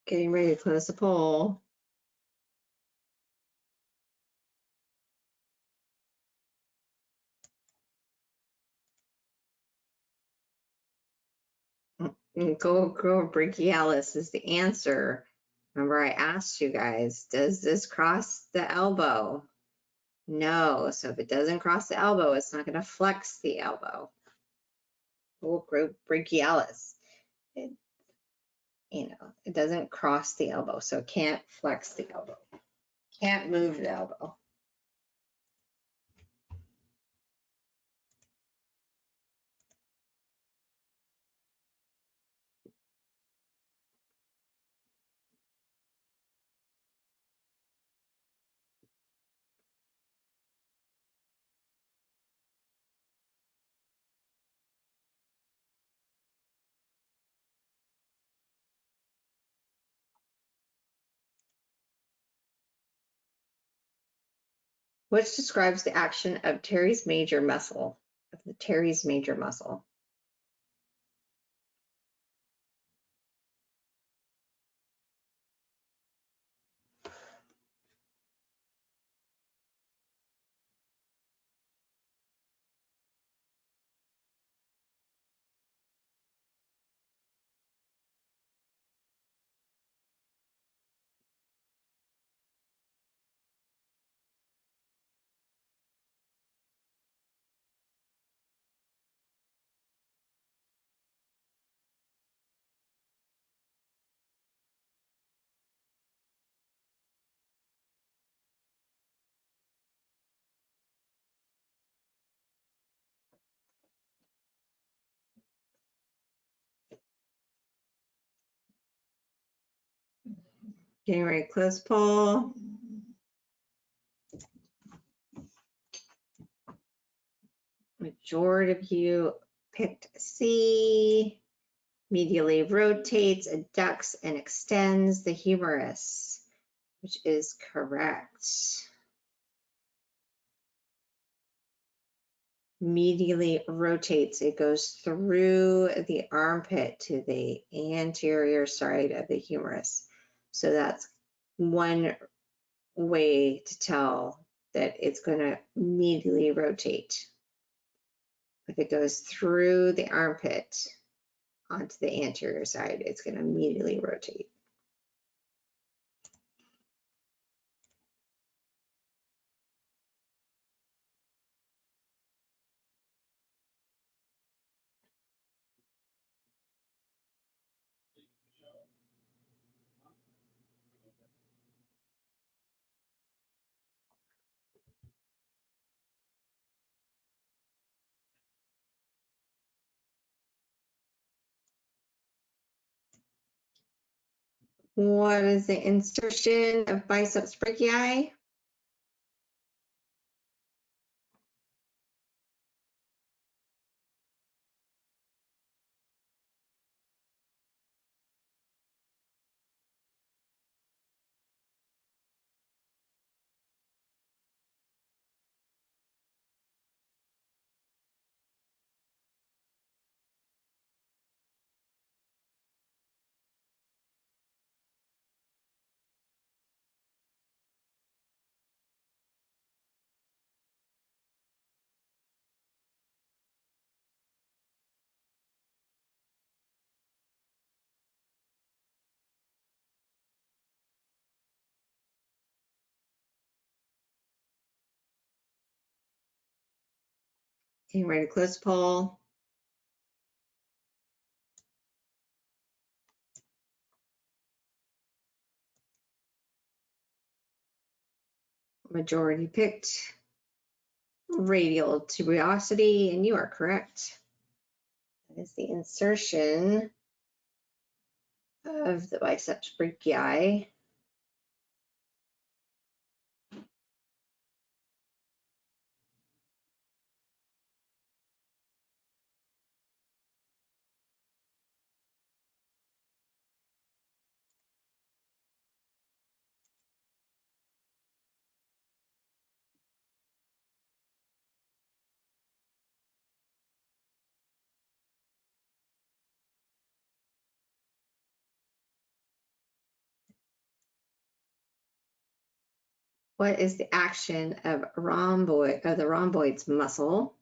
Getting ready to close the poll. Coracobrachialis is the answer. Remember I asked you guys, does this cross the elbow? No, so if it doesn't cross the elbow, it's not going to flex the elbow. Brachialis, it doesn't cross the elbow, so it can't flex the elbow. Can't move the elbow. Which describes the action of teres major muscle, of the teres major muscle. Getting ready to close poll. Majority of you picked C. Medially rotates, adducts, and extends the humerus, which is correct. Medially rotates. It goes through the armpit to the anterior side of the humerus. So that's one way to tell that it's going to medially rotate. If it goes through the armpit onto the anterior side, it's going to immediately rotate. What is the insertion of biceps brachii? Okay, ready to close poll. Majority picked radial tuberosity, and you are correct. That is the insertion of the biceps brachii. What is the action of the rhomboids muscle?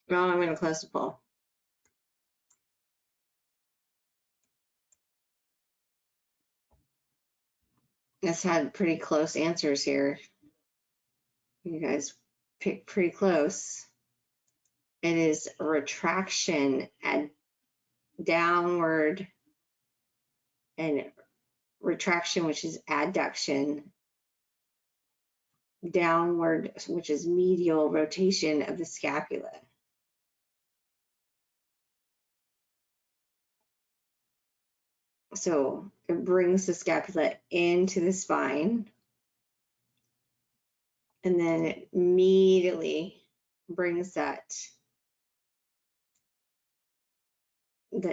Well, I'm going to close the poll. It's had pretty close answers here. You guys picked pretty close. It is retraction and downward, and retraction, which is adduction, downward, which is medial rotation of the scapula. So it brings the scapula into the spine, and then it immediately brings the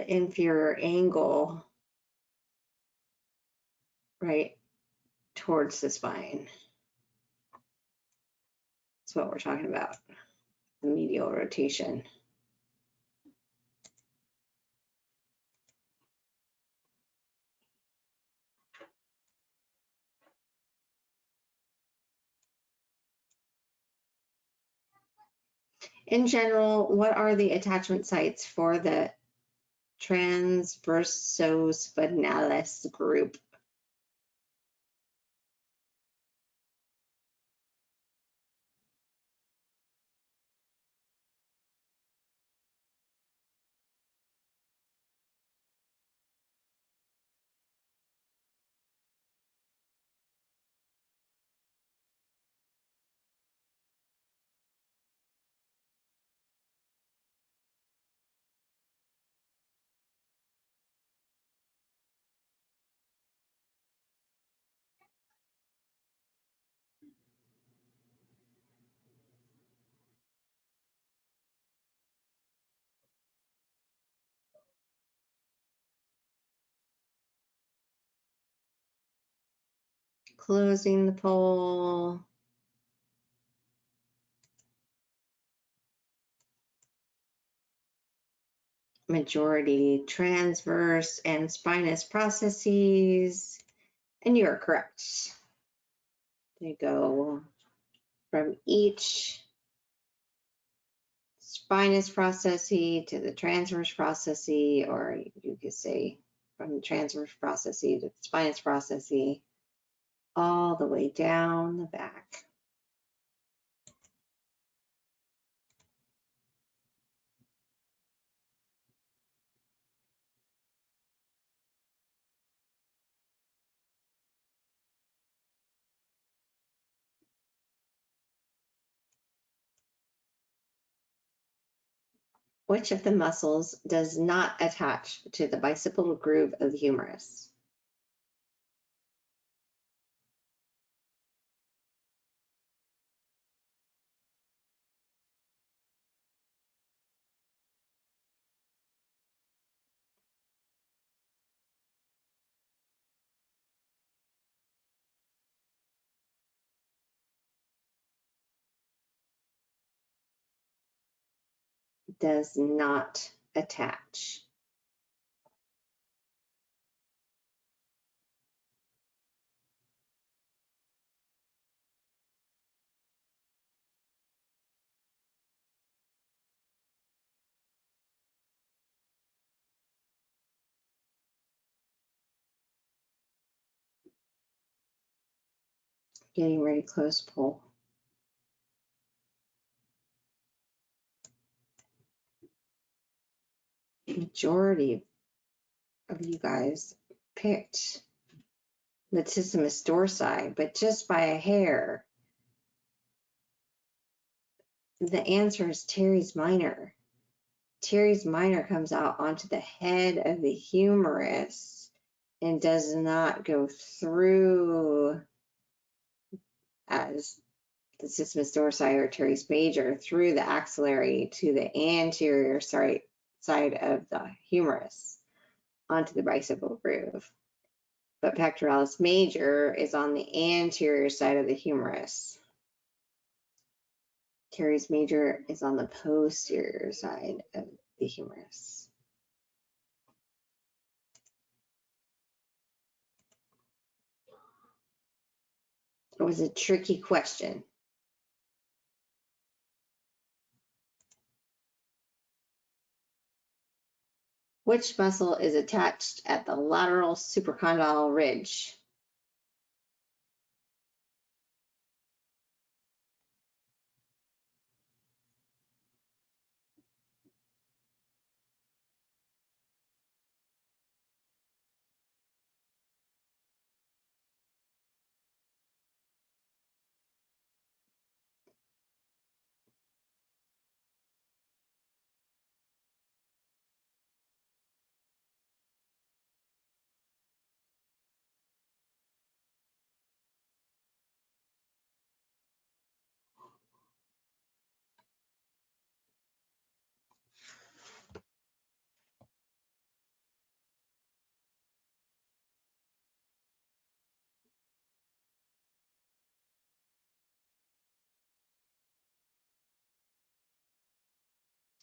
inferior angle right towards the spine. That's what we're talking about, the medial rotation. In general, what are the attachment sites for the transversospinalis group? Closing the poll. Majority transverse and spinous processes. And you are correct. They go from each spinous processes to the transverse processes, or you could say from the transverse processes to the spinous processes, all the way down the back. Which of the muscles does not attach to the bicipital groove of the humerus? Does not attach. Getting ready to close poll. Majority of you guys picked latissimus dorsi, but just by a hair. The answer is teres minor. Teres minor comes out onto the head of the humerus and does not go through as the latissimus dorsi or teres major through the axillary to the anterior side of the humerus onto the bicipital groove. But pectoralis major is on the anterior side of the humerus. Teres major is on the posterior side of the humerus. It was a tricky question. Which muscle is attached at the lateral supracondyle ridge?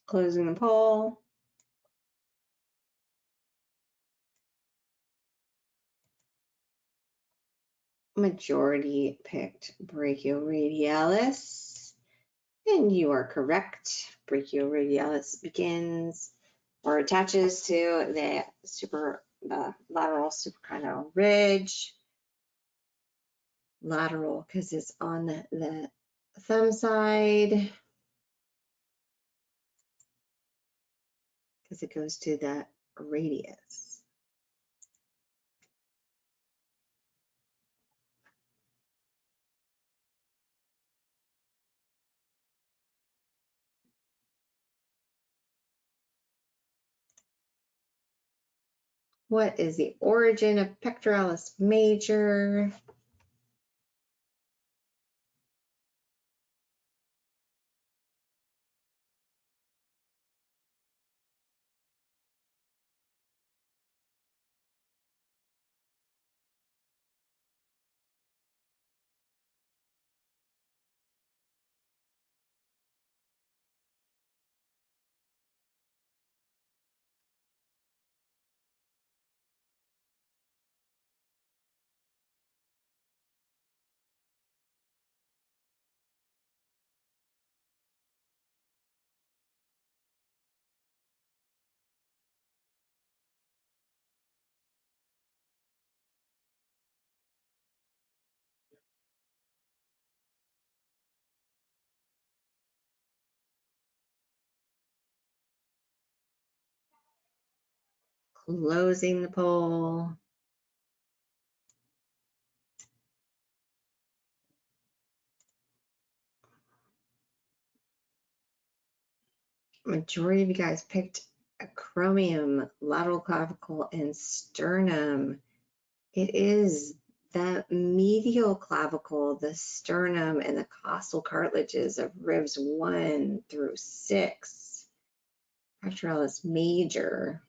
Closing the poll. Majority picked brachioradialis, and you are correct. Brachioradialis begins or attaches to the lateral suprachiasmatic ridge. Lateral because it's on the thumb side, because it goes to the radius. What is the origin of pectoralis major? Closing the poll. Majority of you guys picked acromion, lateral clavicle, and sternum. It is the medial clavicle, the sternum, and the costal cartilages of ribs 1 through 6. Pectoralis major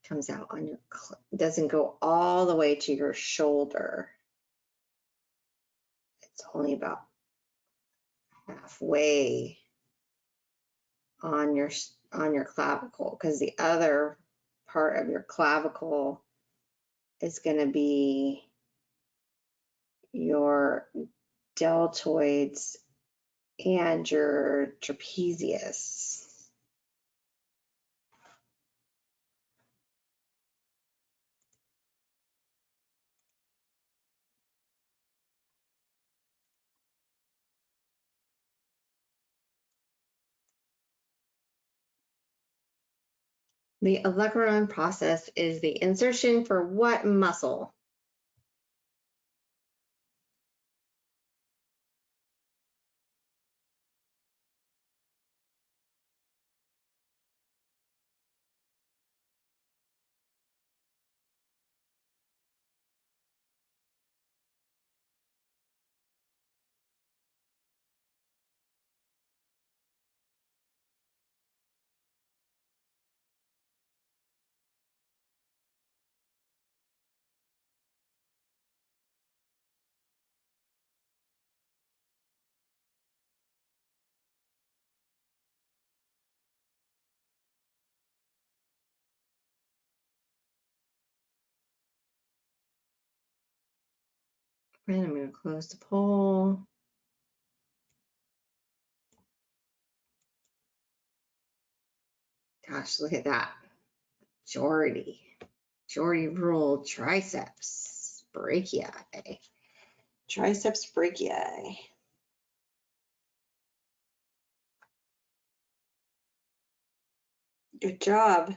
comes out on your, doesn't go all the way to your shoulder. It's only about halfway on your clavicle, because the other part of your clavicle is going to be your deltoids and your trapezius. The olecranon process is the insertion for what muscle? And I'm going to close the poll. Gosh, look at that. Majority ruled triceps brachii. Triceps brachii. Good job.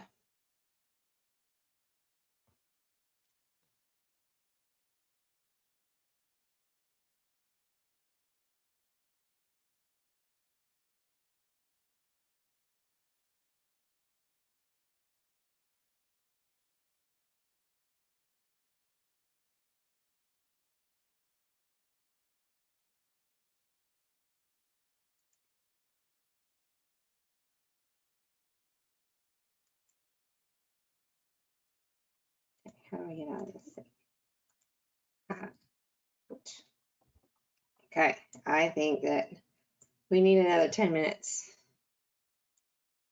How do I get out of this thing? Okay, I think that We need another 10 minutes,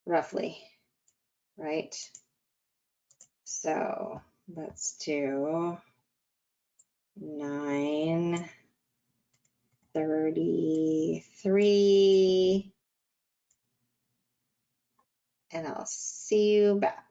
roughly, right? So let's do 9:33, and I'll see you back.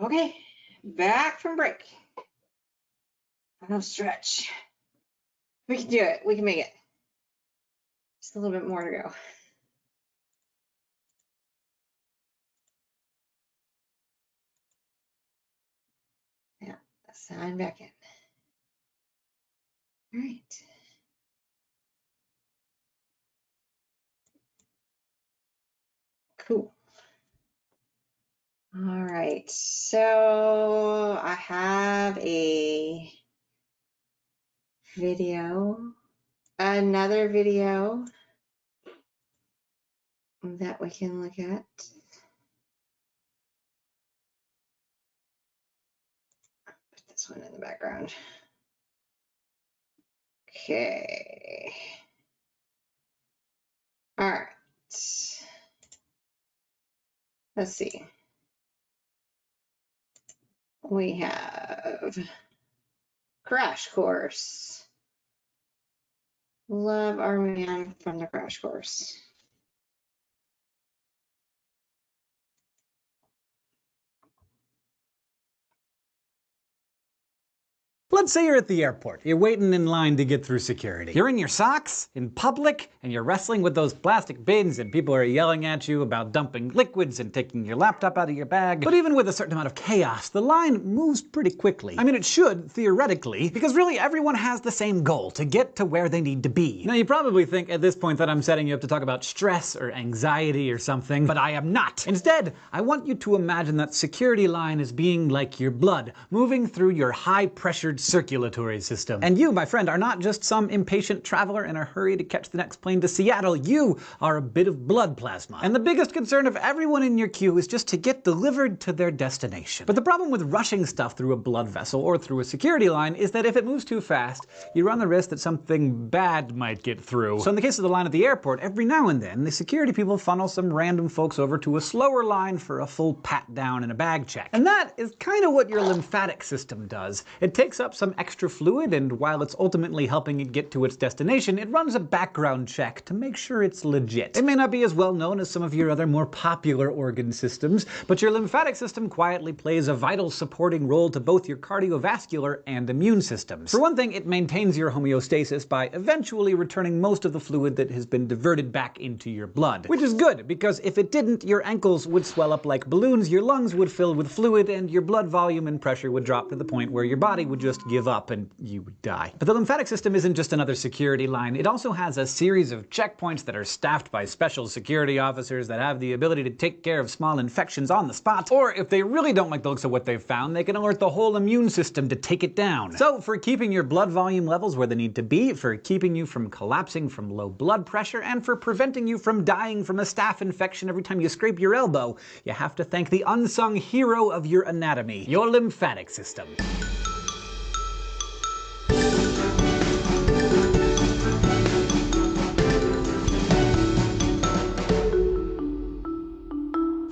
Okay, back from break. Final stretch. We can do it. We can make it. Just a little bit more to go. Yeah, sign back in. All right. Cool. All right, so I have a video, another video that we can look at. Put this one in the background. Okay. All right. Let's see. We have Crash Course. Love our man from the Crash Course. Let's say you're at the airport. You're waiting in line to get through security. You're in your socks, in public, and you're wrestling with those plastic bins, and people are yelling at you about dumping liquids and taking your laptop out of your bag. But even with a certain amount of chaos, the line moves pretty quickly. I mean, it should, theoretically, because really everyone has the same goal, to get to where they need to be. Now, you probably think at this point that I'm setting you up to talk about stress or anxiety or something, but I am not. Instead, I want you to imagine that security line is being like your blood, moving through your high-pressured circulatory system. And you, my friend, are not just some impatient traveler in a hurry to catch the next plane to Seattle. You are a bit of blood plasma. And the biggest concern of everyone in your queue is just to get delivered to their destination. But the problem with rushing stuff through a blood vessel or through a security line is that if it moves too fast, you run the risk that something bad might get through. So in the case of the line at the airport, every now and then, the security people funnel some random folks over to a slower line for a full pat down and a bag check. And that is kind of what your lymphatic system does. It takes up some extra fluid, and while it's ultimately helping it get to its destination, it runs a background check to make sure it's legit. It may not be as well known as some of your other more popular organ systems, but your lymphatic system quietly plays a vital supporting role to both your cardiovascular and immune systems. For one thing, it maintains your homeostasis by eventually returning most of the fluid that has been diverted back into your blood. Which is good, because if it didn't, your ankles would swell up like balloons, your lungs would fill with fluid, and your blood volume and pressure would drop to the point where your body would just give up and you would die. But the lymphatic system isn't just another security line. It also has a series of checkpoints that are staffed by special security officers that have the ability to take care of small infections on the spot. Or if they really don't like the looks of what they've found, they can alert the whole immune system to take it down. So for keeping your blood volume levels where they need to be, for keeping you from collapsing from low blood pressure, and for preventing you from dying from a staph infection every time you scrape your elbow, you have to thank the unsung hero of your anatomy, your lymphatic system.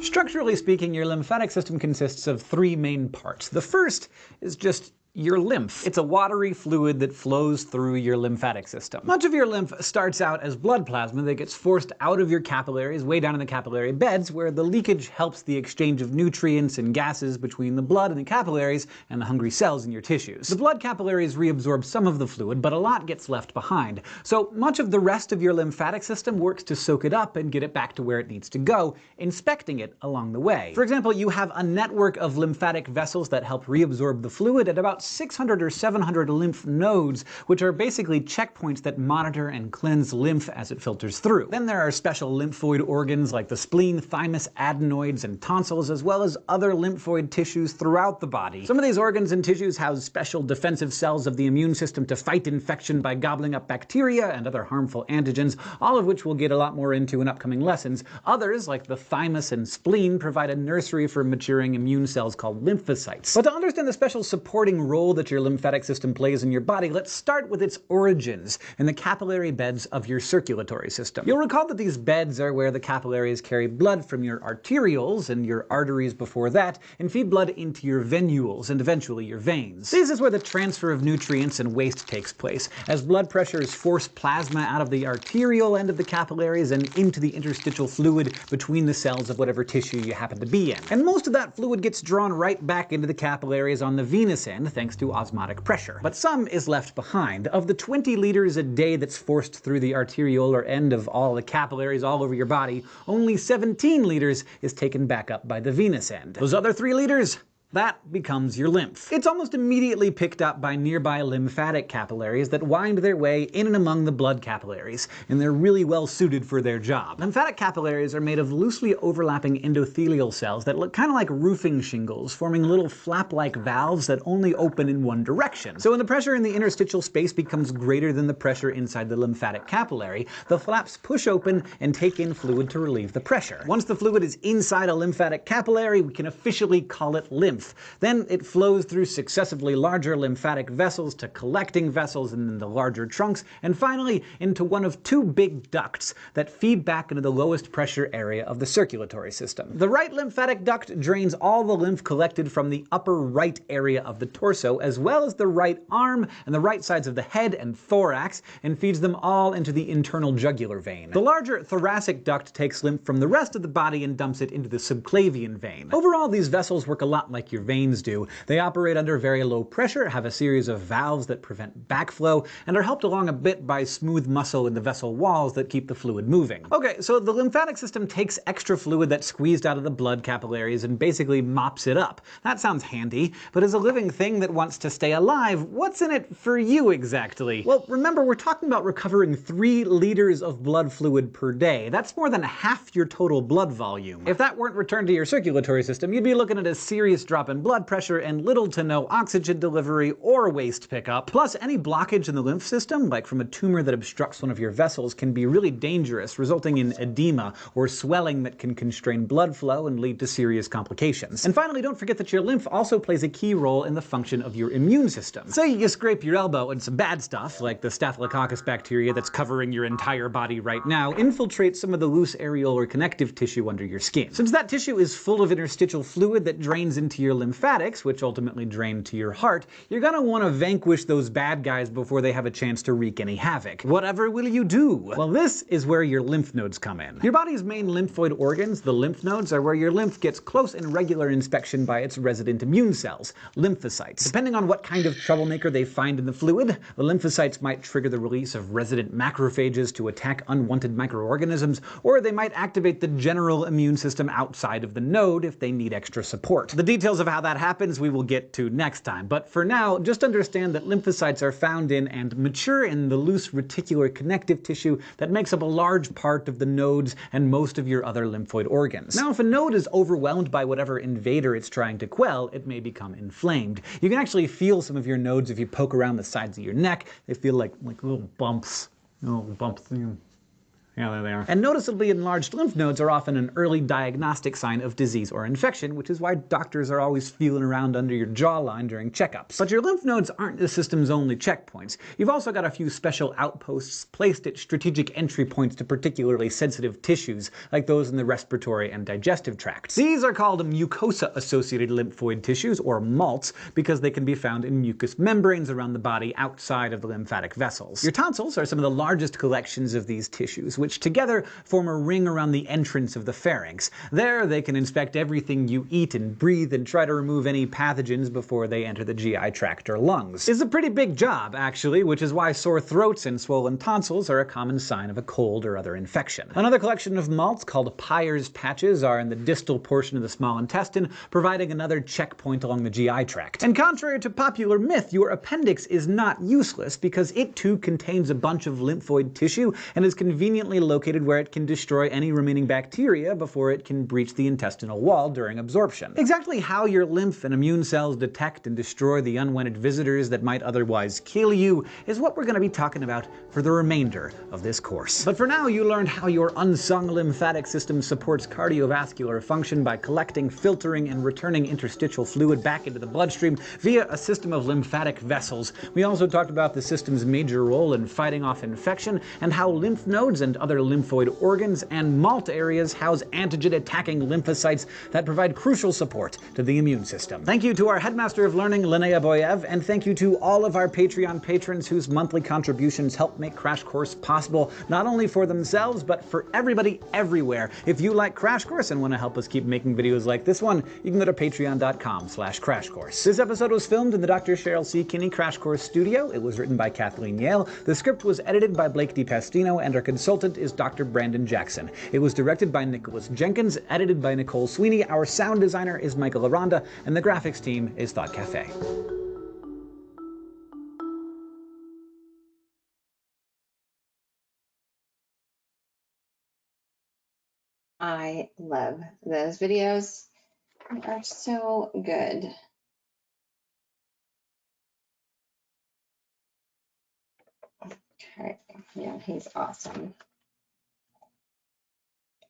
Structurally speaking, your lymphatic system consists of three main parts. The first is just your lymph. It's a watery fluid that flows through your lymphatic system. Much of your lymph starts out as blood plasma that gets forced out of your capillaries, way down in the capillary beds, where the leakage helps the exchange of nutrients and gases between the blood and the capillaries and the hungry cells in your tissues. The blood capillaries reabsorb some of the fluid, but a lot gets left behind. So much of the rest of your lymphatic system works to soak it up and get it back to where it needs to go, inspecting it along the way. For example, you have a network of lymphatic vessels that help reabsorb the fluid at about 600 or 700 lymph nodes, which are basically checkpoints that monitor and cleanse lymph as it filters through. Then there are special lymphoid organs like the spleen, thymus, adenoids, and tonsils, as well as other lymphoid tissues throughout the body. Some of these organs and tissues house special defensive cells of the immune system to fight infection by gobbling up bacteria and other harmful antigens, all of which we'll get a lot more into in upcoming lessons. Others, like the thymus and spleen, provide a nursery for maturing immune cells called lymphocytes. But to understand the special supporting role that your lymphatic system plays in your body, let's start with its origins in the capillary beds of your circulatory system. You'll recall that these beds are where the capillaries carry blood from your arterioles and your arteries before that, and feed blood into your venules and eventually your veins. This is where the transfer of nutrients and waste takes place, as blood pressures force plasma out of the arterial end of the capillaries and into the interstitial fluid between the cells of whatever tissue you happen to be in. And most of that fluid gets drawn right back into the capillaries on the venous end thanks to osmotic pressure. But some is left behind. Of the 20 liters a day that's forced through the arteriolar end of all the capillaries all over your body, only 17 liters is taken back up by the venous end. Those other 3 liters? That becomes your lymph. It's almost immediately picked up by nearby lymphatic capillaries that wind their way in and among the blood capillaries, and they're really well suited for their job. Lymphatic capillaries are made of loosely overlapping endothelial cells that look kind of like roofing shingles, forming little flap-like valves that only open in one direction. So when the pressure in the interstitial space becomes greater than the pressure inside the lymphatic capillary, the flaps push open and take in fluid to relieve the pressure. Once the fluid is inside a lymphatic capillary, we can officially call it lymph. Then it flows through successively larger lymphatic vessels to collecting vessels and then the larger trunks, and finally into one of 2 big ducts that feed back into the lowest pressure area of the circulatory system. The right lymphatic duct drains all the lymph collected from the upper right area of the torso, as well as the right arm and the right sides of the head and thorax, and feeds them all into the internal jugular vein. The larger thoracic duct takes lymph from the rest of the body and dumps it into the subclavian vein. Overall, these vessels work a lot like your veins do. They operate under very low pressure, have a series of valves that prevent backflow, and are helped along a bit by smooth muscle in the vessel walls that keep the fluid moving. Okay, so the lymphatic system takes extra fluid that's squeezed out of the blood capillaries and basically mops it up. That sounds handy, but as a living thing that wants to stay alive, what's in it for you exactly? Well, remember, we're talking about recovering 3 liters of blood fluid per day. That's more than half your total blood volume. If that weren't returned to your circulatory system, you'd be looking at a serious drop in blood pressure and little to no oxygen delivery or waste pickup. Plus, any blockage in the lymph system, like from a tumor that obstructs one of your vessels, can be really dangerous, resulting in edema or swelling that can constrain blood flow and lead to serious complications. And finally, don't forget that your lymph also plays a key role in the function of your immune system. Say you scrape your elbow and some bad stuff, like the staphylococcus bacteria that's covering your entire body right now, infiltrates some of the loose areolar connective tissue under your skin. Since that tissue is full of interstitial fluid that drains into your lymphatics, which ultimately drain to your heart, you're gonna want to vanquish those bad guys before they have a chance to wreak any havoc. Whatever will you do? Well, this is where your lymph nodes come in. Your body's main lymphoid organs, the lymph nodes, are where your lymph gets close and regular inspection by its resident immune cells, lymphocytes. Depending on what kind of troublemaker they find in the fluid, the lymphocytes might trigger the release of resident macrophages to attack unwanted microorganisms, or they might activate the general immune system outside of the node if they need extra support. The details of how that happens we will get to next time, but for now, just understand that lymphocytes are found in and mature in the loose reticular connective tissue that makes up a large part of the nodes and most of your other lymphoid organs. Now, if a node is overwhelmed by whatever invader it's trying to quell, it may become inflamed. You can actually feel some of your nodes if you poke around the sides of your neck. They feel like little bumps. Little bumps. Yeah, there they are. And noticeably enlarged lymph nodes are often an early diagnostic sign of disease or infection, which is why doctors are always feeling around under your jawline during checkups. But your lymph nodes aren't the system's only checkpoints. You've also got a few special outposts placed at strategic entry points to particularly sensitive tissues, like those in the respiratory and digestive tracts. These are called mucosa-associated lymphoid tissues, or MALTs, because they can be found in mucous membranes around the body outside of the lymphatic vessels. Your tonsils are some of the largest collections of these tissues, which together form a ring around the entrance of the pharynx. There, they can inspect everything you eat and breathe and try to remove any pathogens before they enter the GI tract or lungs. It's a pretty big job, actually, which is why sore throats and swollen tonsils are a common sign of a cold or other infection. Another collection of MALTs, called Peyer's patches, are in the distal portion of the small intestine, providing another checkpoint along the GI tract. And contrary to popular myth, your appendix is not useless, because it too contains a bunch of lymphoid tissue and is conveniently conveniently located where it can destroy any remaining bacteria before it can breach the intestinal wall during absorption. Exactly how your lymph and immune cells detect and destroy the unwanted visitors that might otherwise kill you is what we're going to be talking about for the remainder of this course. But for now, you learned how your unsung lymphatic system supports cardiovascular function by collecting, filtering, and returning interstitial fluid back into the bloodstream via a system of lymphatic vessels. We also talked about the system's major role in fighting off infection and how lymph nodes and other lymphoid organs and MALT areas house antigen-attacking lymphocytes that provide crucial support to the immune system. Thank you to our Headmaster of Learning, Linnea Boyev, and thank you to all of our Patreon patrons whose monthly contributions help make Crash Course possible, not only for themselves, but for everybody everywhere. If you like Crash Course and want to help us keep making videos like this one, you can go to patreon.com/crashcourse. This episode was filmed in the Dr. Cheryl C. Kinney Crash Course studio. It was written by Kathleen Yale. The script was edited by Blake DiPastino, and our consultant is Dr. Brandon Jackson. It was directed by Nicholas Jenkins, edited by Nicole Sweeney. Our sound designer is Michael Aranda, and the graphics team is Thought Cafe. I love those videos. They are so good. Okay, yeah, he's awesome.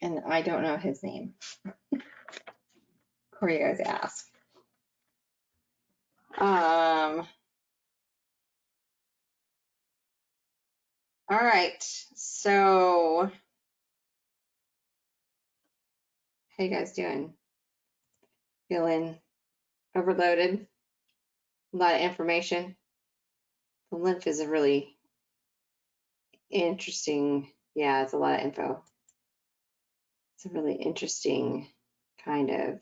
And I don't know his name. Corey goes ask. All right, so how you guys doing? Feeling overloaded? A lot of information. The lymph is a really interesting, yeah, it's a lot of info. It's a really interesting kind of,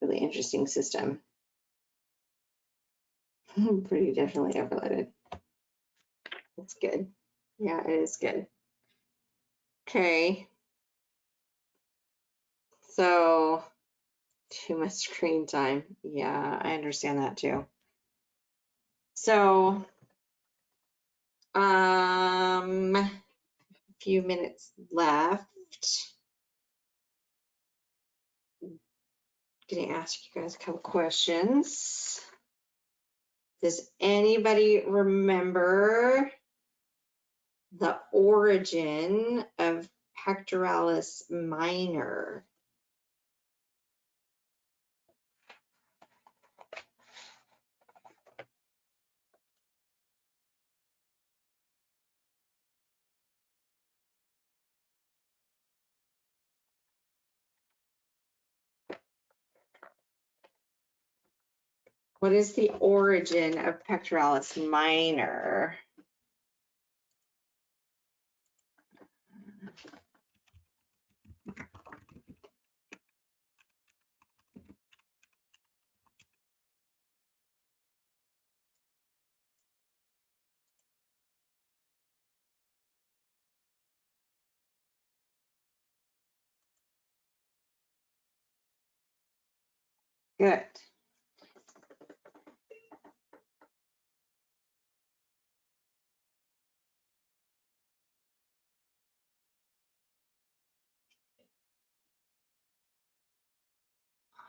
really interesting system. Pretty definitely overloaded. It's good. Yeah, it is good. Okay. So, too much screen time. Yeah, I understand that too. So, a few minutes left. Gonna ask you guys a couple questions. Does anybody remember the origin of pectoralis minor? What is the origin of pectoralis minor? Good.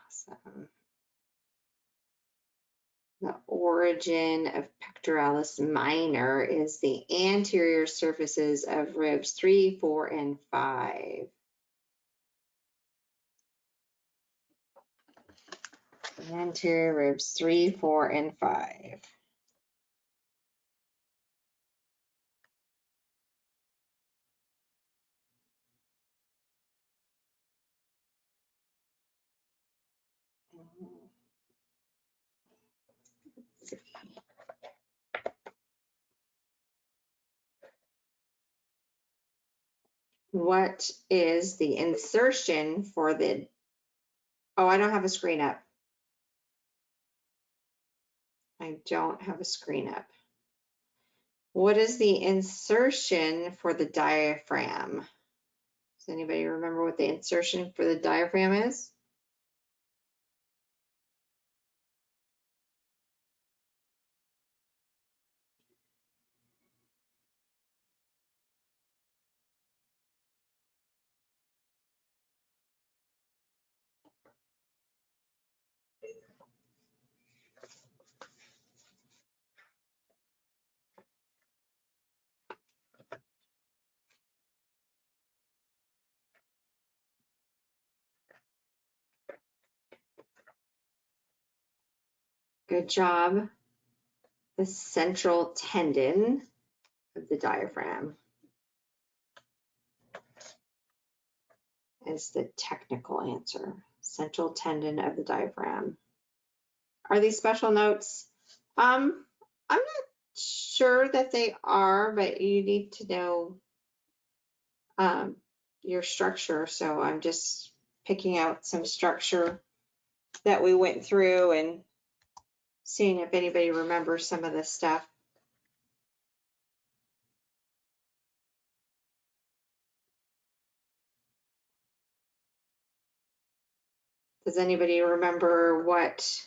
Awesome. The origin of pectoralis minor is the anterior surfaces of ribs 3, 4, and 5. Anterior ribs 3, 4, and 5. What is the insertion for the, oh, I don't have a screen up. I don't have a screen up. What is the insertion for the diaphragm? Does anybody remember what the insertion for the diaphragm is? Good job. The central tendon of the diaphragm is the technical answer. Central tendon of the diaphragm. Are these special notes? I'm not sure that they are, but you need to know your structure. So I'm just picking out some structure that we went through and seeing if anybody remembers some of this stuff. Does anybody remember what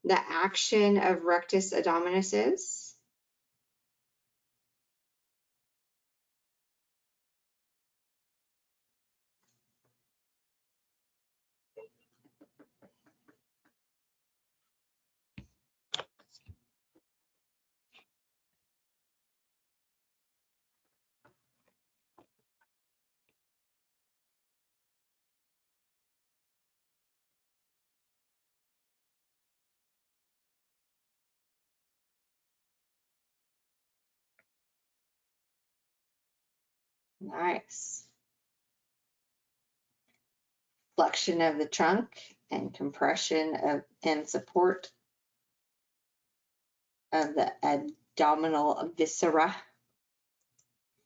the action of rectus abdominis is? Nice. Flexion of the trunk and compression of and support of the abdominal viscera.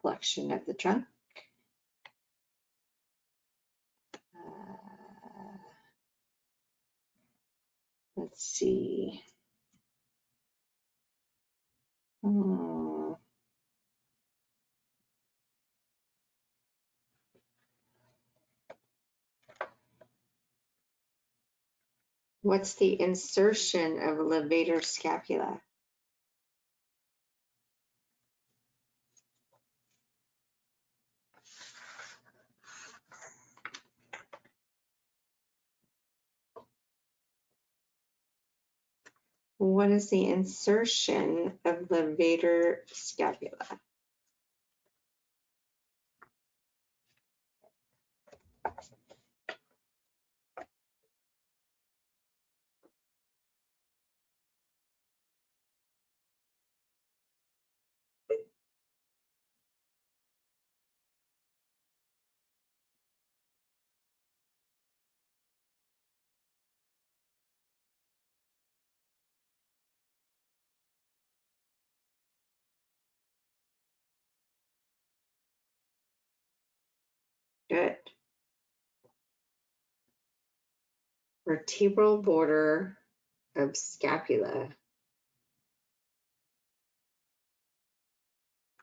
Flexion of the trunk. Let's see. What's the insertion of levator scapula? What is the insertion of levator scapula? Good. Vertebral border of scapula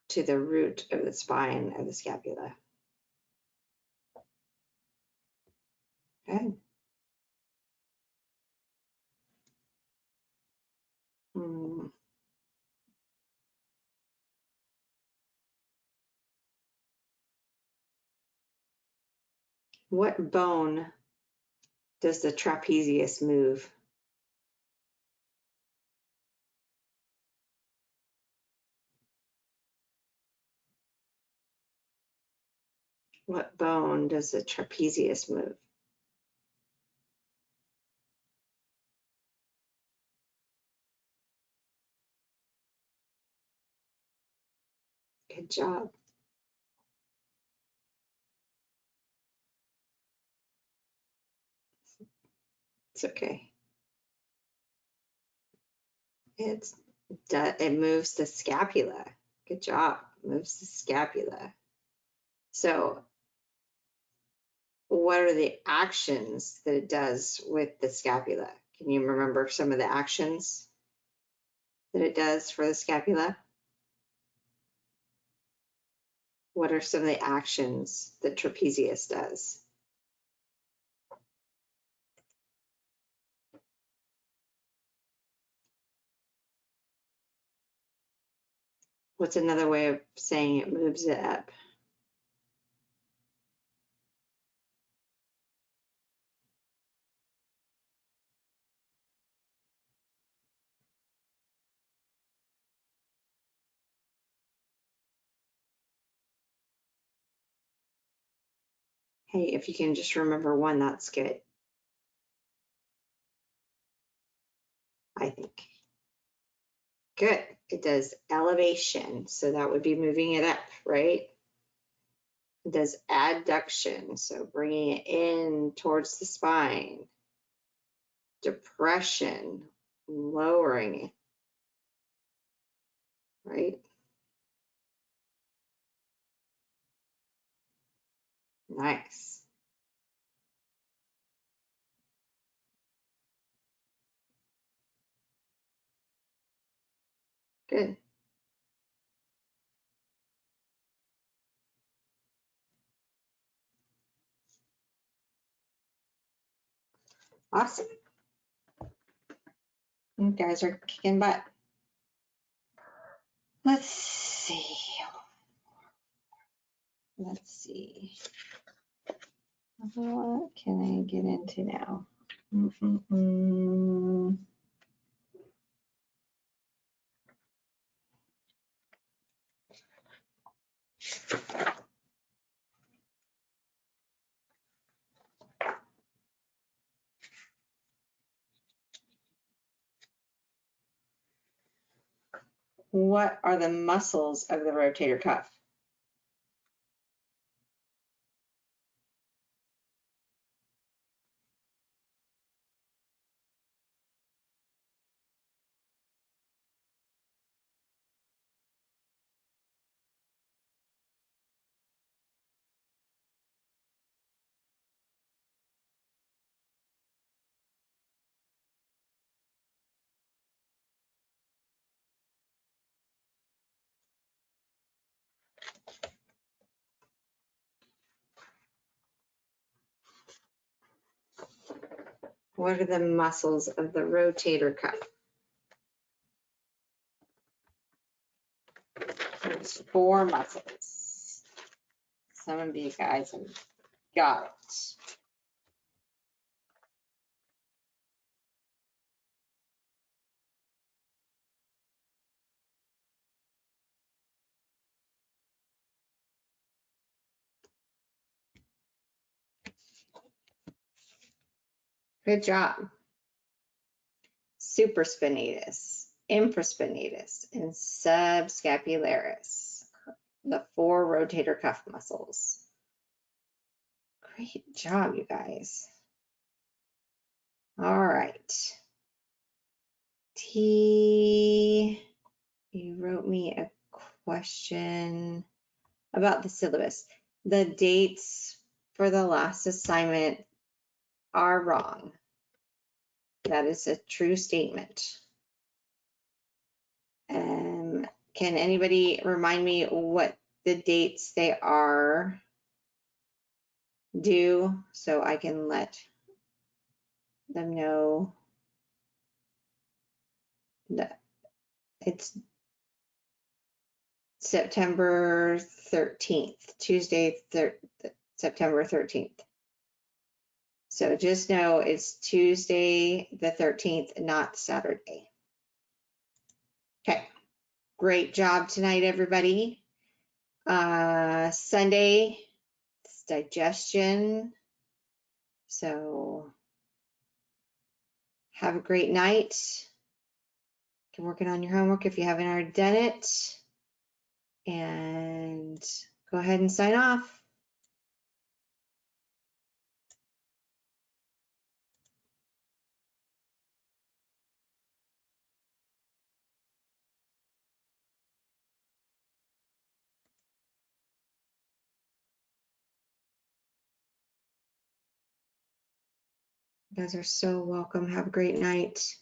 to the root of the spine of the scapula. Good. What bone does the trapezius move? What bone does the trapezius move? Good job. It's okay. It moves the scapula. Good job. Moves the scapula. So what are the actions that it does with the scapula? Can you remember some of the actions that it does for the scapula? What are some of the actions that trapezius does? What's another way of saying it moves it up? Hey, if you can just remember one, that's good. I think. Good. It does elevation, so that would be moving it up, right? It does adduction, so bringing it in towards the spine. Depression, lowering it, right? Nice. Good. Awesome. You guys are kicking butt. Let's see. Let's see. What can I get into now? What are the muscles of the rotator cuff? What are the muscles of the rotator cuff? There's 4 muscles. Some of you guys have got it. Good job. Supraspinatus, infraspinatus, and subscapularis, the 4 rotator cuff muscles. Great job, you guys. All right. T, you wrote me a question about the syllabus. The dates for the last assignment are wrong. That is a true statement. Can anybody remind me what the dates they are due so I can let them know that it's September 13th, Tuesday, September 13th. So just know it's Tuesday the 13th, not Saturday. Okay, great job tonight, everybody. Sunday, it's digestion. So have a great night. Keep working on your homework if you haven't already done it. And go ahead and sign off. You guys are so welcome. Have a great night.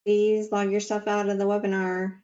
Please log yourself out of the webinar.